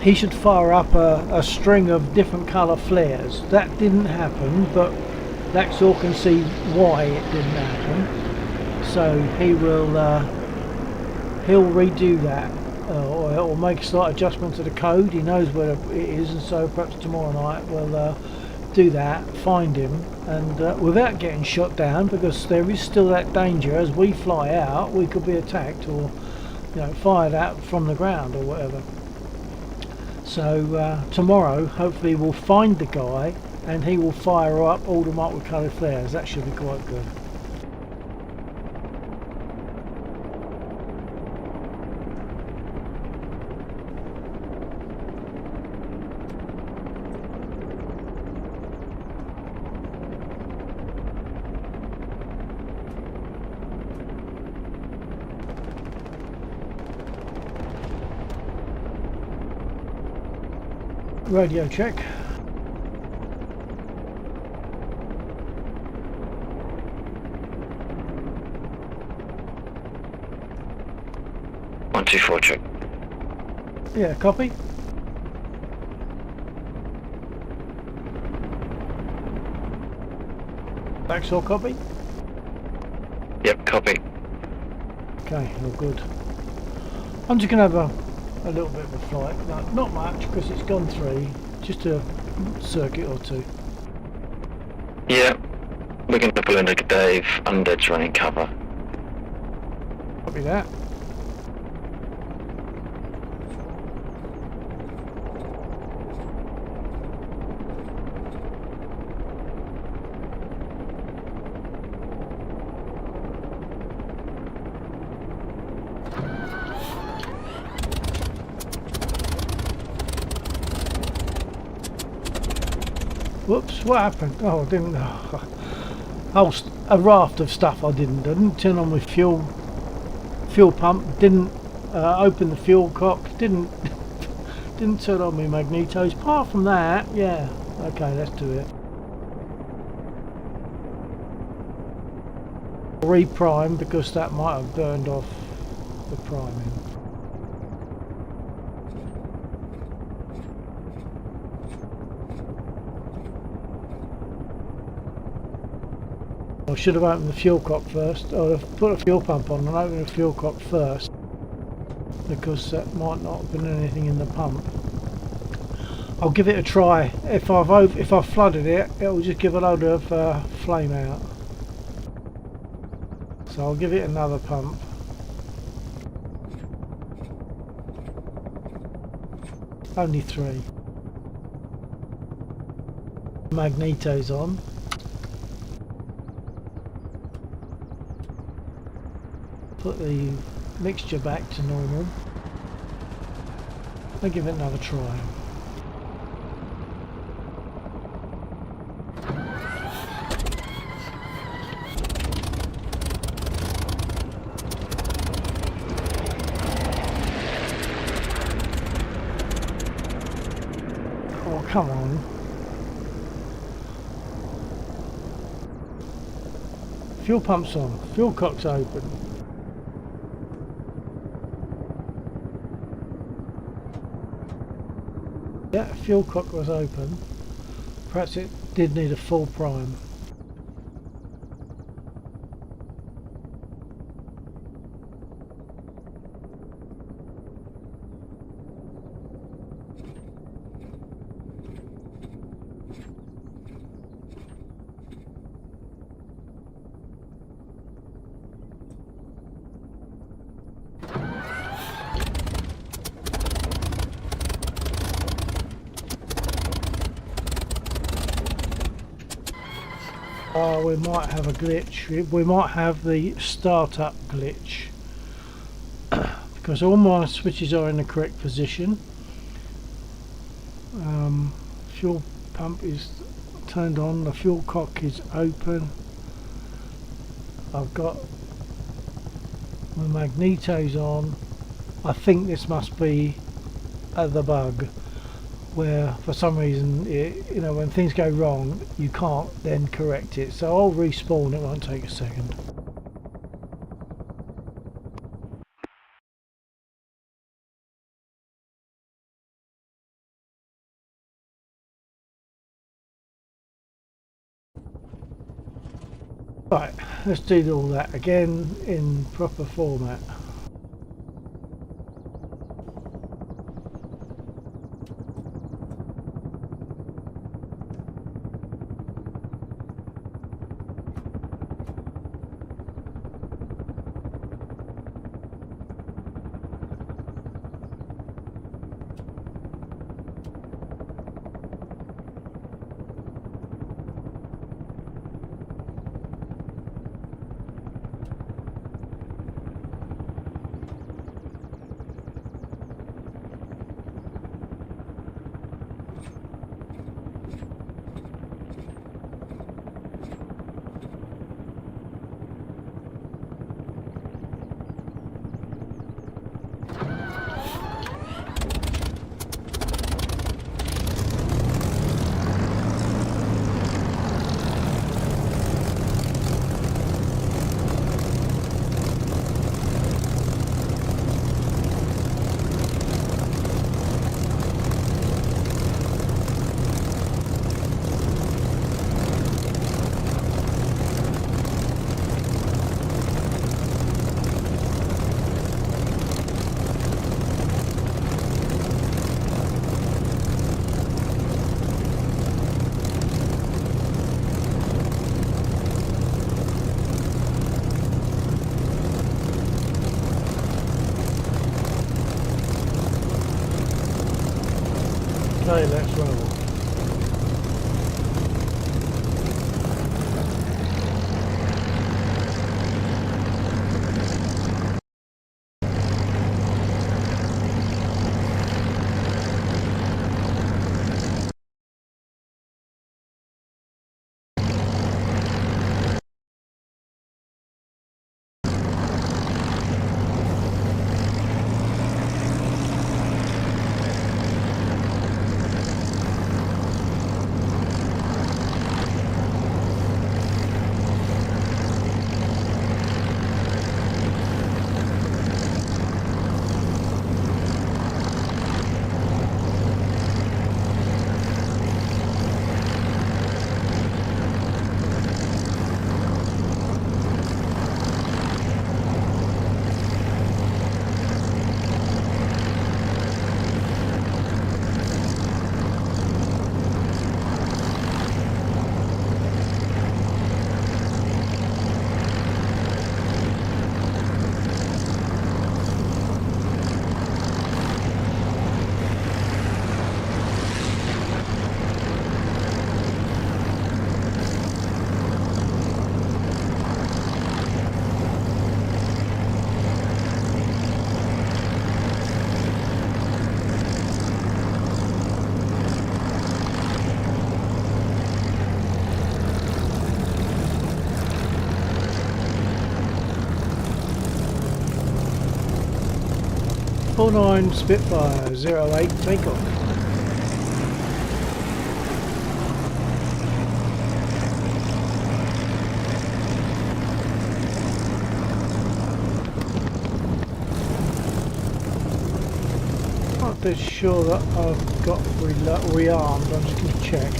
he should fire up a string of different colour flares. That didn't happen, but Laxor can see why it didn't happen, so he will he'll redo that or make a slight adjustment to the code. He knows where it is, and so perhaps tomorrow night we'll do that, find him, and without getting shot down, because there is still that danger as we fly out we could be attacked or fired out from the ground or whatever. So tomorrow hopefully we'll find the guy and he will fire up all the multicoloured flares. That should be quite good. Radio check. One, two, four, check. Yeah, copy. Backsaw copy. Yep, copy. Okay, all good. I'm just gonna have a little bit of a flight. No, not much, because it's gone through. Just a circuit or two. Yeah, we're going to pull into Dave. Undead's running cover. Copy that. Whoops, what happened? Oh, I didn't. A raft of stuff I didn't turn on my fuel pump, didn't open the fuel cock, didn't turn on my magnetos. Apart from that, yeah, okay, let's do it. Reprime, because that might have burned off the priming. I should have opened the fuel cock first, or put a fuel pump on and opened the fuel cock first, because that might not have been anything in the pump. I'll give it a try. If I've flooded it, it'll just give a load of flame out. So I'll give it another pump. Only 3. Magneto's on. Put the mixture back to normal. I'll give it another try. Oh, come on. Fuel pump's on. Fuel cock's open. Yeah, fuel cock was open. Perhaps it did need a full prime. We might have a glitch. We might have the startup glitch because all my switches are in the correct position. Fuel pump is turned on, the fuel cock is open. I've got the magnetos on. I think this must be the bug, where for some reason you know, when things go wrong you can't then correct it, so I'll respawn. It won't take a second. Right, let's do all that again in proper format. Okay, let's roll. 49 Spitfire 08 takeoff. Not that sure that I've got rearmed, I'm just going to check.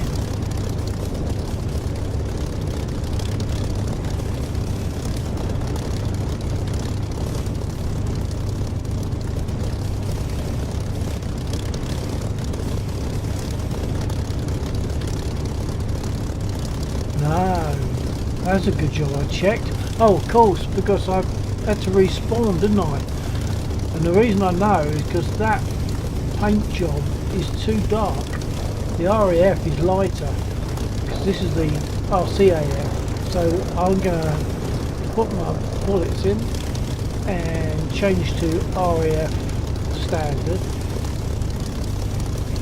No, that's a good job I checked. Oh, of course, because I had to respawn, didn't I? And the reason I know is because that paint job is too dark. The RAF is lighter, because this is the RCAF. So I'm going to put my bullets in and change to RAF standard.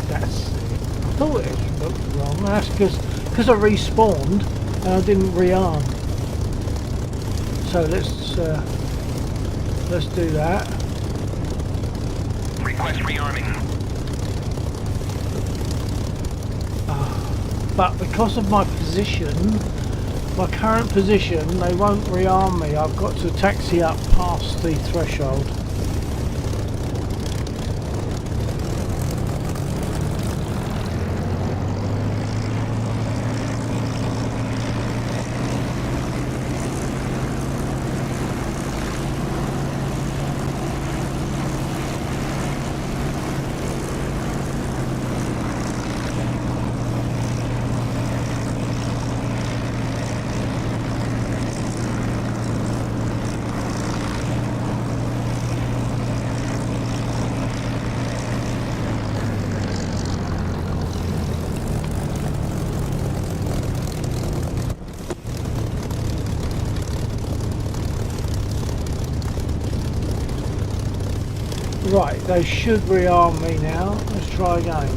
That's it. I thought it looked wrong. That's because I respawned and I didn't rearm. So let's do that. Request rearming. But because of my position, my current position, they won't rearm me. I've got to taxi up past the threshold. Right, they should rearm me now. Let's try again.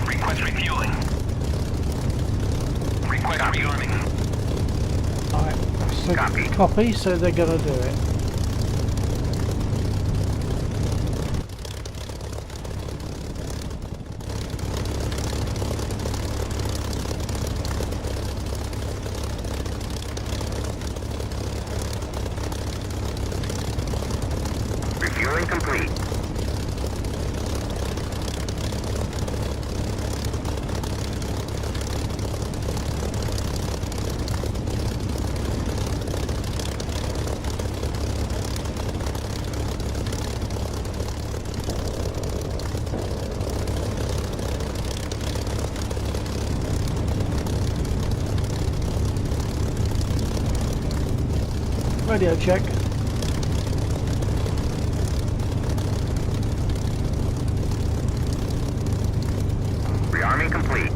Request refueling. Request rearming. Right, so Copy. copy, so they're going to do it. Refueling complete. Radio check. Rearming complete.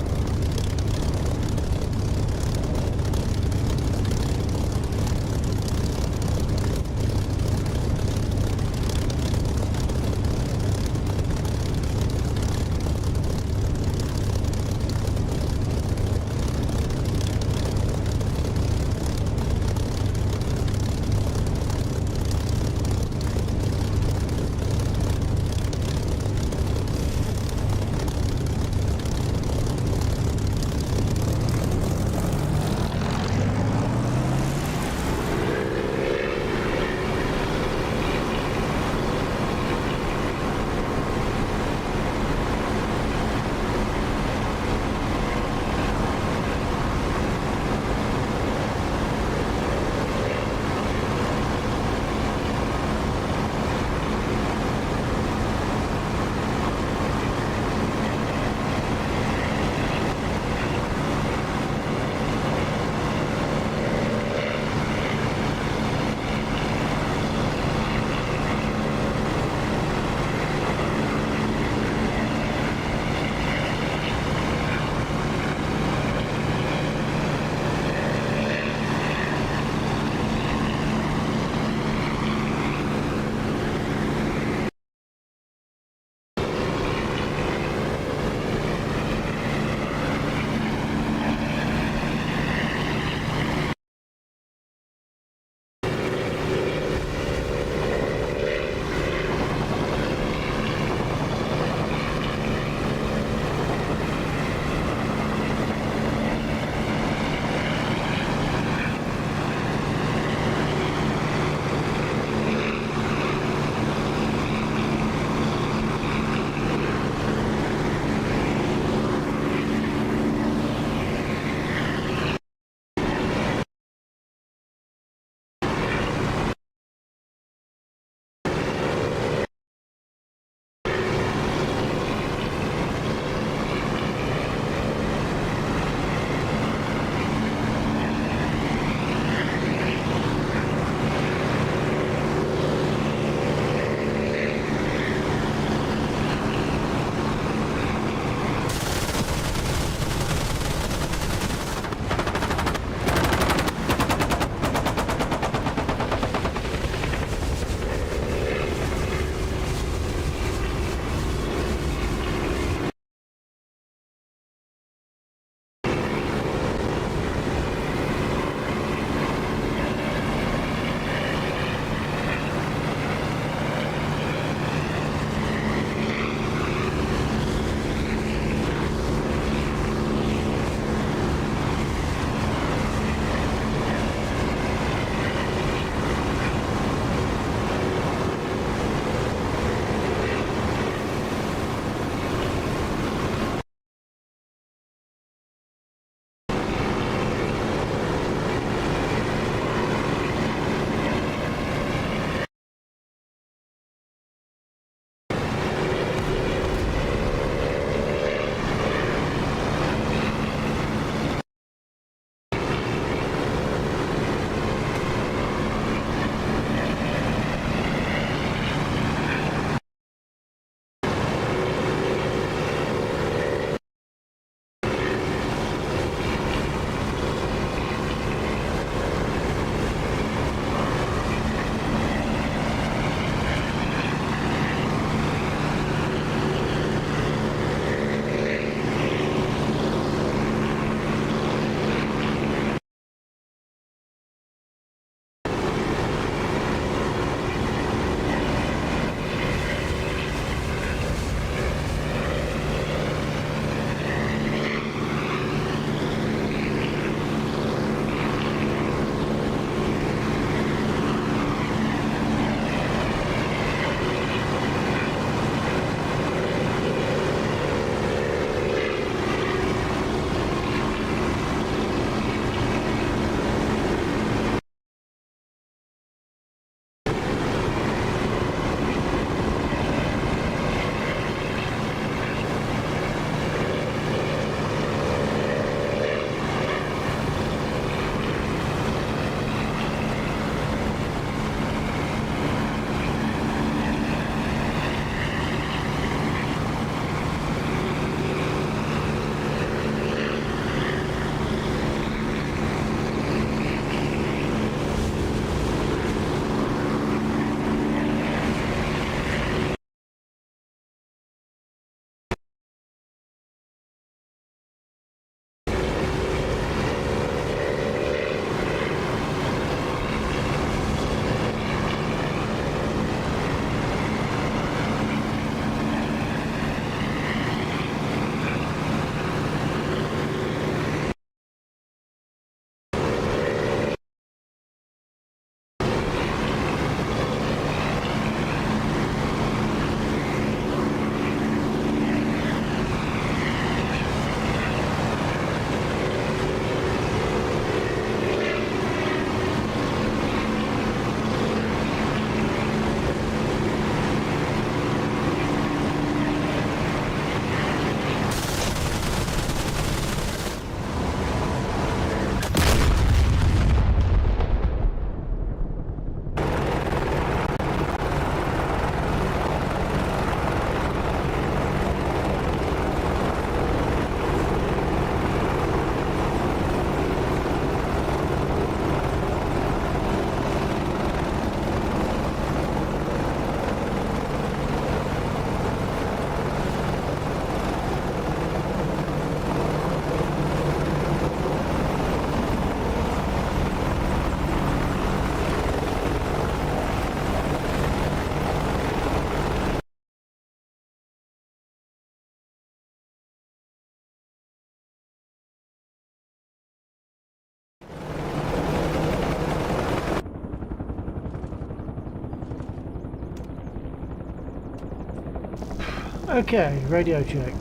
Okay, radio check.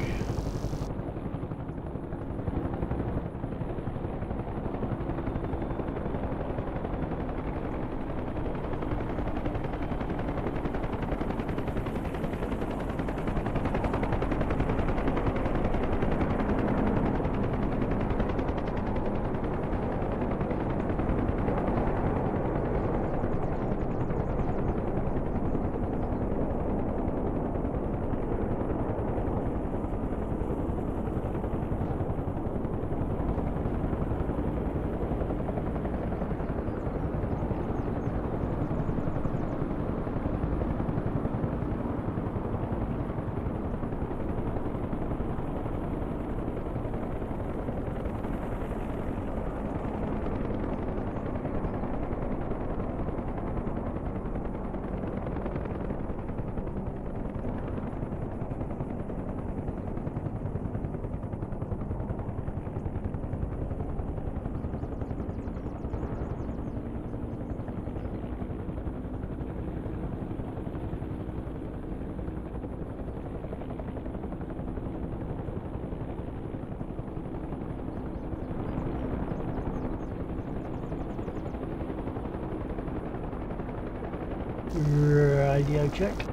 Radio check.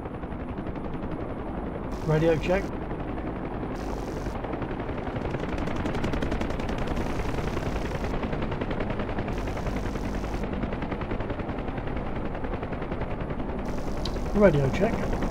Radio check. Radio check.